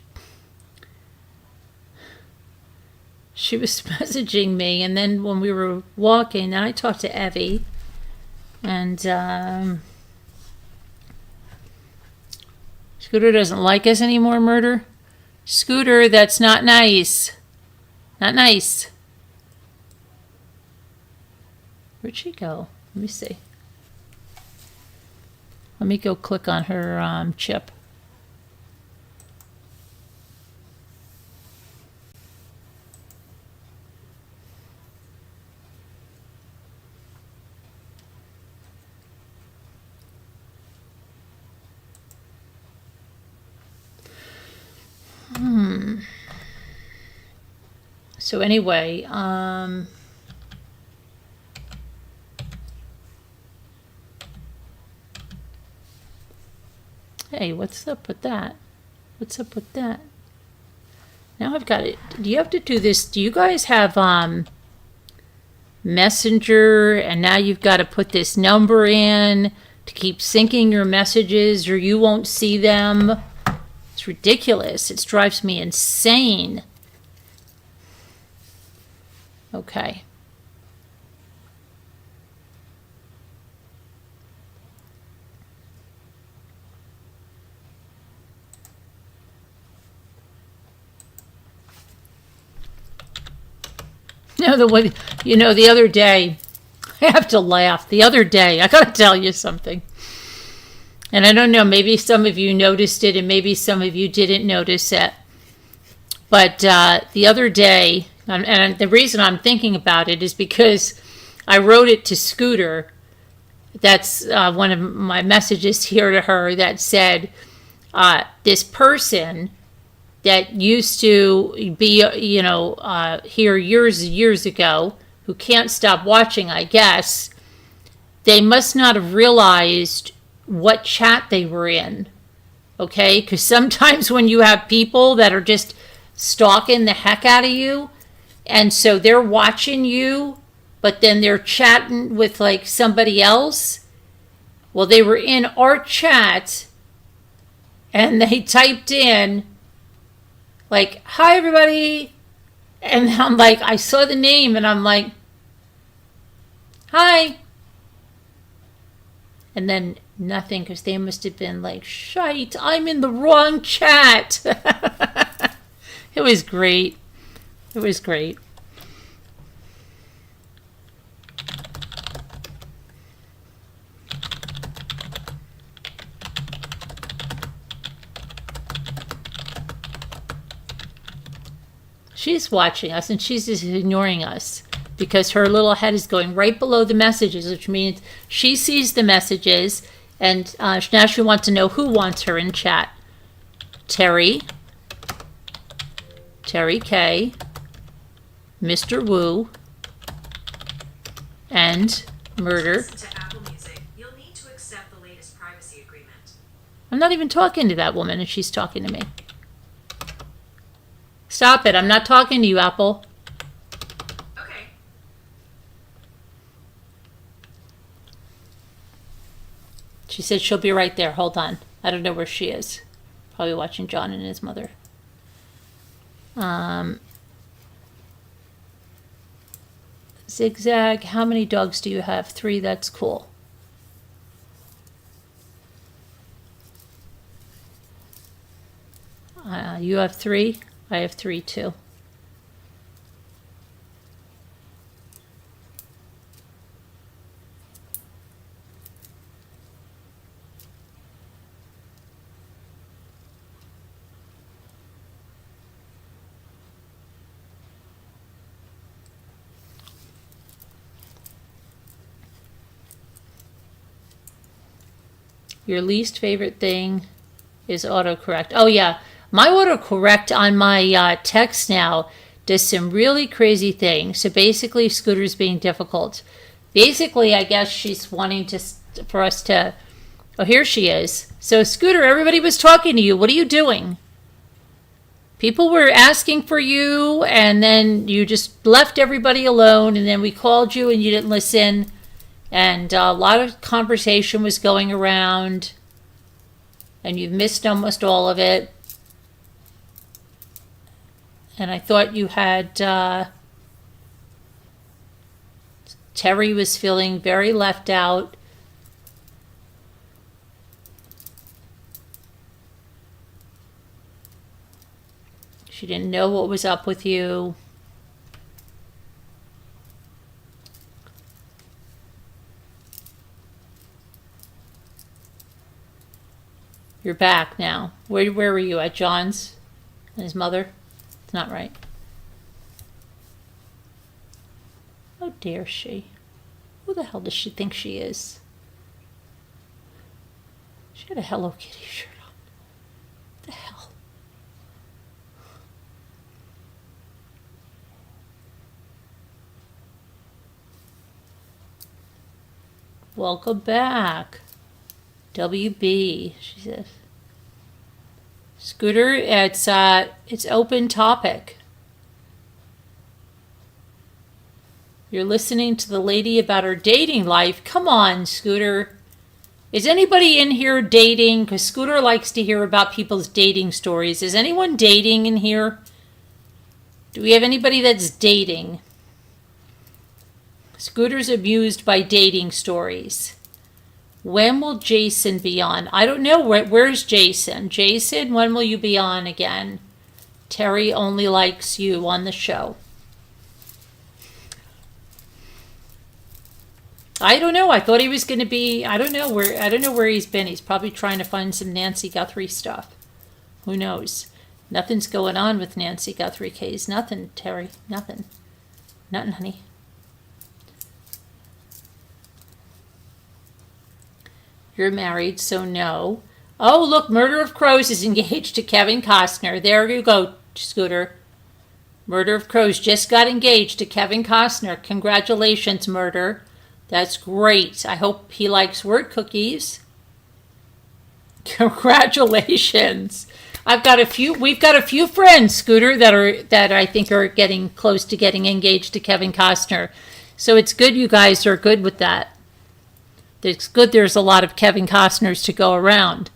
She was messaging me, and then when we were walking, then I talked to Evie, and Scooter doesn't like us anymore. Murder, Scooter. That's not nice. Not nice. Where'd she go? Let me see. Let me go click on her chip. So anyway, hey, what's up with that? What's up with that? Now I've got it. Do you have to do this? Do you guys have Messenger, and now you've got to put this number in to keep syncing your messages or you won't see them? It's ridiculous. It drives me insane. Okay. No, the other day, I have to laugh. The other day, I got to tell you something. And I don't know, maybe some of you noticed it and maybe some of you didn't notice it. But the other day, and the reason I'm thinking about it is because I wrote it to Scooter. That's one of my messages here to her that said, this person that used to be, here years ago, who can't stop watching, I guess, they must not have realized what chat they were in, okay? Because sometimes when you have people that are just stalking the heck out of you, and so they're watching you, but then they're chatting with like somebody else. Well, they were in our chat, and they typed in, like, hi, everybody. And I'm like, I saw the name, and I'm like, hi. And then nothing, because they must have been like, shite, I'm in the wrong chat. It was great. It was great. She's watching us and she's just ignoring us because her little head is going right below the messages, which means she sees the messages and now she wants to know who wants her in chat. Terry K, Mr. Wu, and Murder. Listen to Apple Music. You'll need to accept the latest privacy agreement. I'm not even talking to that woman and she's talking to me. Stop it. I'm not talking to you, Apple. Okay. She said she'll be right there. Hold on. I don't know where she is. Probably watching John and his mother. Zigzag. How many dogs do you have? 3. That's cool. You have 3? I have 3 too. Your least favorite thing is autocorrect. Oh yeah, my autocorrect on my text now does some really crazy things. So basically, Scooter's being difficult. Basically, I guess she's wanting for us to. Oh, here she is. So Scooter, everybody was talking to you. What are you doing? People were asking for you, and then you just left everybody alone, and then we called you, and you didn't listen. And a lot of conversation was going around, and you've missed almost all of it. And I thought you had, Terry was feeling very left out. She didn't know what was up with you. You're back now. Where were you? At John's and his mother? It's not right. How dare she? Who the hell does she think she is? She had a Hello Kitty shirt on. What the hell? Welcome back. WB, she says. Scooter, it's open topic. You're listening to the lady about her dating life. Come on, Scooter. Is anybody in here dating? Because Scooter likes to hear about people's dating stories. Is anyone dating in here? Do we have anybody that's dating? Scooter's amused by dating stories. When will Jason be on? I don't know. Where's Jason? Jason, when will you be on again? Terry only likes you on the show. I don't know. I thought he was going to be. I don't know where he's been. He's probably trying to find some Nancy Guthrie stuff. Who knows? Nothing's going on with Nancy Guthrie case. Nothing, Terry. Nothing. Nothing, honey. You're married, so no. Oh, look, Murder of Crows is engaged to Kevin Costner. There you go, Scooter. Murder of Crows just got engaged to Kevin Costner. Congratulations, Murder. That's great. I hope he likes word cookies. Congratulations. We've got a few friends, Scooter, that I think are getting close to getting engaged to Kevin Costner. So it's good you guys are good with that. It's good there's a lot of Kevin Costners to go around.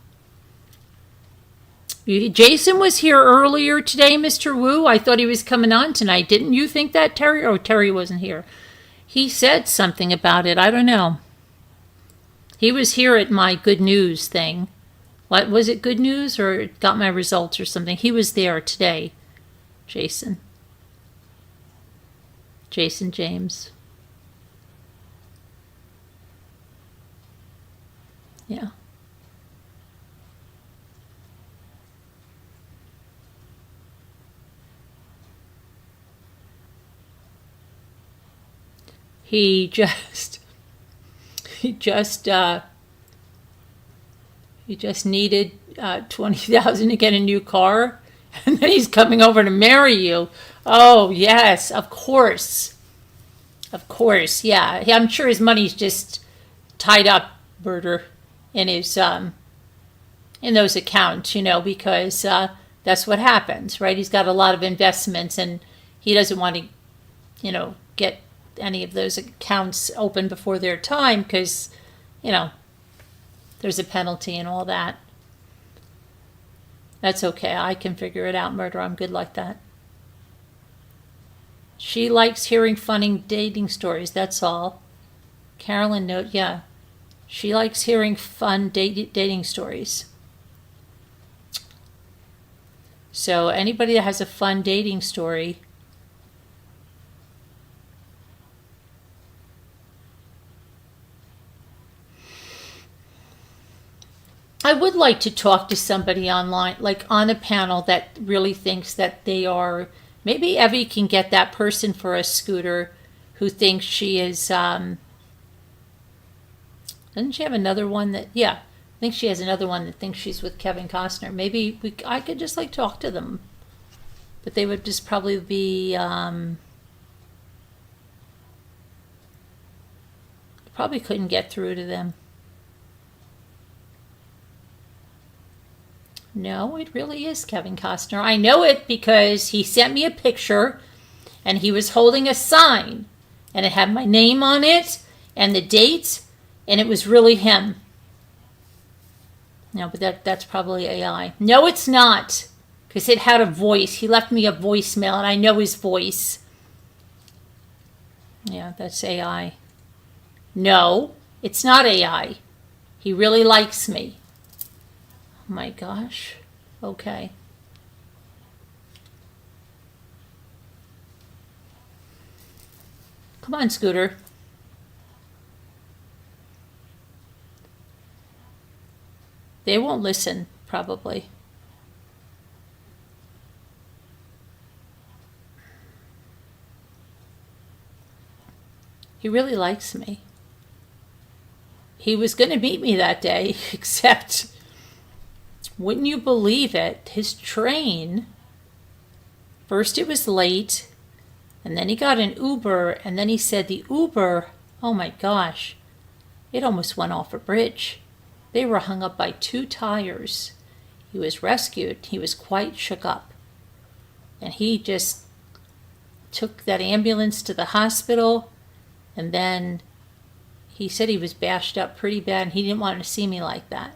Jason was here earlier today, Mr. Wu. I thought he was coming on tonight. Didn't you think that, Terry? Oh, Terry wasn't here. He said something about it. I don't know. He was here at my good news thing. What was it, good news, or got my results or something? He was there today, Jason. Jason James. Yeah. He just needed 20,000 to get a new car, and then he's coming over to marry you. Oh yes, of course, yeah. I'm sure his money's just tied up, Murder, in his in those accounts, because that's what happens, right? He's got a lot of investments, and he doesn't want to, get any of those accounts open before their time because, there's a penalty and all that. That's okay. I can figure it out, Murder. I'm good like that. She likes hearing funny dating stories. That's all. Carolyn, note, yeah. She likes hearing fun dating stories. So anybody that has a fun dating story, I would like to talk to somebody online, like on a panel that really thinks that they are, maybe Evie can get that person for a Scooter who thinks she is, doesn't she have another one that, yeah, I think she has another one that thinks she's with Kevin Costner. Maybe I could just talk to them, but they would just probably be, probably couldn't get through to them. No, it really is Kevin Costner. I know it because he sent me a picture and he was holding a sign and it had my name on it and the dates and it was really him. No, but that's probably AI. No, it's not, because it had a voice. He left me a voicemail and I know his voice. Yeah, that's AI. No, it's not AI. He really likes me. Oh my gosh. Okay. Come on, Scooter. They won't listen, probably. He really likes me. He was going to meet me that day, except, wouldn't you believe it, his train, first it was late, and then he got an Uber, and then he said the Uber, oh my gosh, It almost went off a bridge. They were hung up by 2 tires. He was rescued. He was quite shook up. And he just took that ambulance to the hospital, and then he said he was bashed up pretty bad, and he didn't want to see me like that.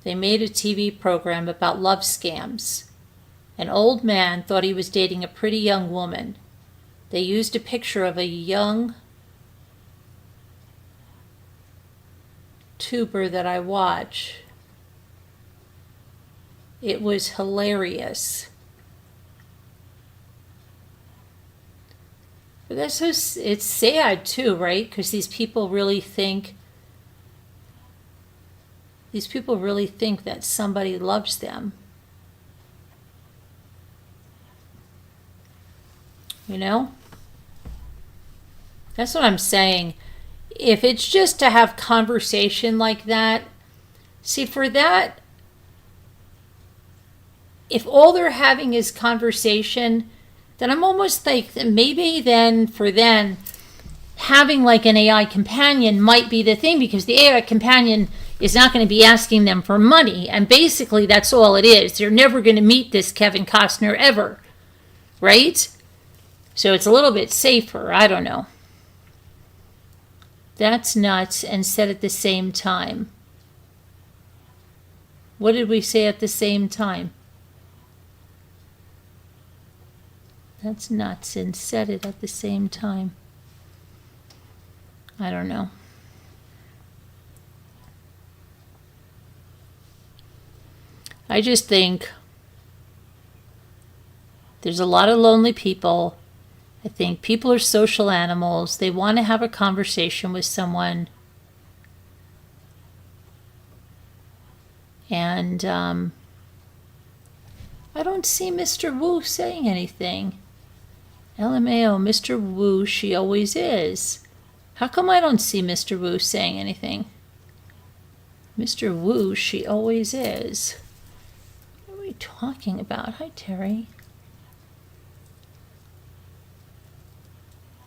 They made a TV program about love scams. An old man thought he was dating a pretty young woman. They used a picture of a young tuber that I watch. It was hilarious. But that's so, it's sad too, right? Because these people really think that somebody loves them. You know? That's what I'm saying. If it's just to have conversation like that, see, for that, if all they're having is conversation, then I'm almost like, maybe then for them, having like an AI companion might be the thing, because the AI companion is not going to be asking them for money. And basically that's all it is. They're never going to meet this Kevin Costner ever. Right? So it's a little bit safer. I don't know. That's nuts. And said at the same time. What did we say at the same time? That's nuts. And said it at the same time. I don't know. I just think there's a lot of lonely people. I think people are social animals. They want to have a conversation with someone. And I don't see Mr. Wu saying anything. LMAO, Mr. Wu, she always is. How come I don't see Mr. Wu saying anything? Mr. Wu, she always is. What are we talking about? Hi, Terry.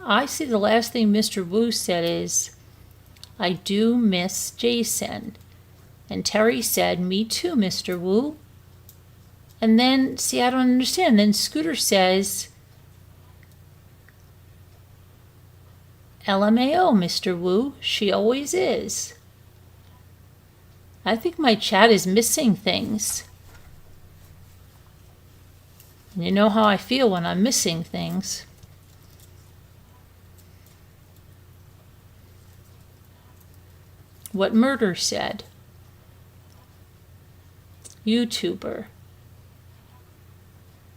I see the last thing Mr. Wu said is, I do miss Jason. And Terry said, me too, Mr. Wu. And then, see, I don't understand. Then Scooter says, LMAO, Mr. Wu, she always is. I think my chat is missing things. And you know how I feel when I'm missing things. What Murder said. YouTuber.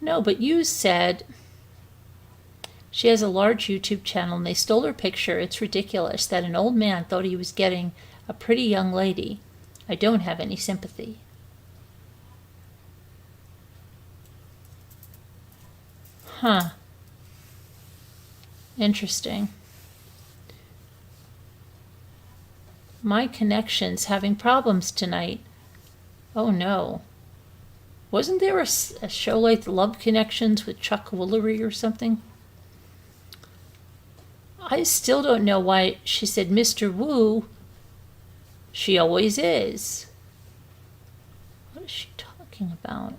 No, but you said she has a large YouTube channel and they stole her picture. It's ridiculous that an old man thought he was getting a pretty young lady. I don't have any sympathy. Huh. Interesting. My connection's having problems tonight. Oh no. Wasn't there a show like Love Connections with Chuck Woolery or something? I still don't know why she said Mr. Wu. She always is. What is she talking about?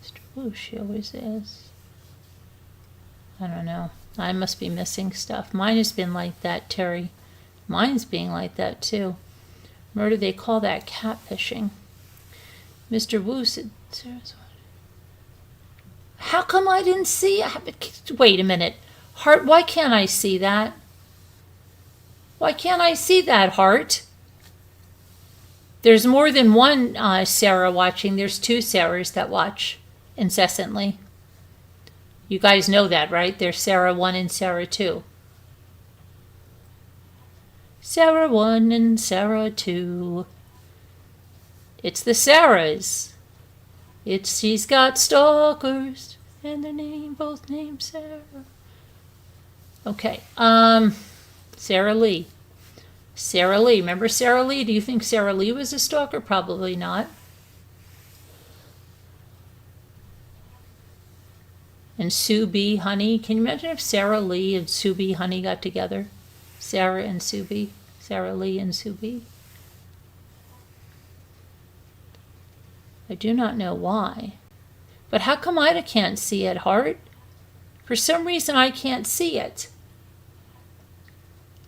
Mr. Wu, she always is. I don't know. I must be missing stuff. Mine has been like that, Terry. Mine's being like that, too. Murder, they call that catfishing. Mr. Wu said... How come I didn't see... Wait a minute. Heart, why can't I see that? Why can't I see that, Heart? There's more than one Sarah watching. There's 2 Sarahs that watch incessantly. You guys know that, right? There's Sarah 1 and Sarah 2. Sarah 1 and Sarah 2. It's the Sarahs. She's got stalkers, and their both named Sarah. Okay, Sarah Lee. Sarah Lee, remember Sarah Lee? Do you think Sarah Lee was a stalker? Probably not. And Sue B. Honey. Can you imagine if Sarah Lee and Sue B. Honey got together? Sarah and Sue B. Sarah Lee and Sue B. I do not know why. But how come I can't see it, Heart? For some reason I can't see it.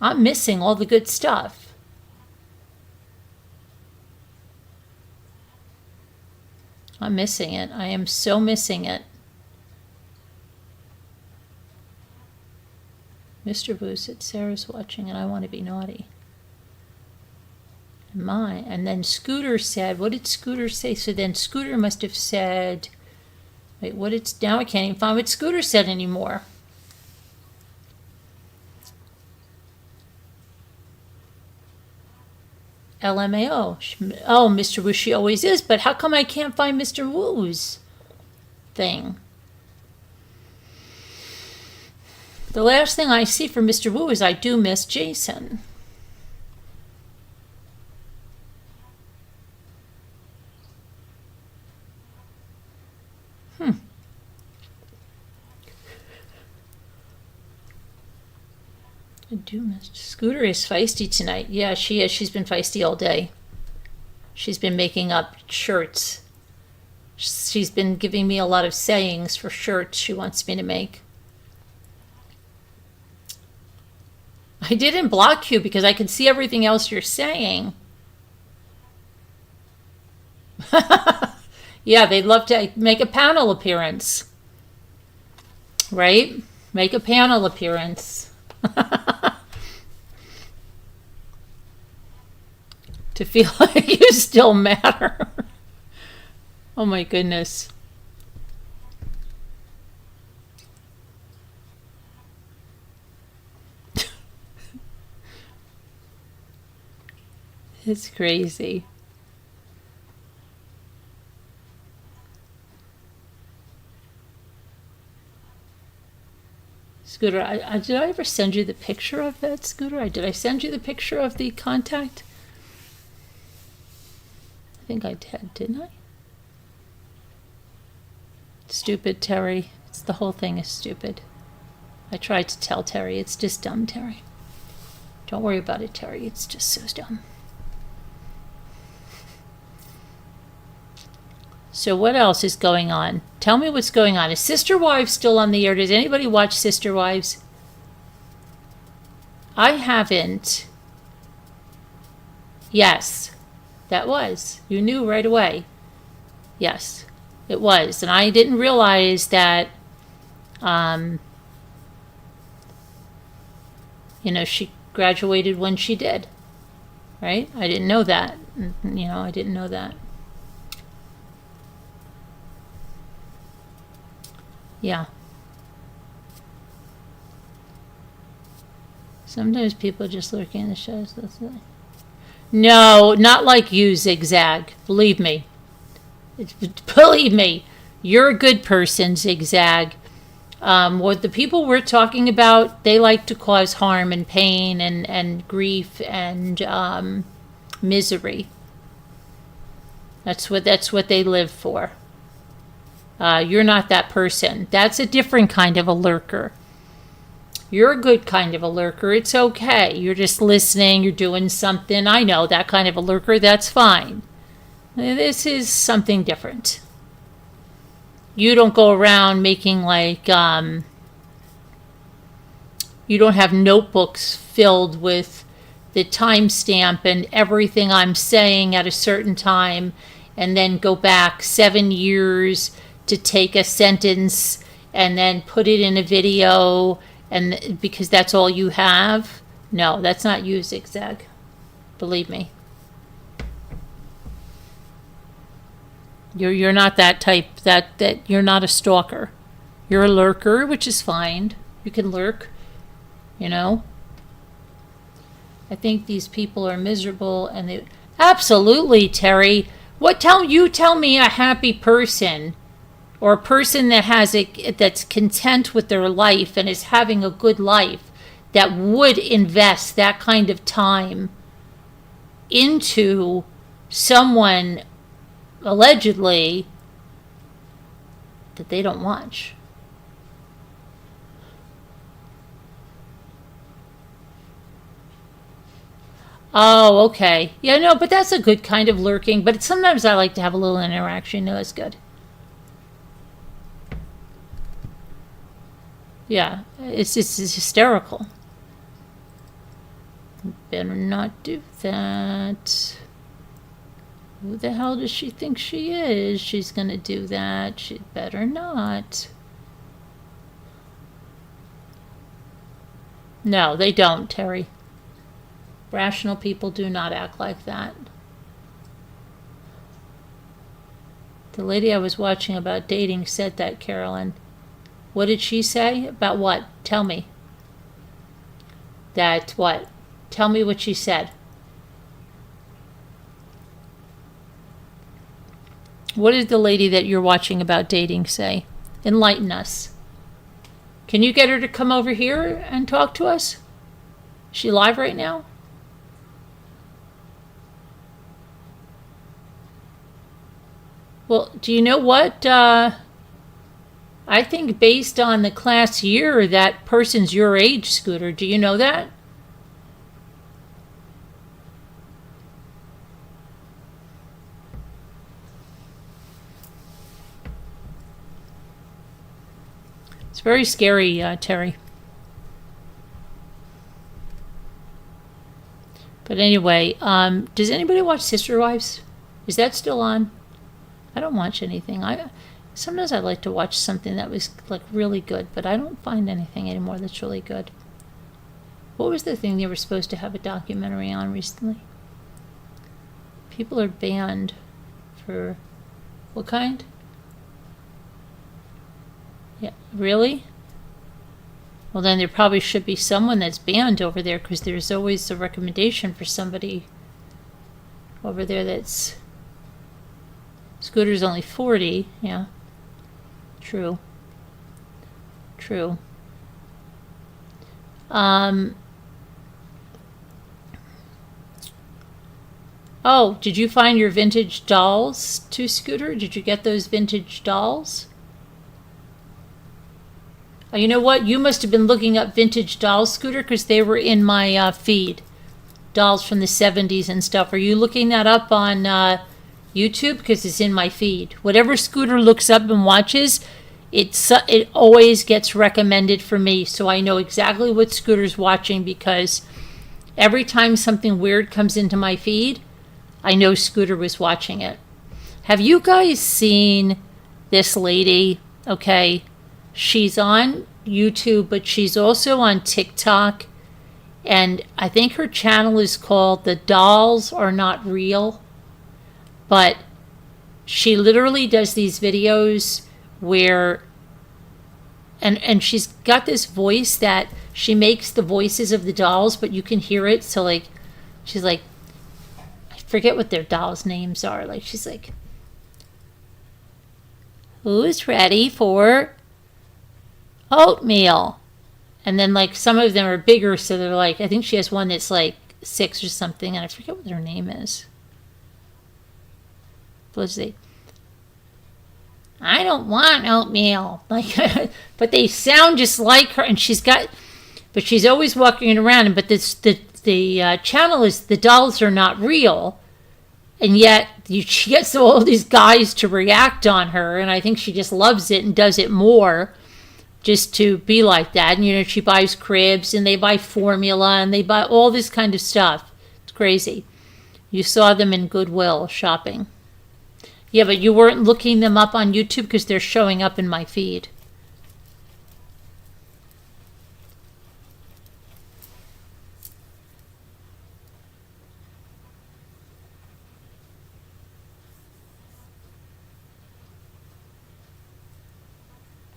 I'm missing all the good stuff. I'm missing it. I am so missing it. Mr. Boo said Sarah's watching and I want to be naughty. And then Scooter said, what did Scooter say? So then Scooter must have said, wait, now I can't even find what Scooter said anymore. LMAO. Oh, Mr. Woo, she always is, but how come I can't find Mr. Woo's thing? The last thing I see from Mr. Woo is I do miss Jason. I do miss. Scooter is feisty tonight. Yeah, she is. She's been feisty all day. She's been making up shirts. She's been giving me a lot of sayings for shirts she wants me to make. I didn't block you because I can see everything else you're saying. Yeah, they'd love to make a panel appearance. Right? Make a panel appearance. To feel like you still matter. Oh my goodness. It's crazy. Scooter, did I ever send you the picture of that, Scooter? Did I send you the picture of the contact? I think I did, didn't I? Stupid Terry. The whole thing is stupid. I tried to tell Terry. It's just dumb, Terry. Don't worry about it, Terry. It's just so dumb. So what else is going on? Tell me what's going on. Is Sister Wives still on the air? Does anybody watch Sister Wives? I haven't. Yes, that was. You knew right away. Yes, it was. And I didn't realize that, she graduated when she did. Right? I didn't know that. I didn't know that. Yeah. Sometimes people just lurking in the shadows. No, not like you, Zigzag. Believe me. Believe me. You're a good person, Zigzag. What the people we're talking about, they like to cause harm and pain and grief and misery. That's what they live for. You're not that person. That's a different kind of a lurker. You're a good kind of a lurker. It's okay. You're just listening. You're doing something. I know that kind of a lurker. That's fine. This is something different. You don't go around making like, you don't have notebooks filled with the timestamp and everything I'm saying at a certain time and then go back 7 years to take a sentence and then put it in a video, and because that's all you have. No, that's not you, Zigzag. Believe me. You're not that type. That you're not a stalker. You're a lurker, which is fine. You can lurk. I think these people are miserable, and they absolutely, Terry. Tell me a happy person. Or a person that's content with their life and is having a good life that would invest that kind of time into someone allegedly that they don't watch. Oh, okay. Yeah, no, but that's a good kind of lurking. But sometimes I like to have a little interaction. No, that's good. Yeah, it's hysterical. Better not do that. Who the hell does she think she is? She's gonna do that. She'd better not. No, they don't, Terry. Rational people do not act like that. The lady I was watching about dating said that, Carolyn. What did she say? About what? Tell me. That what? Tell me what she said. What did the lady that you're watching about dating say? Enlighten us. Can you get her to come over here and talk to us? Is she live right now? Well, do you know what? I think based on the class year, that person's your age, Scooter. Do you know that? It's very scary, Terry. But anyway, does anybody watch Sister Wives? Is that still on? I don't watch anything. Sometimes I like to watch something that was like really good, but I don't find anything anymore that's really good. What was the thing they were supposed to have a documentary on recently? People are banned for what kind? Yeah, really? Well, then there probably should be someone that's banned over there, because there's always a recommendation for somebody over there that's... Scooter's only 40, yeah. True. True. Oh, did you find your vintage dolls too, Scooter? Did you get those vintage dolls? Oh, you know what? You must have been looking up vintage dolls, Scooter, because they were in my feed. Dolls from the 70s and stuff. Are you looking that up on YouTube? Because it's in my feed. Whatever Scooter looks up and watches, it always gets recommended for me, so I know exactly what Scooter's watching, because every time something weird comes into my feed, I know Scooter was watching it. Have you guys seen this lady? Okay, she's on YouTube, but she's also on TikTok, and I think her channel is called The Dolls Are Not Real, but she literally does these videos where, and she's got this voice that she makes the voices of the dolls, but you can hear it, so like, she's like, I forget what their dolls' names are, like, she's like, who's ready for oatmeal? And then like some of them are bigger, so they're like, I think she has one that's like 6 or something, and I forget what her name is. Let's see. I don't want oatmeal. Like, but they sound just like her, and but she's always walking around. But the channel is The Dolls Are Not Real, and yet she gets all these guys to react on her, and I think she just loves it and does it more, just to be like that. And you know, she buys cribs, and they buy formula, and they buy all this kind of stuff. It's crazy. You saw them in Goodwill shopping. Yeah, but you weren't looking them up on YouTube because they're showing up in my feed.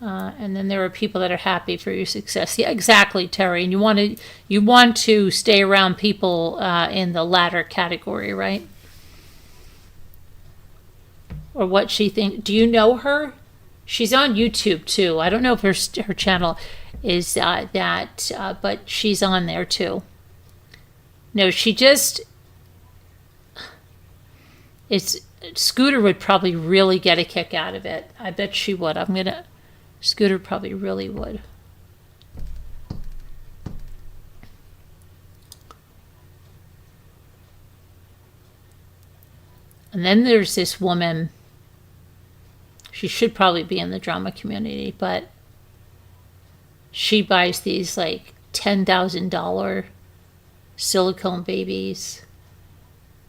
And then there are people that are happy for your success. Yeah, exactly, Terry. And you want to stay around people in the latter category, right? Or what she thinks. Do you know her? She's on YouTube too. I don't know if her channel is but she's on there too. No, she just... Scooter would probably really get a kick out of it. I bet she would. Scooter probably really would. And then there's this woman, she should probably be in the drama community, but she buys these like $10,000 silicone babies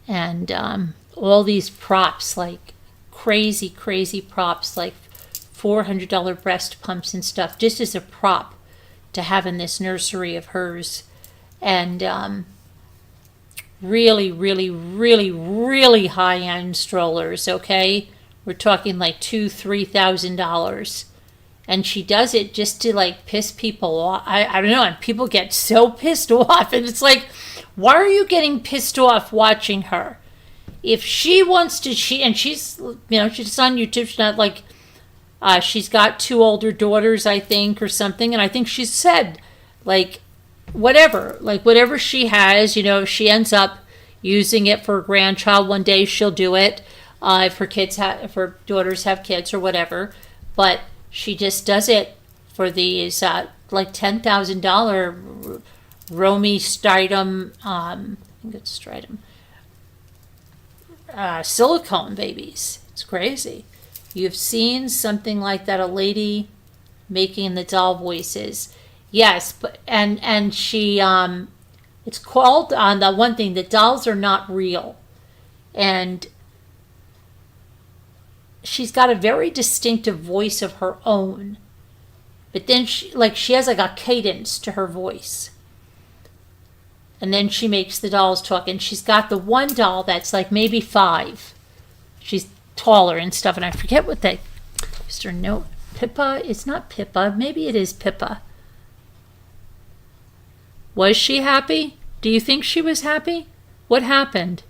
and all these props, like crazy, crazy props, like $400 breast pumps and stuff, just as a prop to have in this nursery of hers. And really, really, really, really high-end strollers, okay? We're talking like $2,000-$3,000. And she does it just to like piss people off. I don't know, and people get so pissed off. And it's like, why are you getting pissed off watching her? If she wants to, she's on YouTube. She's not like, she's got 2 older daughters, I think, or something. And I think she said, like, whatever she has, if she ends up using it for a grandchild one day, she'll do it. If her daughters have kids or whatever. But she just does it for these like $10,000 Romy Stridum, I think it's Stridum, silicone babies. It's crazy. You've seen something like that, a lady making the doll voices. Yes, but and she it's called on the one thing, the dolls are not real. And she's got a very distinctive voice of her own. But then she has like a cadence to her voice. And then she makes the dolls talk. And she's got the one doll that's like maybe 5. She's taller and stuff. And I forget what that, Mr. No, Pippa, it's not Pippa. Maybe it is Pippa. Was she happy? Do you think she was happy? What happened?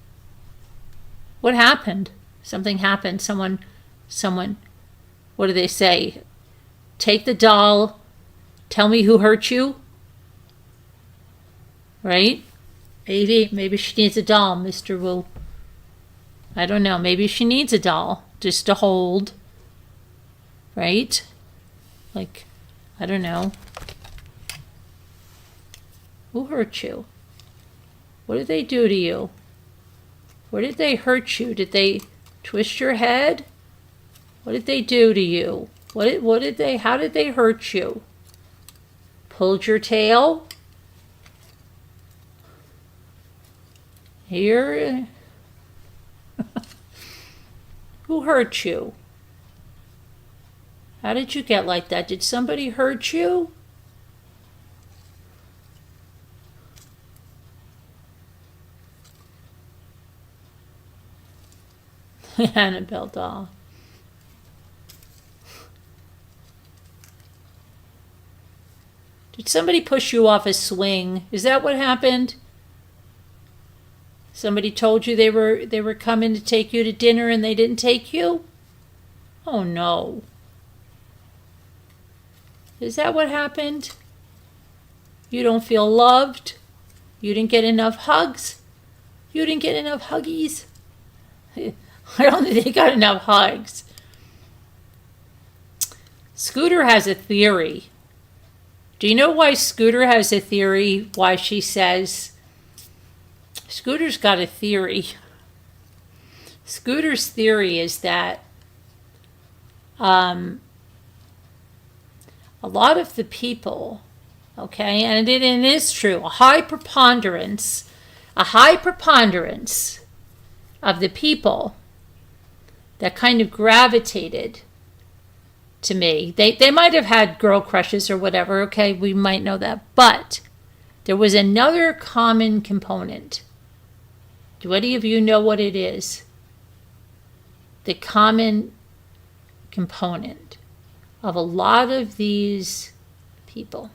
What happened? Something happened. Someone, what do they say? Take the doll, tell me who hurt you. Right? Maybe she needs a doll, Mr. Wu. I don't know. Maybe she needs a doll just to hold. Right? Like, I don't know. Who hurt you? What did they do to you? Where did they hurt you? Did they twist your head? What did they do to you? How did they hurt you? Pulled your tail? Here? Who hurt you? How did you get like that? Did somebody hurt you? Annabelle doll. Did somebody push you off a swing? Is that what happened? Somebody told you they were coming to take you to dinner and they didn't take you? Oh no. Is that what happened? You don't feel loved? You didn't get enough hugs? You didn't get enough huggies? I don't think they got enough hugs. Scooter has a theory. Do you know why Scooter has a theory? Why she says... Scooter's got a theory. Scooter's theory is that a lot of the people, okay, and it is true, a high preponderance of the people that kind of gravitated to me. They might have had girl crushes or whatever, okay, we might know that, but there was another common component. Do any of you know what it is? The common component of a lot of these people.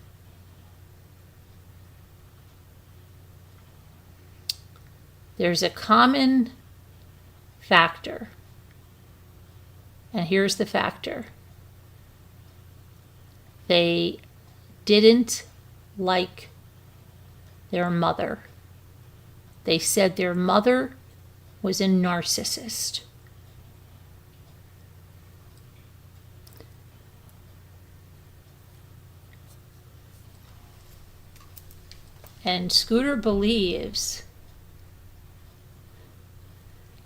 There's a common factor. And here's the factor. They didn't like their mother. They said their mother was a narcissist. And Scooter believes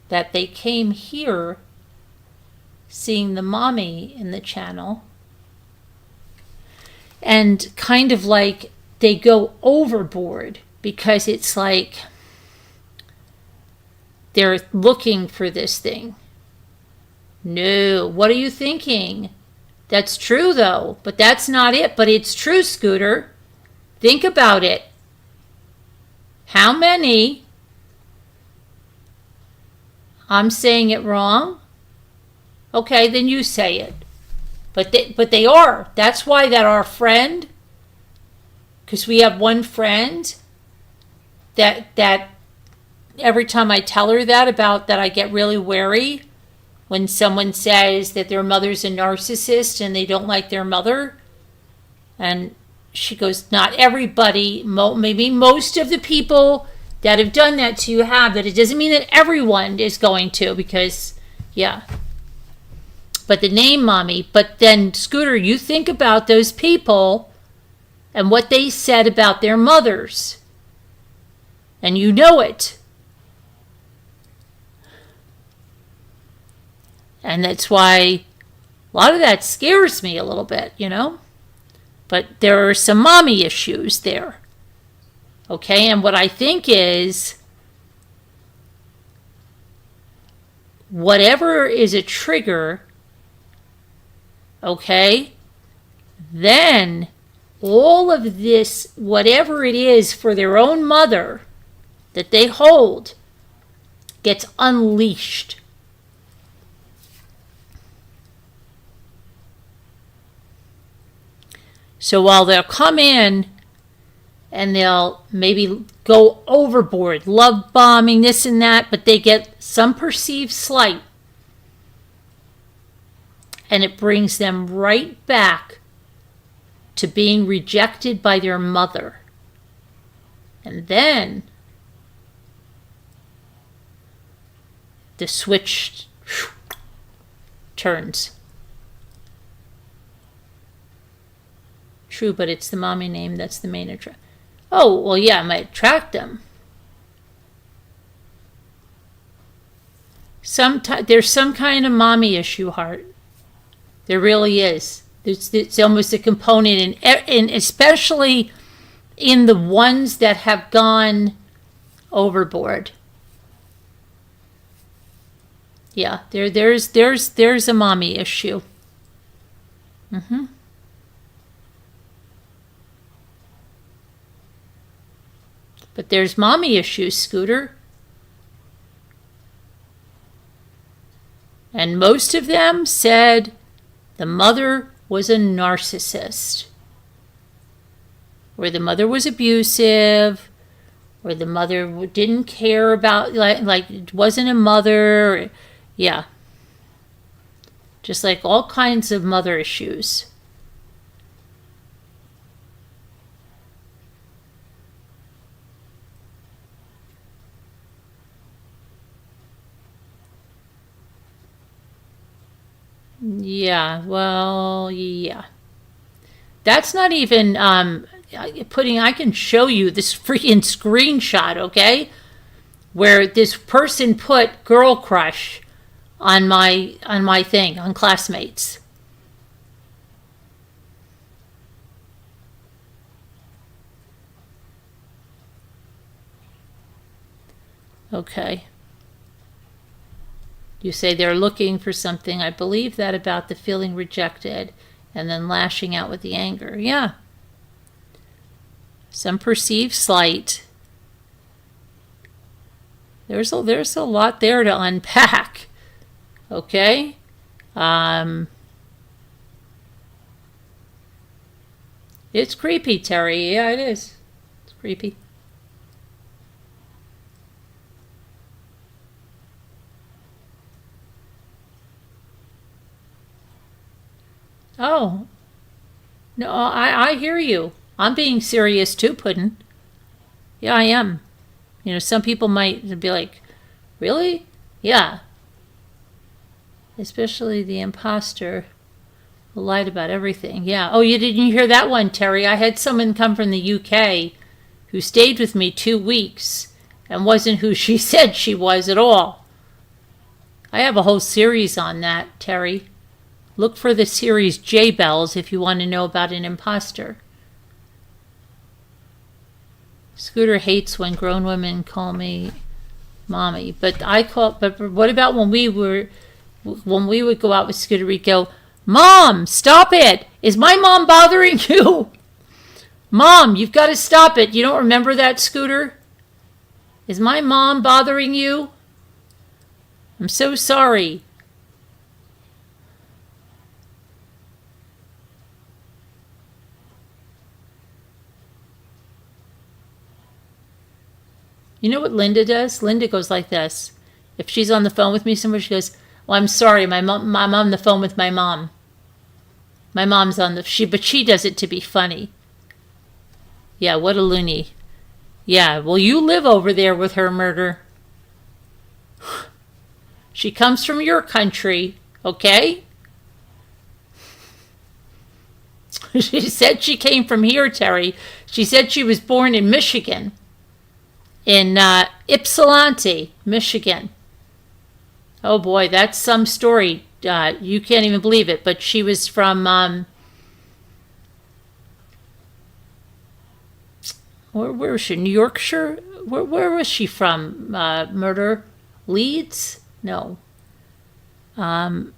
that they came here seeing the mommy in the channel, and kind of like they go overboard because it's like they're looking for this thing. No, what are you thinking? That's true though, but that's not it. But it's true, Scooter. Think about it. How many? I'm saying it wrong? Okay, then you say it. But they are. That's why that our friend, because we have one friend that every time I tell her that about that, I get really wary when someone says that their mother's a narcissist and they don't like their mother. And she goes, not everybody, maybe most of the people that have done that to you have that. It doesn't mean that everyone is going to, because, yeah. But the name mommy, but then Scooter, you think about those people and what they said about their mothers. And you know it. And that's why a lot of that scares me a little bit, you know. But there are some mommy issues there. Okay, and what I think is, whatever is a trigger, okay, then all of this, whatever it is for their own mother that they hold, gets unleashed. So while they'll come in and they'll maybe go overboard, love bombing, this and that, but they get some perceived slight. And it brings them right back to being rejected by their mother. And then the switch turns. True, but it's the mommy name that's the main attract. Oh, well, yeah, it might attract them. There's some kind of mommy issue, Heart. There really is. It's almost a component, in especially in the ones that have gone overboard. Yeah, there's a mommy issue. Mm-hmm. But there's mommy issues, Scooter. And most of them said the mother was a narcissist, or the mother was abusive, or the mother didn't care about, like it wasn't a mother. Yeah. Just like all kinds of mother issues. Yeah, well, yeah. That's not even I can show you this freaking screenshot, okay? Where this person put girl crush on my thing, on Classmates. Okay. You say they're looking for something. I believe that about the feeling rejected and then lashing out with the anger. Yeah. Some perceived slight. There's a lot there to unpack. Okay? It's creepy, Terry. Yeah, it is. It's creepy. Oh, no, I hear you. I'm being serious too, Puddin'. Yeah, I am. You know, some people might be like, really? Yeah. Especially the imposter who lied about everything. Yeah. Oh, you didn't hear that one, Terry. I had someone come from the UK who stayed with me 2 weeks and wasn't who she said she was at all. I have a whole series on that, Terry. Look for the series J-Bells if you want to know about an imposter. Scooter hates when grown women call me mommy, but what about when we would go out with Scooter, we'd go, Mom, stop it! Is my mom bothering you? Mom, you've got to stop it. You don't remember that, Scooter? Is my mom bothering you? I'm so sorry. You know what Linda does? Linda goes like this. If she's on the phone with me somewhere, she goes, well, I'm sorry, I'm on the phone with my mom. My mom's on but she does it to be funny. Yeah, what a loony. Yeah, well, you live over there with her, Murder. She comes from your country, okay? She said she came from here, Terry. She said she was born in Michigan. In Ypsilanti, Michigan. Oh boy, that's some story. You can't even believe it, but she was from... where was she? New Yorkshire? Where was she from? Murder? Leeds? No. North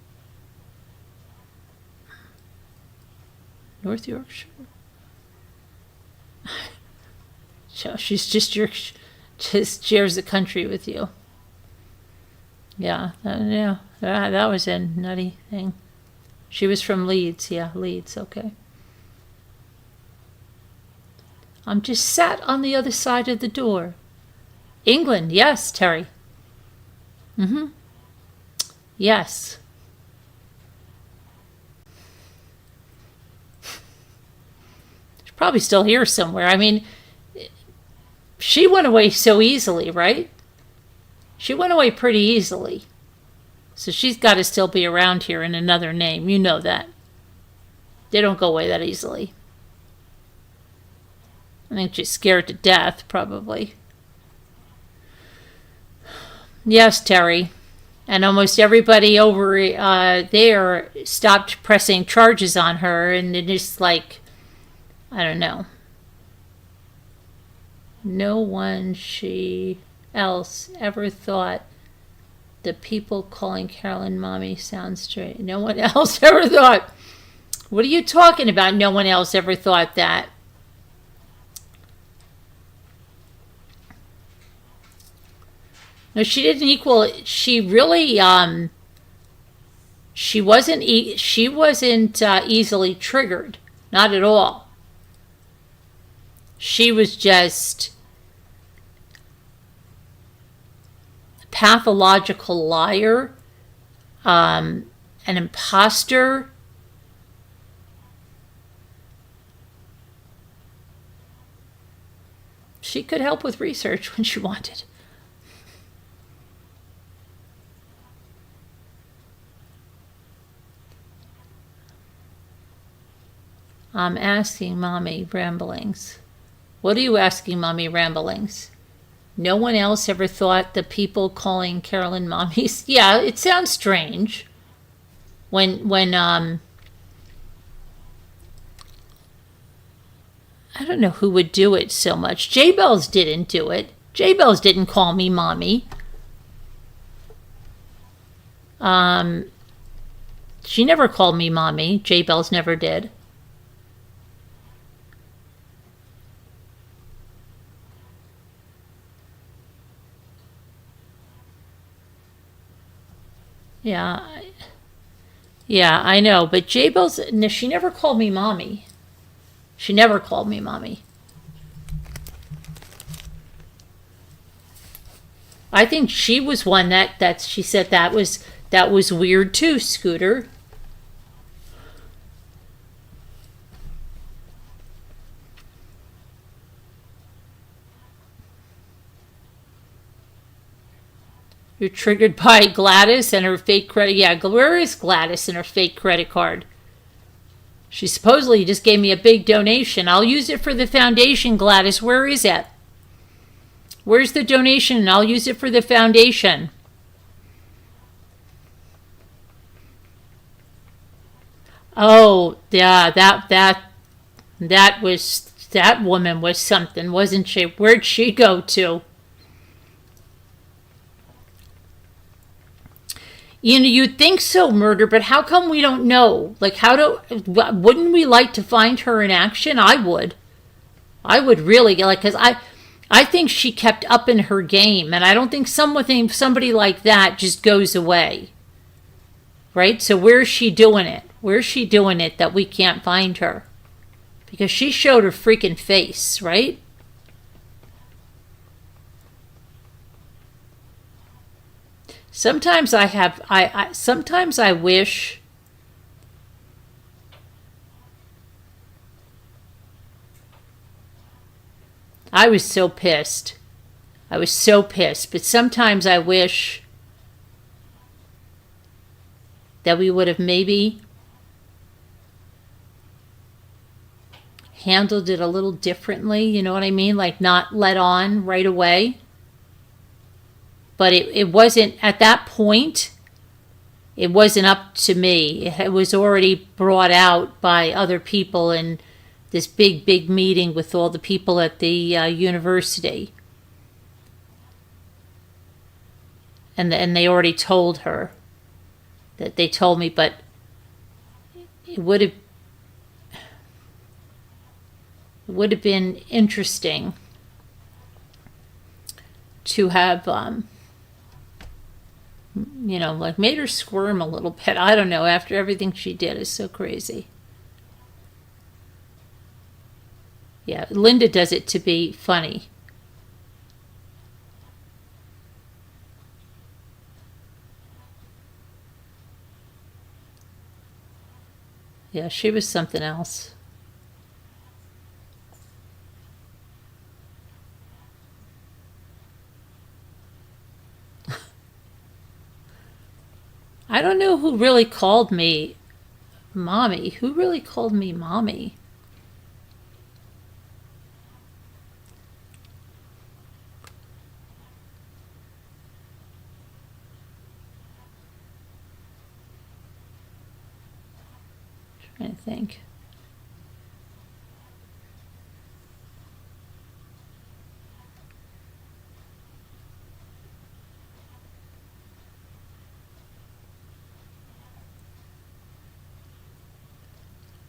Yorkshire? So she's just shares the country with you. Yeah, that was a nutty thing. She was from Leeds. Yeah, Leeds, okay. I'm just sat on the other side of the door. England, yes, Terry. Mm-hmm. Yes. She's probably still here somewhere. I mean, she went away so easily, right? She went away pretty easily. So she's got to still be around here in another name. You know that. They don't go away that easily. I think she's scared to death, probably. Yes, Terry. And almost everybody over there stopped pressing charges on her, and it just like, I don't know. No one else ever thought the people calling Carolyn mommy sounds straight. No one else ever thought. What are you talking about? No one else ever thought that. No, she didn't equal. She really. She wasn't. She wasn't easily triggered. Not at all. She was just a pathological liar, an imposter. She could help with research when she wanted. I'm asking Mommy Ramblings. What are you asking, Mommy Ramblings? No one else ever thought the people calling Carolyn mommies. Yeah, it sounds strange. When I don't know who would do it so much. J-Bells didn't do it. J-Bells didn't call me mommy. She never called me mommy. J-Bells never did. Yeah, I know, but J-Bells, no, she never called me mommy. She never called me mommy. I think she was one that she said that was weird too, Scooter. You're triggered by Gladys and her fake credit. Yeah, where is Gladys and her fake credit card? She supposedly just gave me a big donation. I'll use it for the foundation, Gladys. Where is it? Where's the donation? I'll use it for the foundation. Oh, yeah, that woman was something, wasn't she? Where'd she go to? You'd think so, murder, but how come we don't know? Like, wouldn't we like to find her in action? I would. I would really, like, because I think she kept up in her game, and I don't think somebody like that just goes away. Right? So where's she doing it? Where's she doing it that we can't find her? Because she showed her freaking face, right? Sometimes sometimes I wish I was so pissed. I was so pissed. But sometimes I wish that we would have maybe handled it a little differently. You know what I mean? Like not let on right away. But it wasn't, at that point, it wasn't up to me. It was already brought out by other people in this big meeting with all the people at the university. And they already told her. That they told me, but it would have been interesting to have like made her squirm a little bit. I don't know, after everything she did is so crazy. Yeah, Linda does it to be funny. Yeah, she was something else. I don't know who really called me mommy. Who really called me mommy? Trying to think.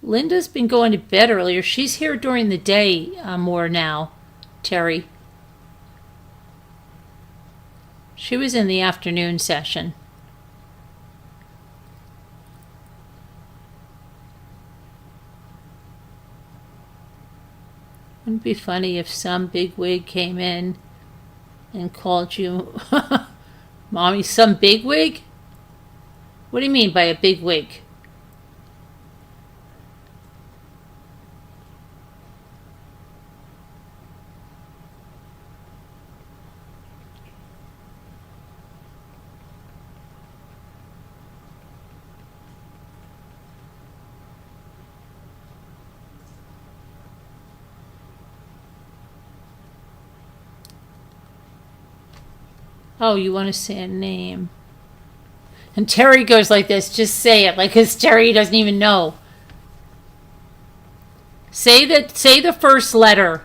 Linda's been going to bed earlier. She's here during the day more now, Terry. She was in the afternoon session. Wouldn't it be funny if some bigwig came in and called you mommy? Some bigwig? What do you mean by a bigwig? Oh, you want to say a name? And Terry goes like this, just say it, like, because Terry doesn't even know. Say the first letter.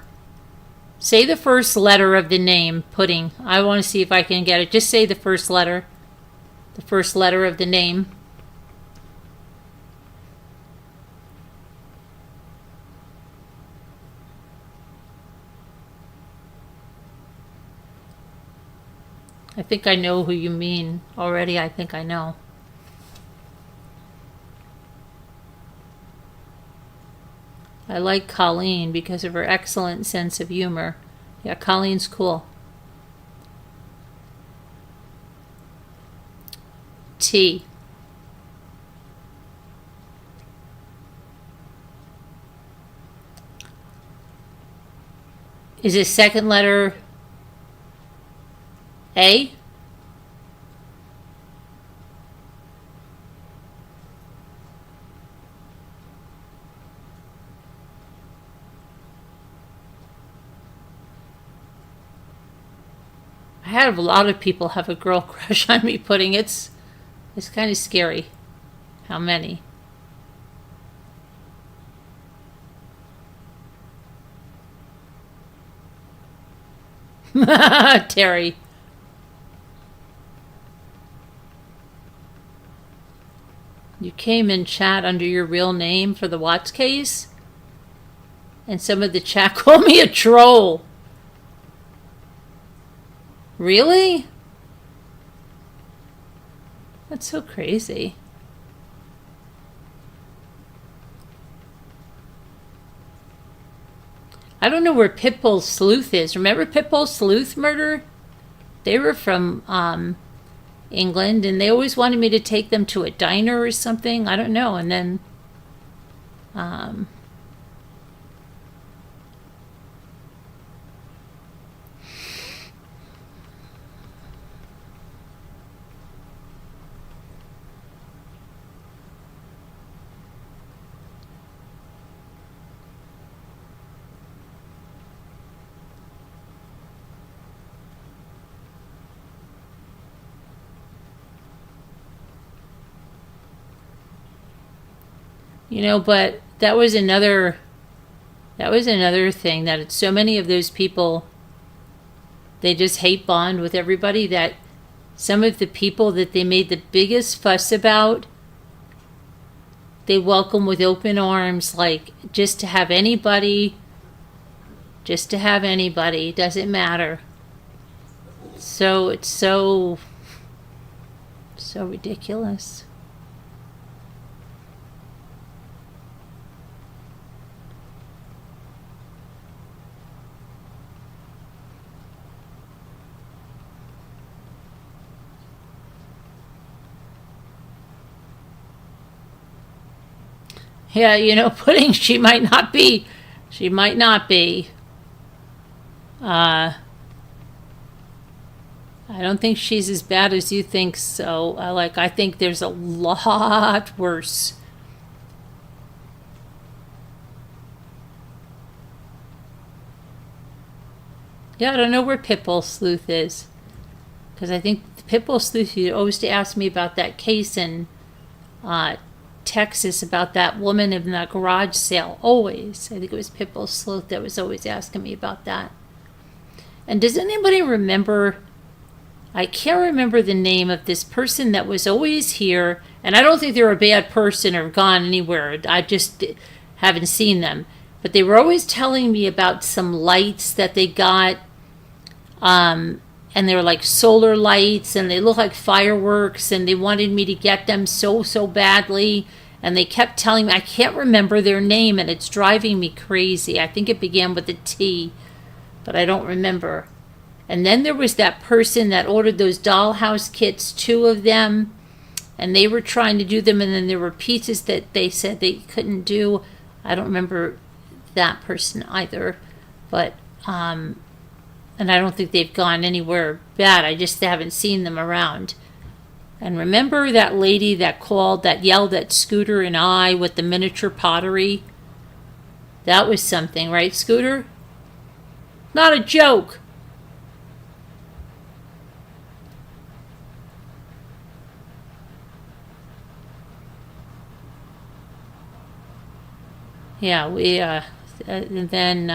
Say the first letter of the name, Pudding. I want to see if I can get it. Just say the first letter. The first letter of the name. I think I know who you mean already. I think I know. I like Colleen because of her excellent sense of humor. Yeah, Colleen's cool. T. Is his second letter A? I have a lot of people have a girl crush on me, Pudding. It's kind of scary how many. Terry. You came in chat under your real name for the Watts case? And some of the chat called me a troll. Really? That's so crazy. I don't know where Pitbull Sleuth is. Remember Pitbull Sleuth murder? They were from England, and they always wanted me to take them to a diner or something. I don't know. And then but that was another thing, that it's so many of those people, they just hate bond with everybody, that some of the people that they made the biggest fuss about, they welcome with open arms, like just to have anybody, doesn't matter. So it's so ridiculous. Yeah, Pudding, she might not be. I don't think she's as bad as you think, so I think there's a lot worse. Yeah, I don't know where Pitbull Sleuth is, because I think Pitbull Sleuth used to ask me about that case in Texas, about that woman in the garage sale. Always, I think it was Pitbull Sleuth that was always asking me about that. And does anybody remember? I can't remember the name of this person that was always here, and I don't think they're a bad person or gone anywhere. I just haven't seen them. But they were always telling me about some lights that they got, and they were like solar lights, and they look like fireworks, and they wanted me to get them so badly. And they kept telling me, I can't remember their name, and it's driving me crazy. I think it began with a T, but I don't remember. And then there was that person that ordered those dollhouse kits, 2 of them, and they were trying to do them, and then there were pieces that they said they couldn't do. I don't remember that person either, but and I don't think they've gone anywhere bad. I just haven't seen them around. And remember that lady that called, that yelled at Scooter and I with the miniature pottery? That was something, right, Scooter? Not a joke. Yeah, we, and then,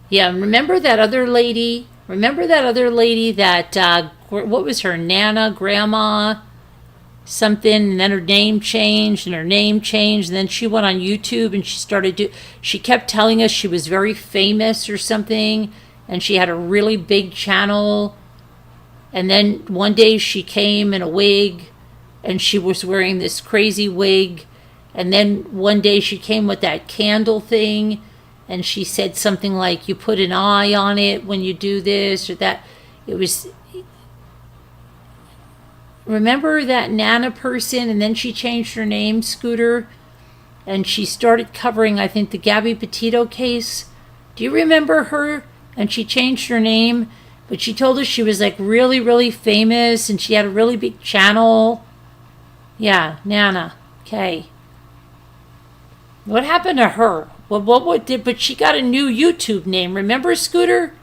yeah, remember that other lady? That, what was her, Nana, Grandma, something, and then her name changed, and then she went on YouTube, and she kept telling us she was very famous or something, and she had a really big channel, and then one day she came in a wig, and she was wearing this crazy wig, and then one day she came with that candle thing, and she said something like, you put an eye on it when you do this or that. It was, remember that Nana person? And then she changed her name, Scooter, and she started covering, I think, the Gabby Petito case. Do you remember her? And she changed her name, but she told us she was like really, really famous, and she had a really big channel. Yeah, Nana. Okay. What happened to her? But she got a new YouTube name. Remember, Scooter?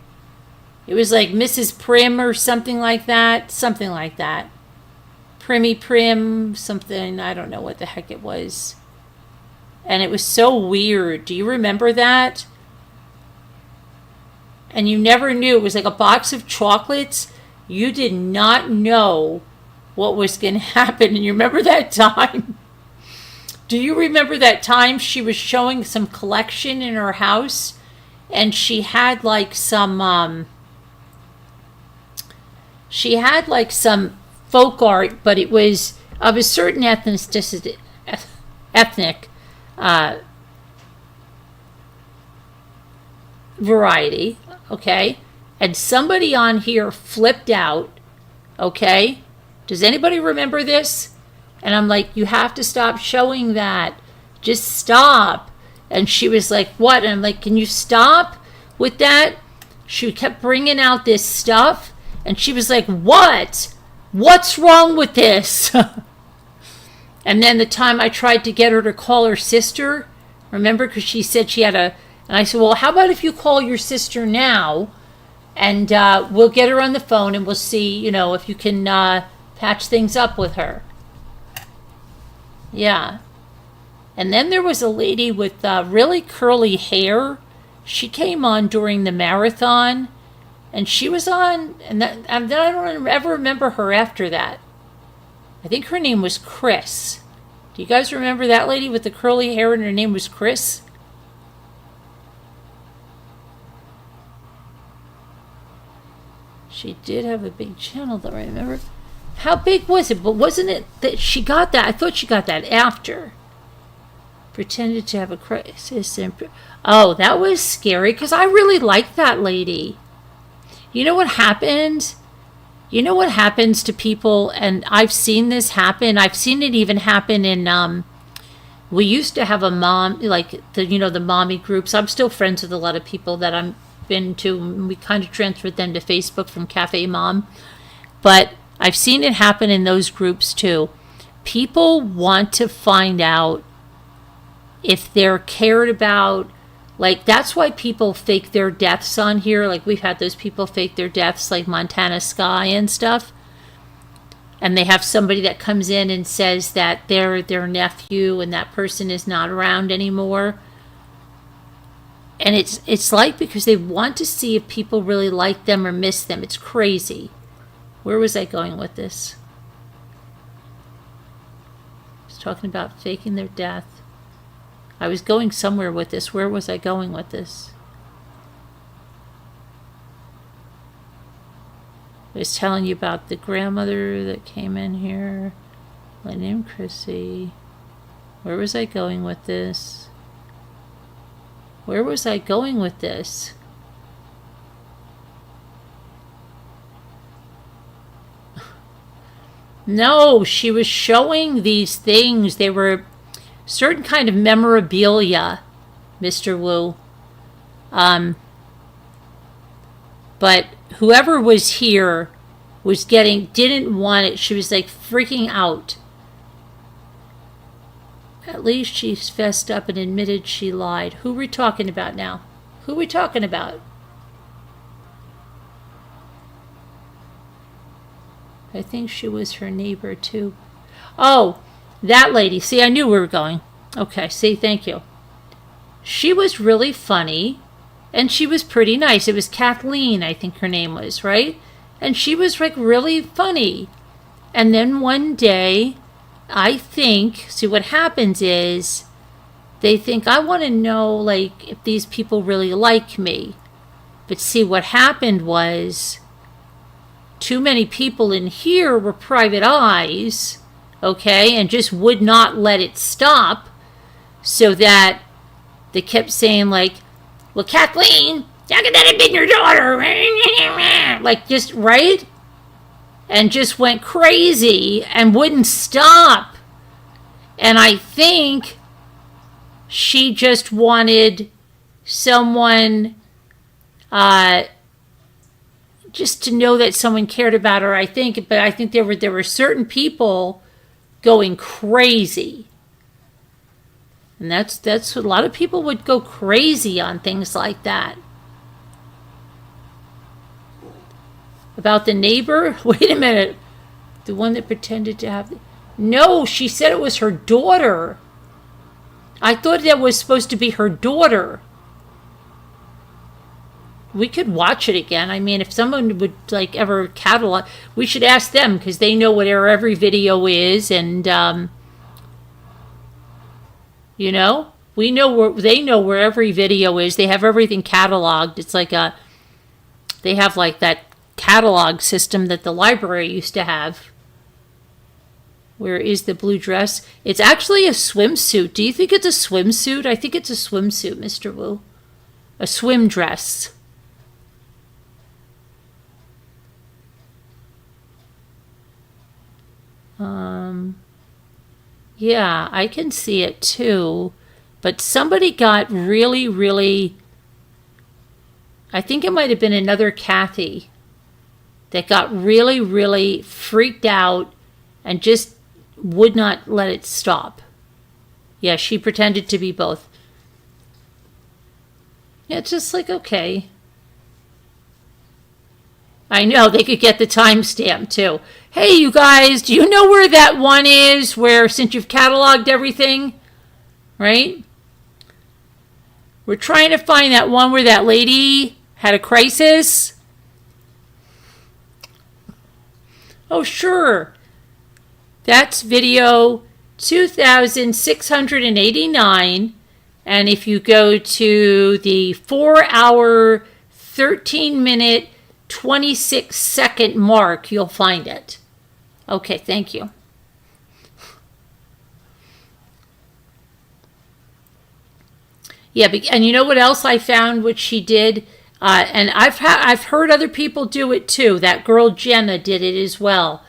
It was like Mrs. Prim or something like that. Primmy Prim, something. I don't know what the heck it was. And it was so weird. Do you remember that? and you never knew. It was like a box of chocolates. You did not know what was going to happen. And you remember that time? Do you remember that time she was showing some collection in her house, and she had like some folk art, but it was of a certain ethnic variety, okay? And somebody on here flipped out, okay? Does anybody remember this? And I'm like, you have to stop showing that. Just stop. And she was like, what? And I'm like, can you stop with that? She kept bringing out this stuff, and she was like, what? What's wrong with this? And then the time I tried to get her to call her sister, remember, because she said she had and I said, well, how about if you call your sister now, and we'll get her on the phone, and we'll see, if you can patch things up with her. Yeah. And then there was a lady with really curly hair. She came on during the marathon, and she was on, and then I don't ever remember her after that. I think her name was Chris. Do you guys remember that lady with the curly hair and her name was Chris? She did have a big channel, though, I remember. How big was it? But wasn't it that she got that? I thought she got that after. Pretended to have a crisis. Oh, that was scary, because I really liked that lady. You know what happened? You know what happens to people, and I've seen this happen. I've seen it even happen in, we used to have a mom, like, the mommy groups. I'm still friends with a lot of people that I've been to, and we kind of transferred them to Facebook from Cafe Mom. But I've seen it happen in those groups too. People want to find out if they're cared about. Like, that's why people fake their deaths on here. Like, we've had those people fake their deaths, like Montana Sky and stuff. And they have somebody that comes in and says that they're their nephew and that person is not around anymore. And it's like because they want to see if people really like them or miss them. It's crazy. Where was I going with this? I was talking about faking their death. I was going somewhere with this. Where was I going with this? I was telling you about the grandmother that came in here. My name Chrissy. Where was I going with this? Where was I going with this? No, she was showing these things. They were certain kind of memorabilia, Mr. Wu. But whoever was here didn't want it. She was like freaking out. At least she fessed up and admitted she lied. Who are we talking about now? Who are we talking about? I think she was her neighbor too. Oh, that lady. See, I knew we were going. Okay, see, thank you. She was really funny, and she was pretty nice. It was Kathleen, I think her name was, right? And she was like really funny. And then one day, I think, see what happens is they think, I want to know like if these people really like me. But see what happened was too many people in here were private eyes, okay, and just would not let it stop, so that they kept saying like, well, Kathleen, how could that have been your daughter? Like, just, right? And just went crazy and wouldn't stop. And I think she just wanted someone just to know that someone cared about her, I think. But I think there were certain people going crazy. And that's a lot of people would go crazy on things like that. About the neighbor? Wait a minute. The one that pretended to have... No, she said it was her daughter. I thought that was supposed to be her daughter. we could watch it again. I mean, if someone would like ever catalog, we should ask them because they know what every video is, and you know, we know where they know where every video is. They have everything cataloged. It's like they have like that catalog system that the library used to have. Where is the blue dress? It's actually a swimsuit. Do you think it's a swimsuit? I think it's a swimsuit, Mr. Wu. A swim dress. Yeah, I can see it too. But somebody got really, really... I think it might have been another Kathy that got really, really freaked out and just would not let it stop. Yeah, she pretended to be both. Yeah, it's just like, okay. I know, they could get the timestamp too. Hey, you guys, do you know where that one is where, since you've cataloged everything, right? We're trying to find that one where that lady had a crisis. Oh, sure. That's video 2689. And if you go to the 4-hour, 13-minute, 26-second mark, you'll find it. Okay, thank you. Yeah, and you know what else I found, which she did? And I've heard other people do it too. That girl Jenna did it as well.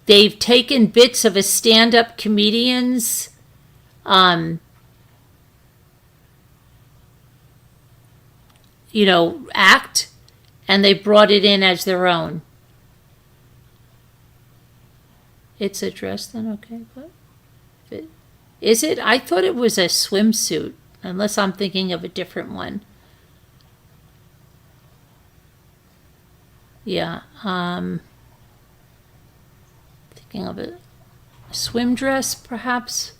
They've taken bits of a stand-up comedian's act, and they brought it in as their own. It's a dress then, okay, but is it? I thought it was a swimsuit, unless I'm thinking of a different one. Yeah, thinking of a swim dress, perhaps.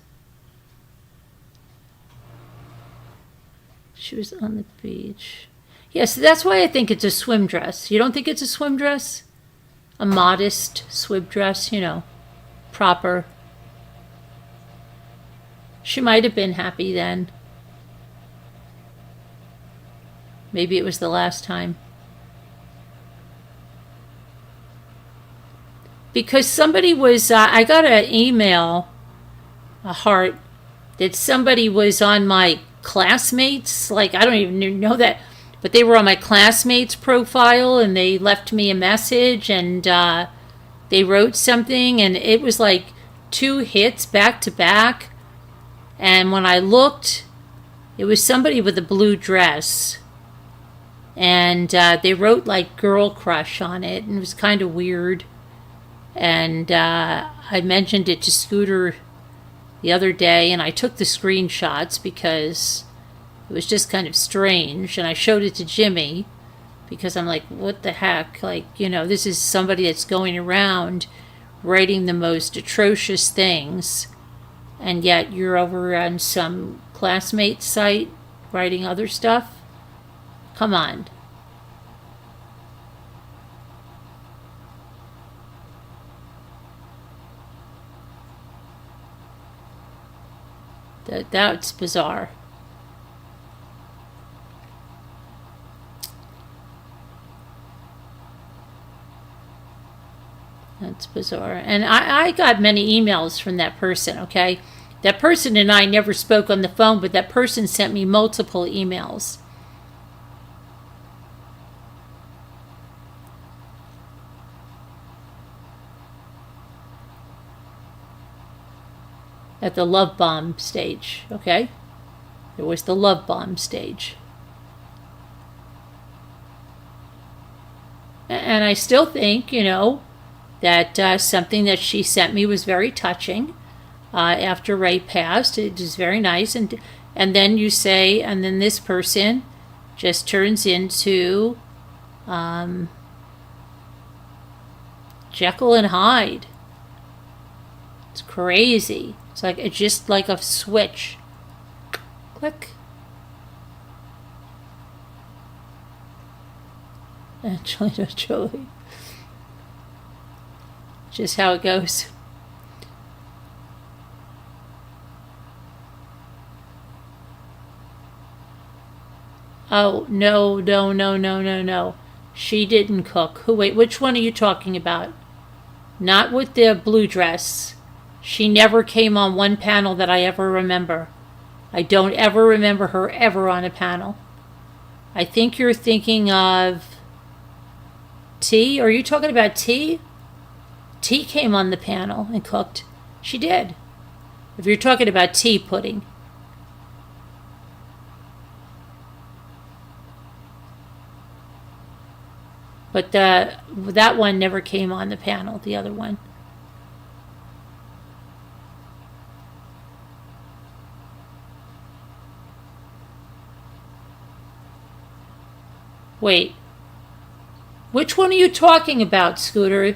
She was on the beach. Yes, that's why I think it's a swim dress. You don't think it's a swim dress? A modest swim dress, proper. She might have been happy then. Maybe it was the last time. Because somebody was, I got an email, a heart, that somebody was on my classmates, like I don't even know that, but they were on my classmates profile and they left me a message and they wrote something and it was like 2 hits back to back. And when I looked, it was somebody with a blue dress. And they wrote like girl crush on it and it was kind of weird. And I mentioned it to Scooter the other day and I took the screenshots because it was just kind of strange, and I showed it to Jimmy because I'm like, what the heck? Like, this is somebody that's going around writing the most atrocious things, and yet you're over on some classmate site writing other stuff? Come on. That's bizarre. That's bizarre. And I got many emails from that person, okay? That person and I never spoke on the phone, but that person sent me multiple emails. At the love bomb stage, okay? There was the love bomb stage. And I still think, that something that she sent me was very touching. After Ray passed, it was very nice. And then you say, and then this person just turns into Jekyll and Hyde. It's crazy. It's just like a switch. Click. Angelina Jolie. Just how it goes. Oh, no. She didn't cook. Wait, which one are you talking about? Not with the blue dress. She never came on one panel that I ever remember. I don't ever remember her ever on a panel. I think you're thinking of T. Are you talking about T? T came on the panel and cooked. She did. If you're talking about tea pudding. But that one never came on the panel, the other one. Wait. Which one are you talking about, Scooter?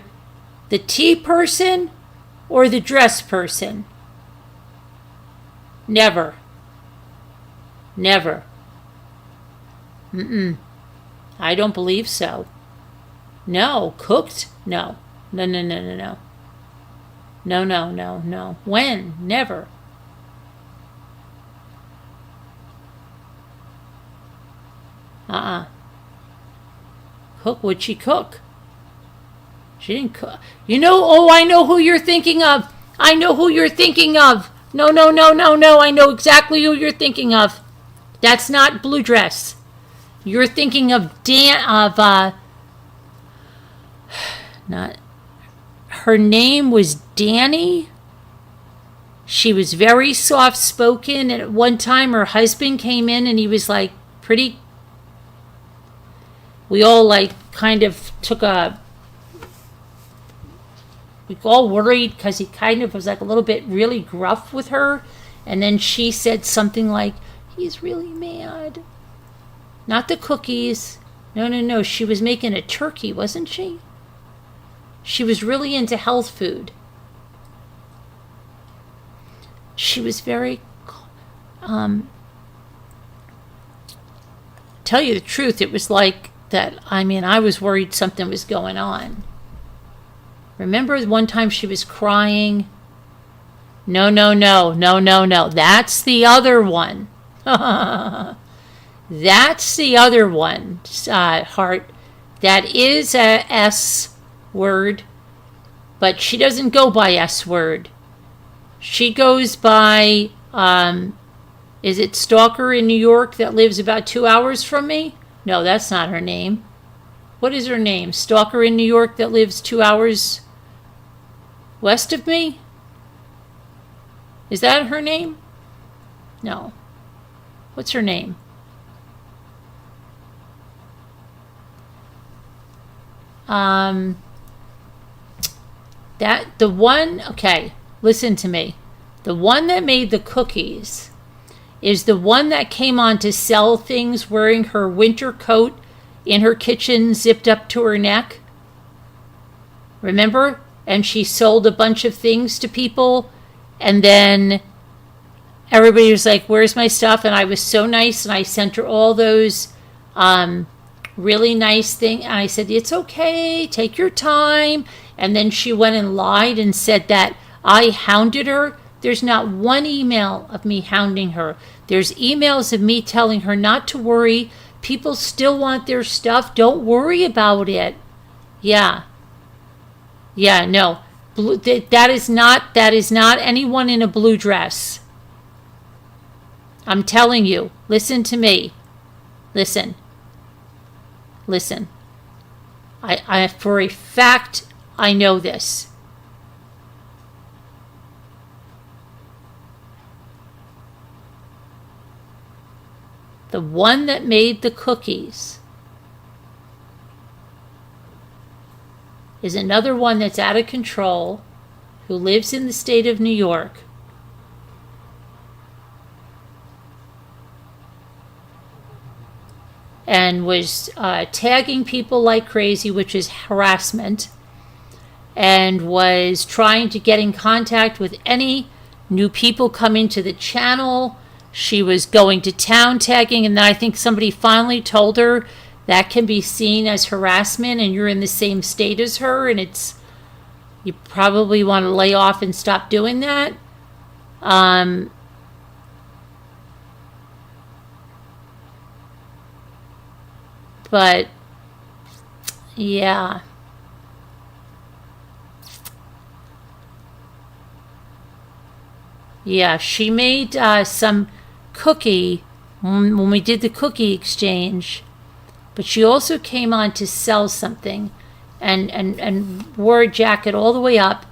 The tea person or the dress person? Never. I don't believe so. No. Cooked? No. No. No. When? Never. Cook? Would she cook? She didn't cook. I know who you're thinking of. No. I know exactly who you're thinking of. That's not blue dress. You're thinking of not. Her name was Danny. She was very soft spoken, and at one time her husband came in and he was like pretty. We all kind of we all worried because he kind of was a little bit really gruff with her, and then she said something like, "He's really mad." Not the cookies. No. She was making a turkey, wasn't she? She was really into health food. She was very, tell you the truth, it was like that. I was worried something was going on. Remember one time she was crying? No. That's the other one. That's the other one, Heart. That is a S word, but she doesn't go by S word. She goes by, is it Stalker in New York that lives about 2 hours from me? No, that's not her name. What is her name? Stalker in New York that lives 2 hours west of me? Is that her name? No. What's her name? Okay, listen to me. The one that made the cookies is the one that came on to sell things wearing her winter coat in her kitchen zipped up to her neck. Remember? And she sold a bunch of things to people, and then everybody was like, "Where's my stuff?" And I was so nice, and I sent her all those really nice things. And I said, "It's okay, take your time." And then she went and lied and said that I hounded her. There's not one email of me hounding her. There's emails of me telling her not to worry. People still want their stuff. Don't worry about it. Yeah, no. That is not anyone in a blue dress. I'm telling you. Listen to me. Listen. I for a fact, I know this. The one that made the cookies is another one that's out of control, who lives in the state of New York. And was tagging people like crazy, which is harassment, and was trying to get in contact with any new people coming to the channel. She was going to town tagging, and then I think somebody finally told her that can be seen as harassment, and you're in the same state as her, and you probably want to lay off and stop doing that. But yeah. Yeah, she made some cookie when we did the cookie exchange, but she also came on to sell something and wore a jacket all the way up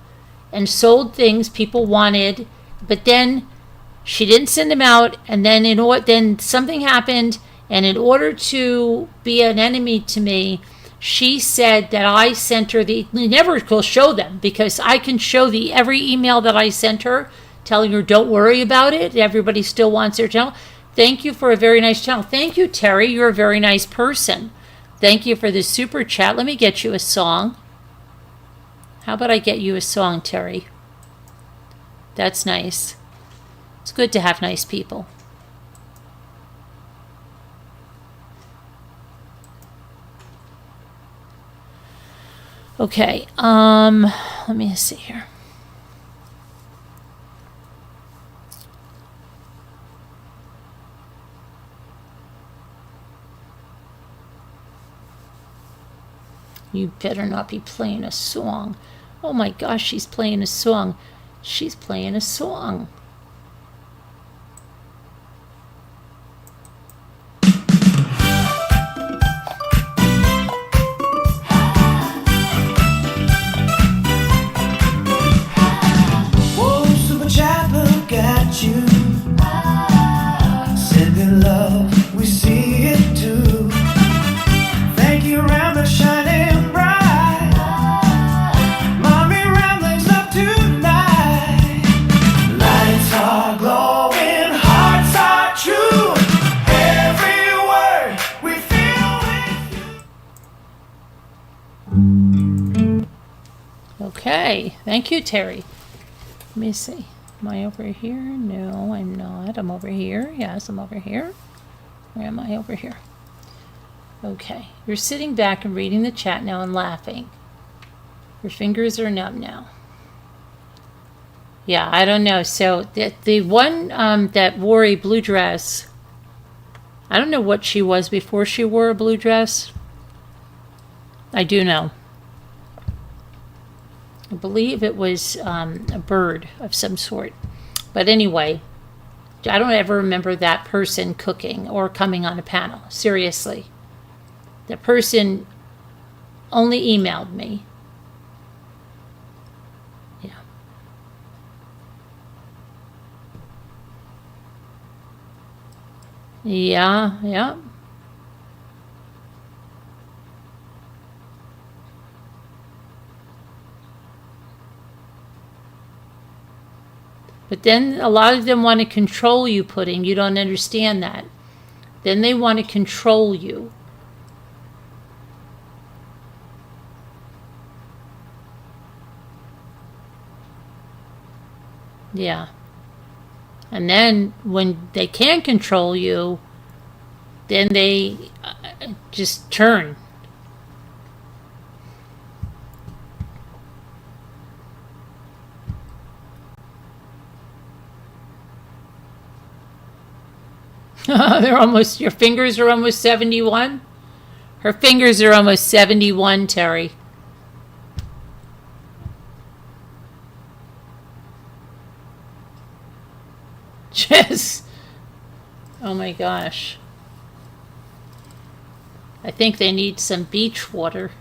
and sold things people wanted, but then she didn't send them out, and then then something happened, and in order to be an enemy to me, she said that I sent her never will show them, because I can show every email that I sent her telling her don't worry about it. Everybody still wants their channel. Thank you for a very nice channel. Thank you, Terry. You're a very nice person. Thank you for the super chat. Let me get you a song. How about I get you a song, Terry? That's nice. It's good to have nice people. Okay, let me see here. You better not be playing a song. Oh my gosh, she's playing a song. She's playing a song. Whoa, super chat, look at you. Sending love, we see it too. Thank you, Rammer, shining bright. Mommy ramblings up tonight. Lights are glowing, hearts are true. Every word we feel with you. Okay, thank you, Terry. Let me see. Am I over here? No, I'm not. I'm over here. Yes, I'm over here. Where am I? Over here. Okay. You're sitting back and reading the chat now and laughing. Your fingers are numb now. Yeah, I don't know. So the one that wore a blue dress, I don't know what she was before she wore a blue dress. I do know. I believe it was a bird of some sort. But anyway, I don't ever remember that person cooking or coming on a panel. Seriously. The person only emailed me. Yeah. Yeah, yeah. But then a lot of them want to control you, Pudding. You don't understand that. Then they want to control you. Yeah. And then when they can't control you, then they just turn. Your fingers are almost 71? Her fingers are almost 71, Terry. Just, oh my gosh. I think they need some beach water.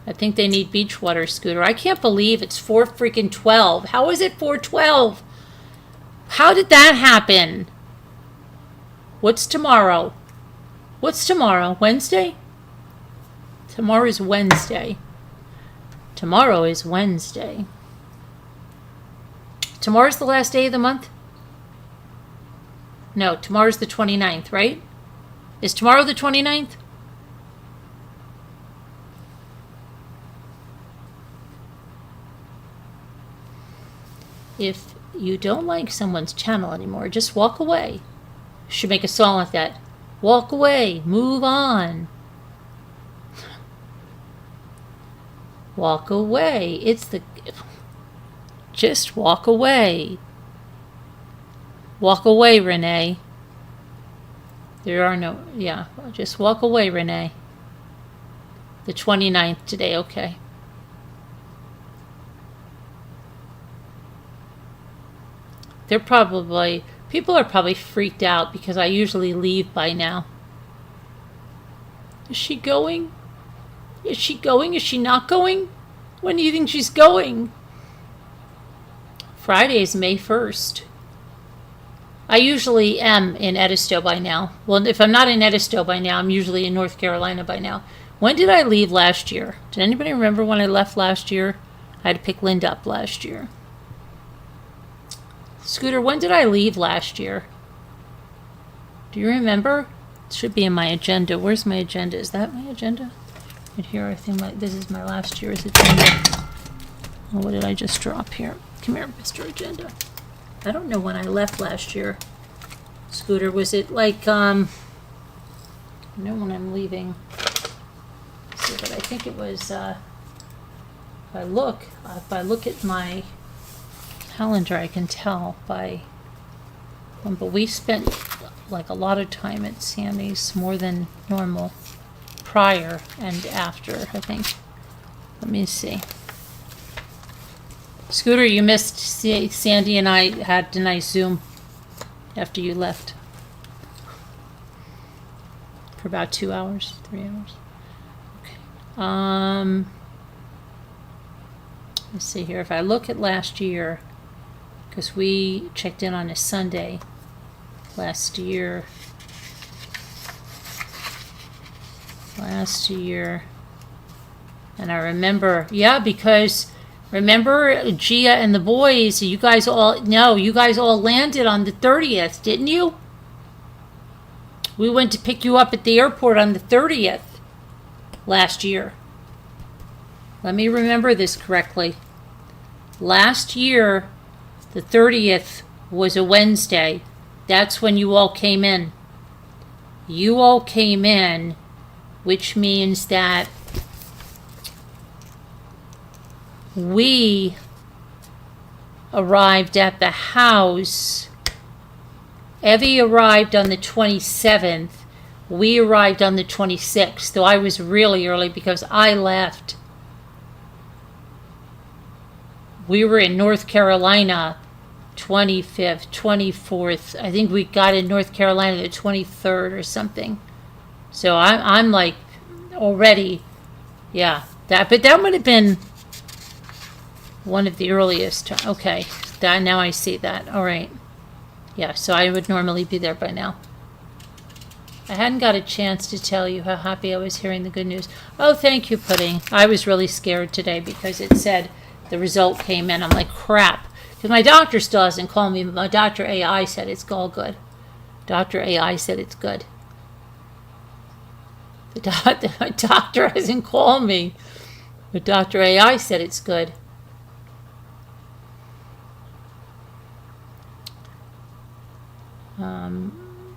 I think they need beach water, Scooter. I can't believe it's 4:12. How is it 4:12? How did that happen? What's tomorrow? What's tomorrow? Wednesday? Tomorrow is Wednesday. Tomorrow is Wednesday. Tomorrow's the last day of the month? No, tomorrow's the 29th, right? Is tomorrow the 29th? you don't like someone's channel anymore, just walk away. Should make a song like that. Walk away, move on. Walk away. Just walk away. Walk away, Renee. There are no, yeah, just walk away, Renee. The 29th today, okay. People are probably freaked out because I usually leave by now. Is she going? Is she going? Is she not going? When do you think she's going? Friday is May 1st. I usually am in Edisto by now. Well, if I'm not in Edisto by now, I'm usually in North Carolina by now. When did I leave last year? Did anybody remember when I left last year? I had to pick Linda up last year. Scooter, when did I leave last year? Do you remember? It should be in my agenda. Where's my agenda? Is that my agenda? Right here, I think this is my last year's agenda. Oh, what did I just drop here? Come here, Mr. Agenda. I don't know when I left last year. Scooter, was it like, I know when I'm leaving. Let's see, but I think it was, if I look at my calendar, I can tell by, but we spent like a lot of time at Sammy's, more than normal, prior and after, I think. Let me see. Scooter, you missed Sandy and I had a nice Zoom after you left. For about 2 hours, 3 hours. Okay. Let's see here. If I look at last year, because we checked in on a Sunday last year. And I remember, yeah, because remember Gia and the boys, you guys all landed on the 30th, didn't you? We went to pick you up at the airport on the 30th last year. Let me remember this correctly. Last year, the 30th was a Wednesday. That's when you all came in. You all came in, which means that we arrived at the house. Evie arrived on the 27th. We arrived on the 26th, though I was really early because I left. We were in North Carolina 25th, 24th. I think we got in North Carolina the 23rd or something. So I'm like already, yeah. But that would have been one of the earliest. Okay, now I see that. All right. Yeah, so I would normally be there by now. I hadn't got a chance to tell you how happy I was hearing the good news. Oh, thank you, Pudding. I was really scared today because it said the result came in. I'm like, crap. Because my doctor still hasn't called me. My Dr. AI said it's all good. Dr. AI said it's good. The doctor hasn't called me. But Dr. AI said it's good.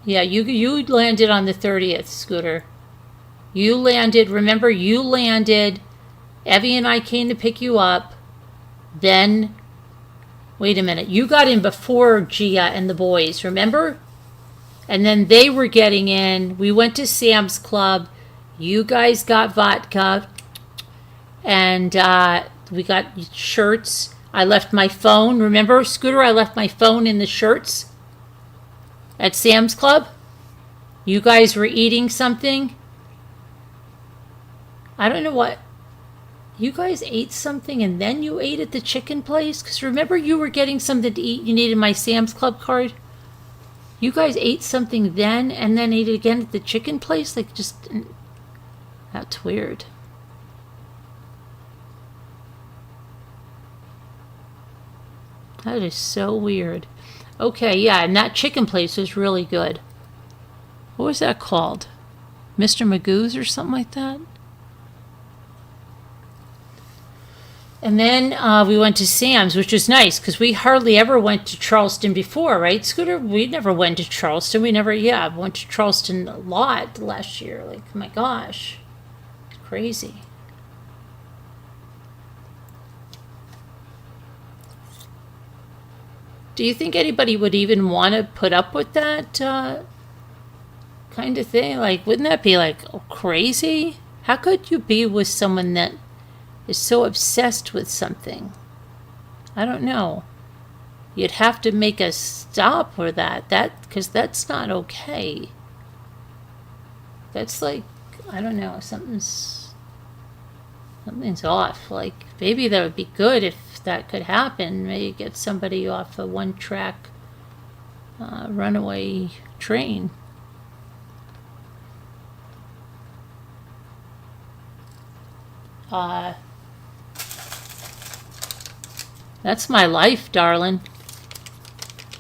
Yeah, you landed on the 30th, Scooter. You landed, remember, Evie and I came to pick you up. Then, wait a minute, you got in before Gia and the boys, remember? And then they were getting in. We went to Sam's Club. You guys got vodka. And we got shirts. I left my phone. Remember, Scooter, I left my phone in the shirts at Sam's Club. You guys were eating something. I don't know what. You guys ate something and then you ate at the chicken place? Because remember you were getting something to eat. You needed my Sam's Club card. You guys ate something then and then ate it again at the chicken place? Like just... That's weird. That is so weird. Okay, yeah, and that chicken place was really good. What was that called? Mr. Magoo's or something like that? And then we went to Sam's, which was nice because we hardly ever went to Charleston before, right, Scooter? We never went to Charleston. We never, went to Charleston a lot last year. Like, oh my gosh, it's crazy. Do you think anybody would even want to put up with that kind of thing? Like, wouldn't that be like crazy? How could you be with someone that is so obsessed with something? I don't know. You'd have to make a stop for that. Because that's not okay. That's like, I don't know, something's off. Like, maybe that would be good if that could happen. Maybe get somebody off a one-track runaway train. That's my life, darling.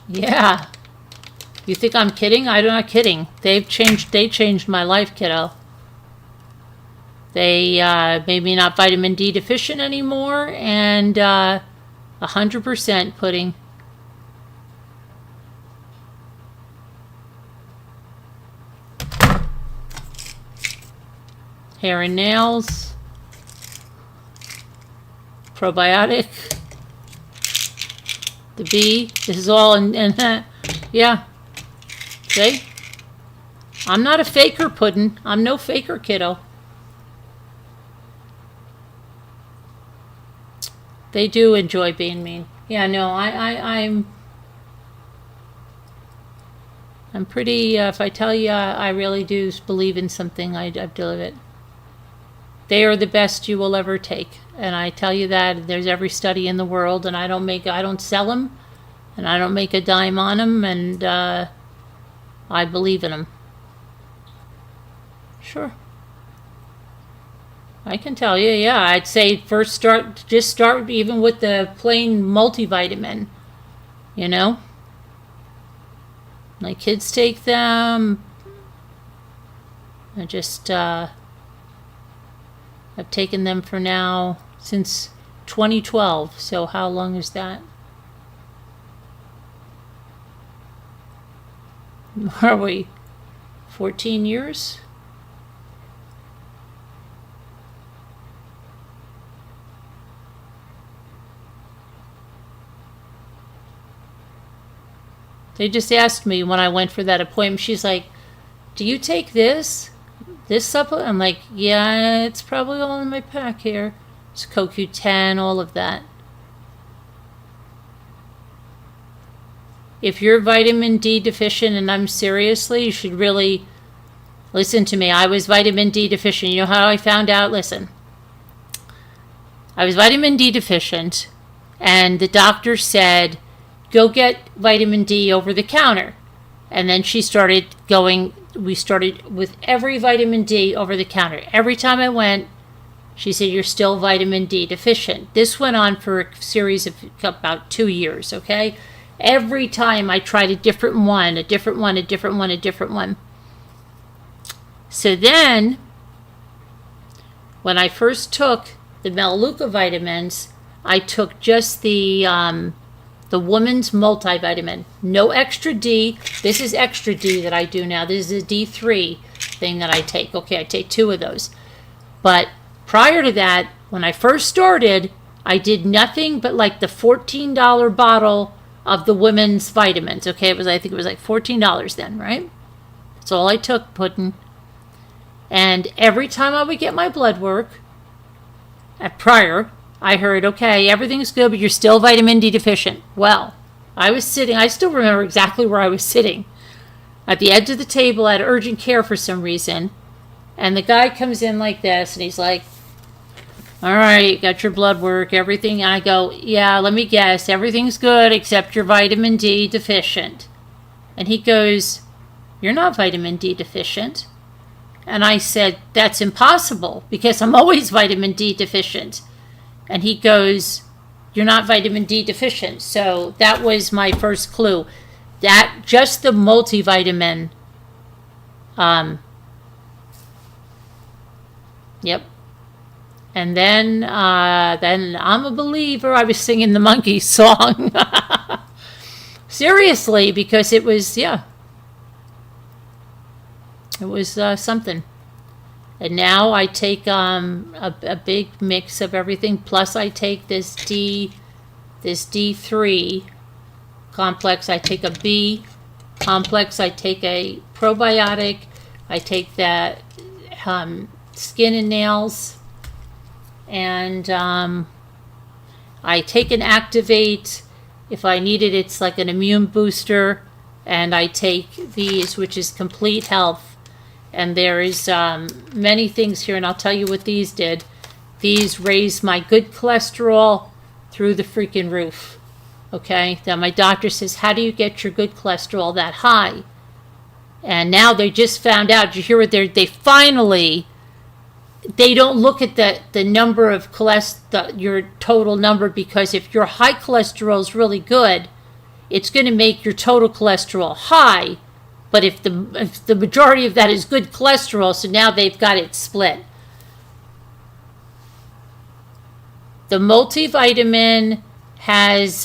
Yeah. You think I'm kidding? I'm not kidding. They changed my life, kiddo. They made me not vitamin D deficient anymore, and 100% pudding. Hair and nails. Probiotic. The B. This is all in yeah. See? I'm not a faker, puddin'. I'm no faker, kiddo. They do enjoy being mean. Yeah, no, I'm pretty, if I tell you I really do believe in something, I believe it. They are the best you will ever take. And I tell you that there's every study in the world, and I don't sell them, and I don't make a dime on them, and I believe in them. Sure. I can tell you, yeah. I'd say just start even with the plain multivitamin, you know? My kids take them. I just, I've taken them for now since 2012, so how long is that? Are we 14 years? They just asked me when I went for that appointment, she's like, do you take this supplement? I'm like, yeah, it's probably all in my pack here. It's CoQ10, all of that. If you're vitamin D deficient, and I'm seriously, you should really listen to me. I was vitamin D deficient. You know how I found out? Listen. I was vitamin D deficient, and the doctor said, go get vitamin D over the counter. And then we started with every vitamin D over the counter. Every time I went, she said, you're still vitamin D deficient. This went on for a series of about 2 years, okay? Every time I tried a different one. So then, when I first took the Melaleuca vitamins, I took just the woman's multivitamin. No extra D. This is extra D that I do now. This is a D3 thing that I take. Okay, I take 2 of those. But prior to that, when I first started, I did nothing but like the $14 bottle of the women's vitamins. Okay, I think it was like $14 then, right? That's all I took, pudding. And every time I would get my blood work, I heard, okay, everything's good, but you're still vitamin D deficient. Well, I still remember exactly where I was sitting. At the edge of the table at urgent care for some reason. And the guy comes in like this, and he's like, all right, got your blood work, everything. And I go, yeah, let me guess, everything's good except you're vitamin D deficient. And he goes, you're not vitamin D deficient. And I said, that's impossible because I'm always vitamin D deficient. And he goes, you're not vitamin D deficient. So that was my first clue. That just the multivitamin. Yep. And then I'm a believer. I was singing the monkey song. Seriously, because it was, yeah. It was something. And now I take a big mix of everything. Plus I take this D3 complex. I take a B complex. I take a probiotic. I take that skin and nails. And I take an activate. If I need it, it's like an immune booster. And I take these, which is complete health. And there is many things here, and I'll tell you what these did. These raised my good cholesterol through the freaking roof. Okay? Now my doctor says, how do you get your good cholesterol that high? And now they just found out. Did you hear what they finally, they don't look at the number of cholesterol, your total number, because if your high cholesterol is really good, it's going to make your total cholesterol high. But if the majority of that is good cholesterol, so now they've got it split. The multivitamin has,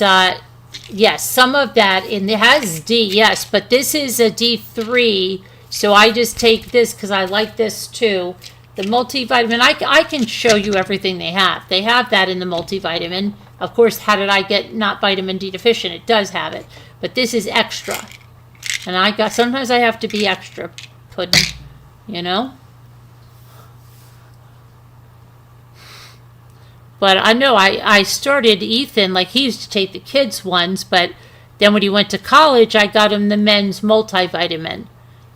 yes, some of that, and it has D, yes, but this is a D3, so I just take this because I like this too. The multivitamin, I can show you everything they have. They have that in the multivitamin. Of course, how did I get not vitamin D deficient? It does have it, but this is extra. And sometimes I have to be extra pudding, you know? But I know I started Ethan, like he used to take the kids' ones, but then when he went to college, I got him the men's multivitamin.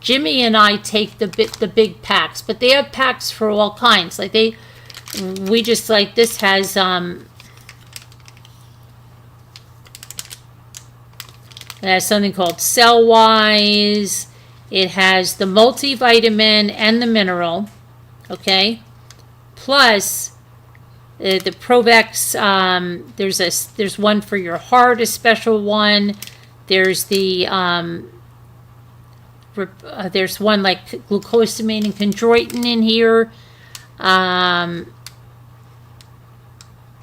Jimmy and I take the big packs, but they have packs for all kinds. Like we just like, this has, it has something called Cell-Wise. It has the multivitamin and the mineral, okay? Plus, the Provex, there's one for your heart, a special one. There's the, there's one like glucosamine and chondroitin in here.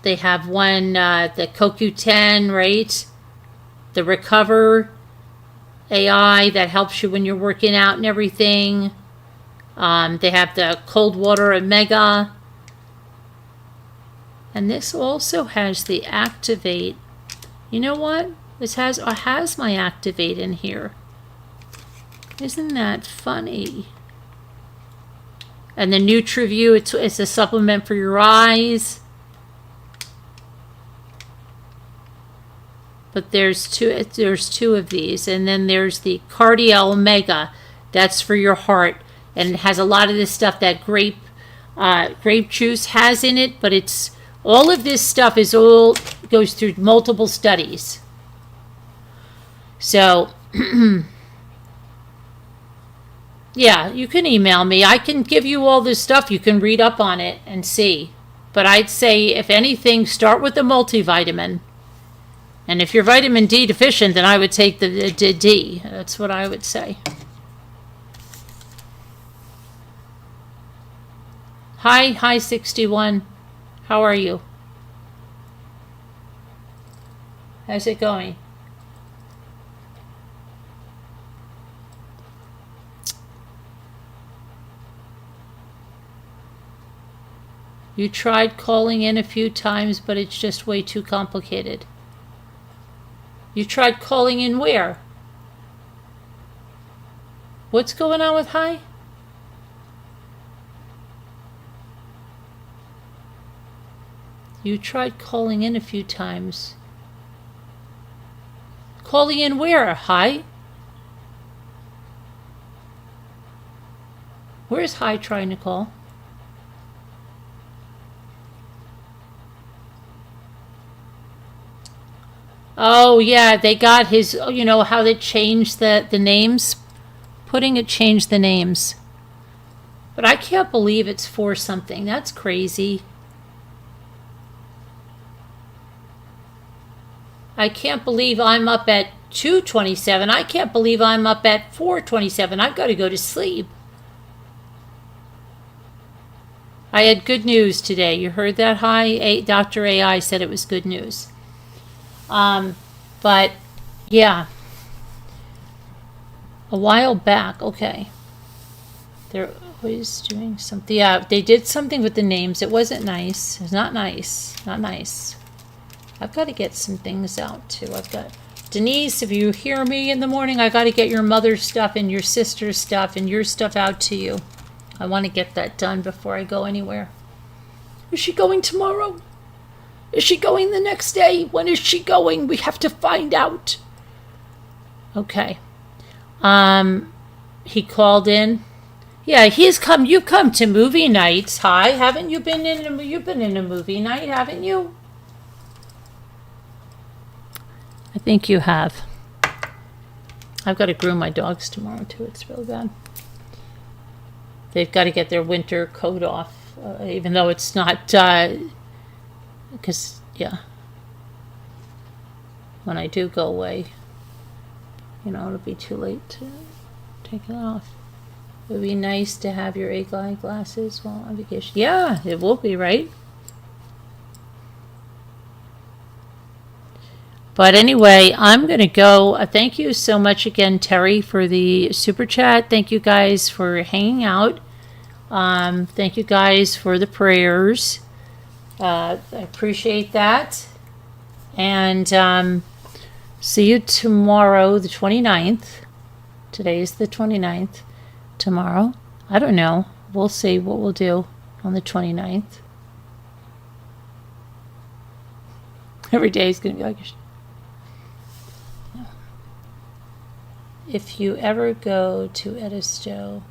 They have one, the CoQ10, right? The Recover AI that helps you when you're working out and everything. They have the Cold Water Omega. And this also has the Activate. You know what? This has my Activate in here. Isn't that funny? And the NutriView, it's a supplement for your eyes. But there's two of these, and then there's the Cardiel Omega. That's for your heart, and it has a lot of this stuff that grape juice has in it. But it's all of this stuff goes through multiple studies. So, yeah, you can email me. I can give you all this stuff. You can read up on it and see. But I'd say, if anything, start with the multivitamin. And if you're vitamin D deficient, then I would take the D. That's what I would say. Hi 61. How are you? How's it going? You tried calling in a few times, but it's just way too complicated. You tried calling in where? What's going on with Hi? You tried calling in a few times. Calling in where? Hi? Where's Hi trying to call? Oh, yeah, they got his, you know, how they changed the names? Putting it changed the names. But I can't believe it's for something. That's crazy. I can't believe I'm up at 2:27. I can't believe I'm up at 4:27. I've got to go to sleep. I had good news today. You heard that? Hi, Dr. AI said it was good news. But yeah, a while back, okay. They're always doing something. Yeah, they did something with the names. It wasn't nice. It's not nice. Not nice. I've got to get some things out too. I've got Denise, if you hear me in the morning, I got to get your mother's stuff and your sister's stuff and your stuff out to you. I want to get that done before I go anywhere. Is she going tomorrow? Is she going the next day? When is she going? We have to find out. Okay. He called in. Yeah, he's come. You've come to movie nights. Hi, haven't you been in? You've been in a movie night, haven't you? I think you have. I've got to groom my dogs tomorrow too. It's real bad. They've got to get their winter coat off, even though it's not. Because yeah, when I do go away, it'll be too late to take it off. It would be nice to have your egg-eye glasses while on vacation. Yeah, it will be, right? But anyway, I'm going to go. Thank you so much again, Terry, for the super chat. Thank you guys for hanging out. Thank you guys for the prayers. I appreciate that. And see you tomorrow, the 29th. Today is the 29th. Tomorrow, I don't know. We'll see what we'll do on the 29th. Every day is going to be like... If you ever go to Edisto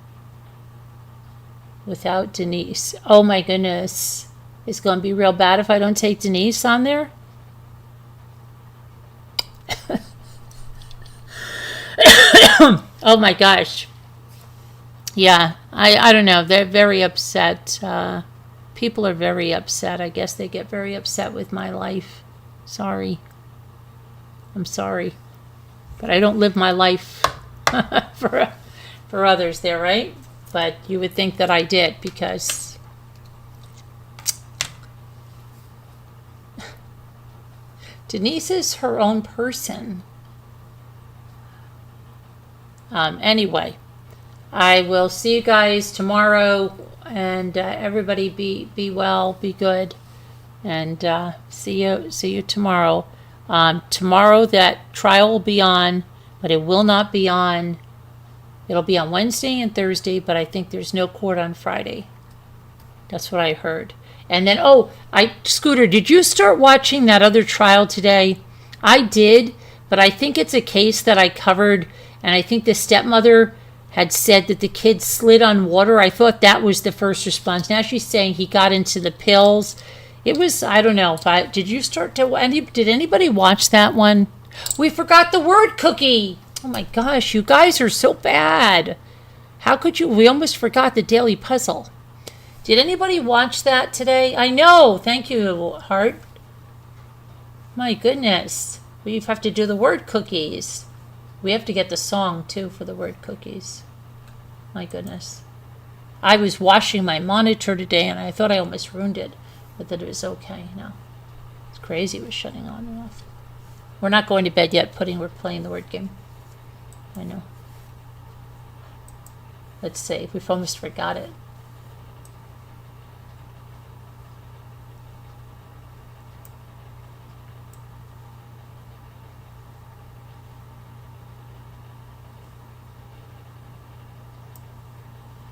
without Denise, oh my goodness, it's going to be real bad if I don't take Denise on there. Oh my gosh. Yeah, I don't know. They're very upset. People are very upset. I guess they get very upset with my life. Sorry. I'm sorry. But I don't live my life for others there, right? But you would think that I did, because Denise is her own person. Anyway, I will see you guys tomorrow, and everybody be well, be good, and see you tomorrow. Tomorrow that trial will be on, but it will not be on. It'll be on Wednesday and Thursday, but I think there's no court on Friday. That's what I heard. And then, Scooter, did you start watching that other trial today? I did, but I think it's a case that I covered, and I think the stepmother had said that the kid slid on water. I thought that was the first response. Now she's saying he got into the pills. It was, I don't know. Did you start to, did anybody watch that one? We forgot the word cookie. Oh my gosh, you guys are so bad. How could you? We almost forgot the daily puzzle. Did anybody watch that today? I know. Thank you, Heart. My goodness. We have to do the word cookies. We have to get the song, too, for the word cookies. My goodness. I was washing my monitor today, and I thought I almost ruined it. But that it was okay. No. It's crazy. It was shutting on and off. We're not going to bed yet. We're playing the word game. I know. Let's see. We've almost forgot it.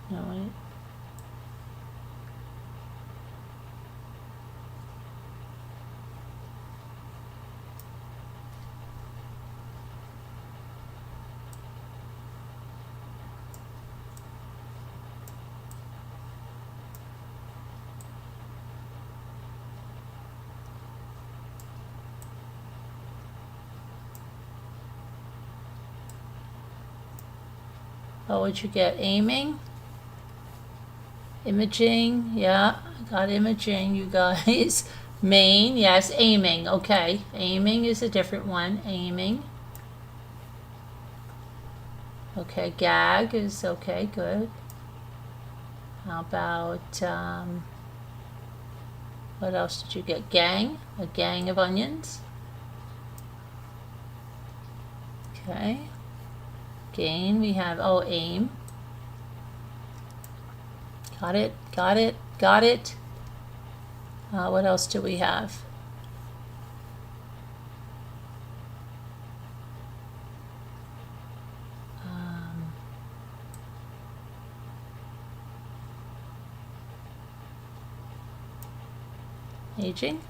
No, wait. Oh, what'd you get? Aiming? Imaging? Yeah, I got imaging, you guys. Main, yes, aiming. Okay, aiming is a different one. Aiming. Okay, gag is okay, good. How about What else did you get? Gang. A gang of onions. Okay. Gain. We have, oh, aim. Got it. Got it. Got it. What else do we have? Aging.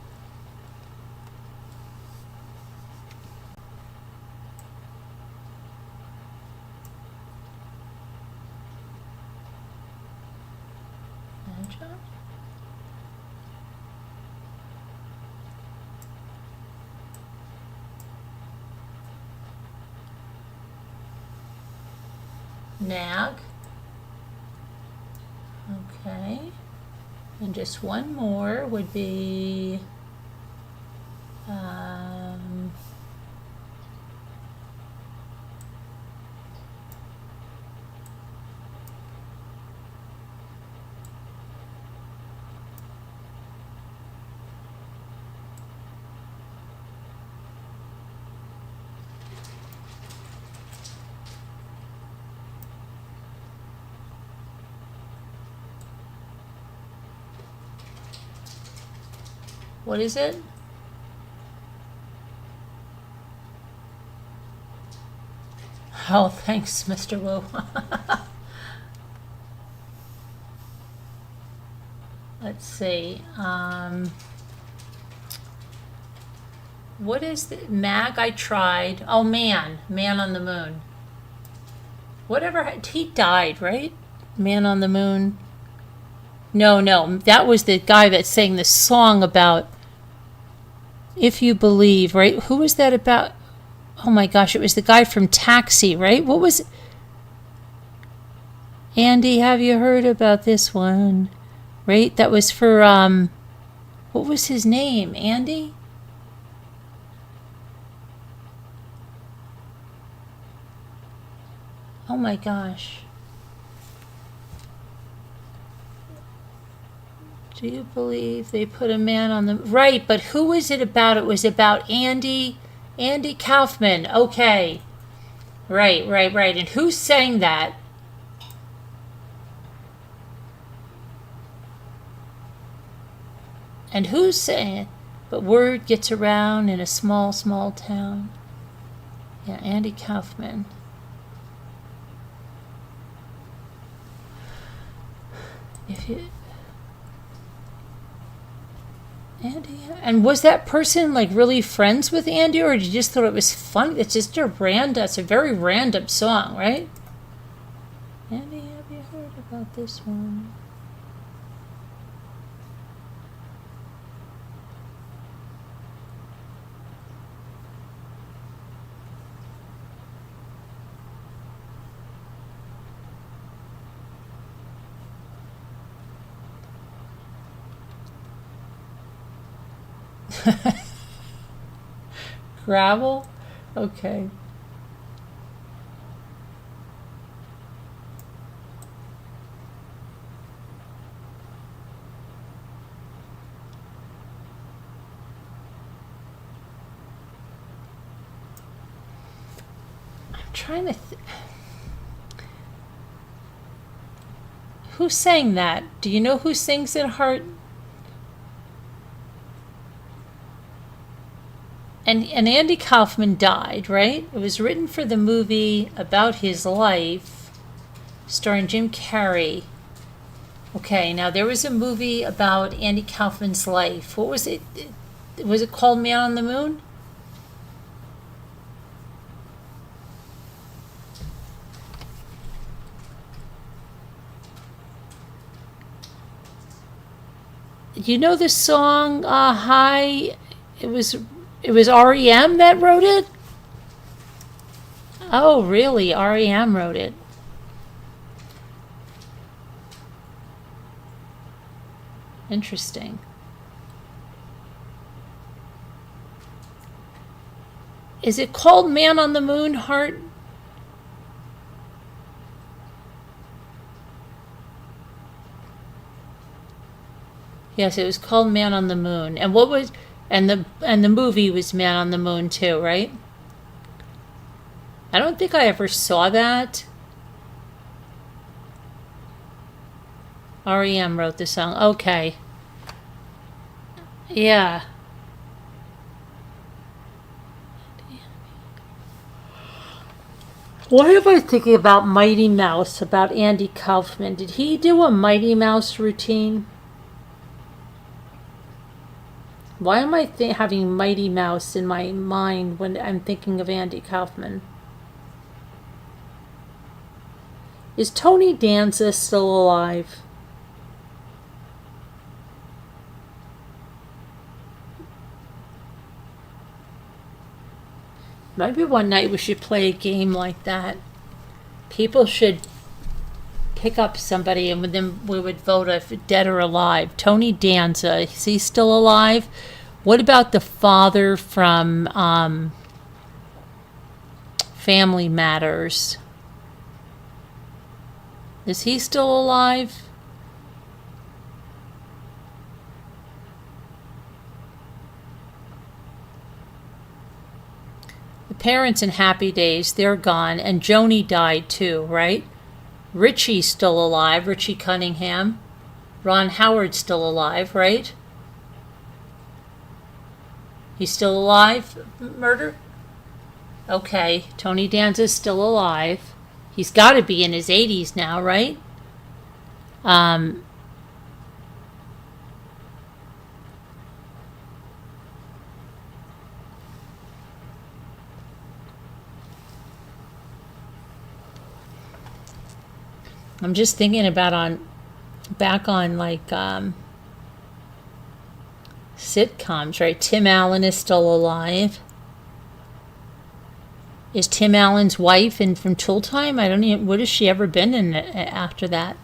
Nag. Okay. And just one more would be what is it? Oh, thanks, Mr. Wu. Let's see. What is the mag? I tried. Oh, man on the moon. Whatever. He died, right? Man on the moon. No, that was the guy that sang the song about If You Believe, right? Who was that about? Oh my gosh, it was the guy from Taxi, right? What was it? Andy, have you heard about this one? Right? That was for, what was his name? Andy? Oh my gosh. Do you believe they put a man on the... Right, but who was it about? It was about Andy Kaufman. Okay. Right. And who sang that? And who's saying it? But word gets around in a small town. Yeah, Andy Kaufman. If you... Andy, and was that person like really friends with Andy, or did you just thought it was fun? It's just a random. It's a very random song, right? Andy, have you heard about this one? Gravel? Okay. I'm trying to who sang that? Do you know who sings it, Heart? And Andy Kaufman died, right? It was written for the movie about his life, starring Jim Carrey. Okay, now there was a movie about Andy Kaufman's life. What was it? Was it called Man on the Moon? You know the song High? It was REM that wrote it? Oh, really? REM wrote it. Interesting. Is it called Man on the Moon, Heart? Yes, it was called Man on the Moon. And what was and the movie was Man on the Moon too, right? I don't think I ever saw that. REM wrote the song. Okay. Yeah. Why am I thinking about Mighty Mouse, about Andy Kaufman? Did he do a Mighty Mouse routine? Why am I having Mighty Mouse in my mind when I'm thinking of Andy Kaufman? Is Tony Danza still alive? Maybe one night we should play a game like that. People should pick up somebody and then we would vote if dead or alive. Tony Danza, is he still alive? What about the father from Family Matters? Is he still alive? The parents in Happy Days, they're gone, and Joni died too, right? Richie's still alive, Richie Cunningham. Ron Howard's still alive, right? He's still alive? Murder? Okay, Tony Danza's still alive. He's got to be in his 80s now, right? I'm just thinking about back on like sitcoms, right? Tim Allen is still alive. Is Tim Allen's wife in from Tool Time? I don't even. What has she ever been in after that?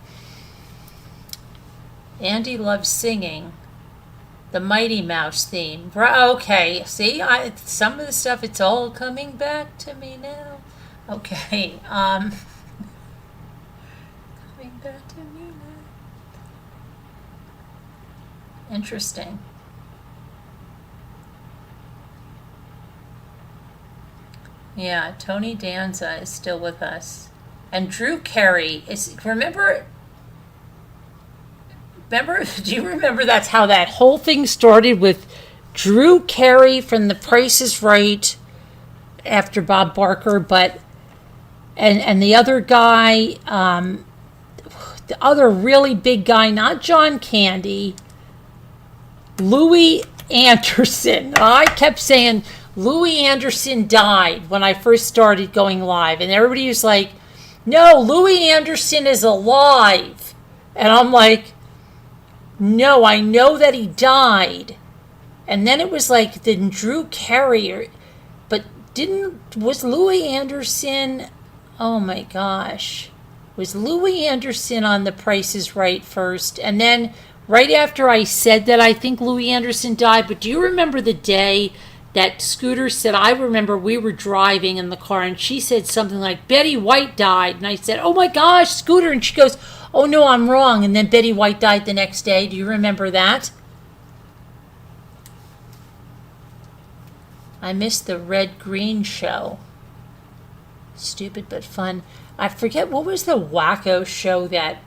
Andy loves singing the Mighty Mouse theme. Okay, see, some of the stuff, it's all coming back to me now. Okay, coming back to me now. Interesting. Yeah, Tony Danza is still with us. And Drew Carey is, remember, do you remember that's how that whole thing started with Drew Carey from The Price is Right after Bob Barker, but, and the other guy, the other really big guy, not John Candy, Louis Anderson. I kept saying, Louis Anderson died when I first started going live. And everybody was like, no, Louis Anderson is alive. And I'm like, no, I know that he died. And then it was like the Drew Carey. But was Louis Anderson, oh my gosh. Was Louis Anderson on The Price is Right first? And then right after I said that, I think Louis Anderson died. But do you remember the day that Scooter said, I remember we were driving in the car and she said something like, Betty White died. And I said, oh my gosh, Scooter. And she goes, oh no, I'm wrong. And then Betty White died the next day. Do you remember that? I missed the Red Green show. Stupid but fun. I forget, what was the wacko show that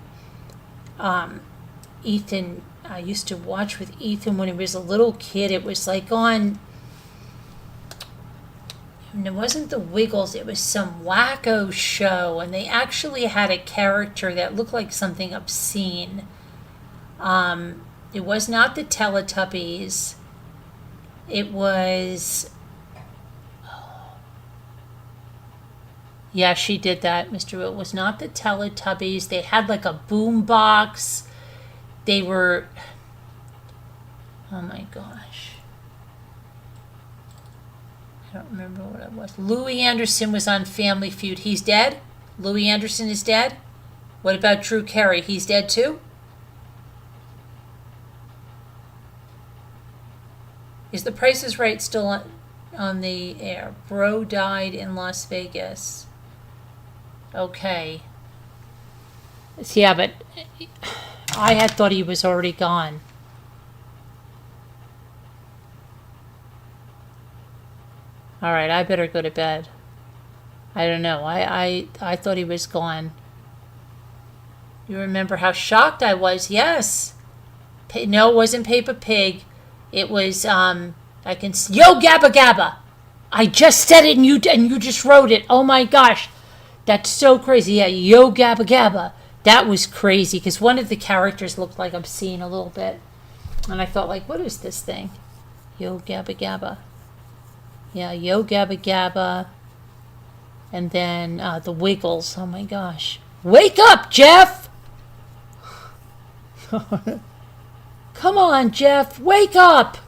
Ethan, I used to watch with Ethan when he was a little kid. It was like on, and it wasn't the Wiggles, it was some wacko show, and they actually had a character that looked like something obscene. It was not the Teletubbies. It was, yeah, she did that, Mr. It was not the Teletubbies. They had like a boom box. They were, oh my gosh. I don't remember what it was. Louis Anderson was on Family Feud. He's dead? Louis Anderson is dead? What about Drew Carey? He's dead too? Is The Price is Right still on the air? Bro died in Las Vegas. Okay. Yeah, but I had thought he was already gone. All right, I better go to bed. I don't know. I thought he was gone. You remember how shocked I was? Yes. No, it wasn't Paper Pig. It was Yo Gabba Gabba. I just said it and you just wrote it. Oh my gosh. That's so crazy. Yeah, Yo Gabba Gabba. That was crazy because one of the characters looked like obscene a little bit. And I thought, like, what is this thing? Yo Gabba Gabba. Yeah, Yo Gabba Gabba. And then the Wiggles. Oh my gosh. Wake up, Jeff! Come on, Jeff. Wake up!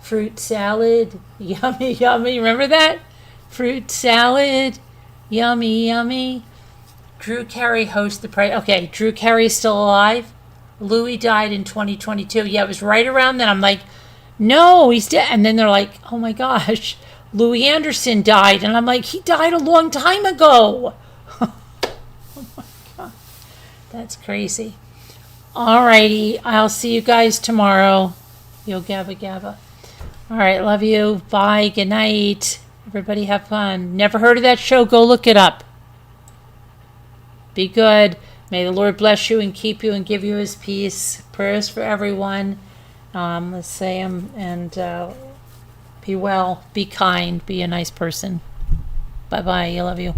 Fruit salad. Yummy, yummy. Remember that? Fruit salad. Yummy, yummy. Drew Carey hosts the prize. Okay, Drew Carey's still alive. Louis died in 2022. Yeah, it was right around then. I'm like, no, he's dead. And then they're like, oh my gosh, Louis Anderson died. And I'm like, he died a long time ago. Oh my God. That's crazy. Alrighty, I'll see you guys tomorrow. Yo Gabba Gabba. All right, love you. Bye. Good night. Everybody have fun. Never heard of that show? Go look it up. Be good. May the Lord bless you and keep you and give you his peace. Prayers for everyone. Let's say them and be well. Be kind. Be a nice person. Bye-bye. I love you.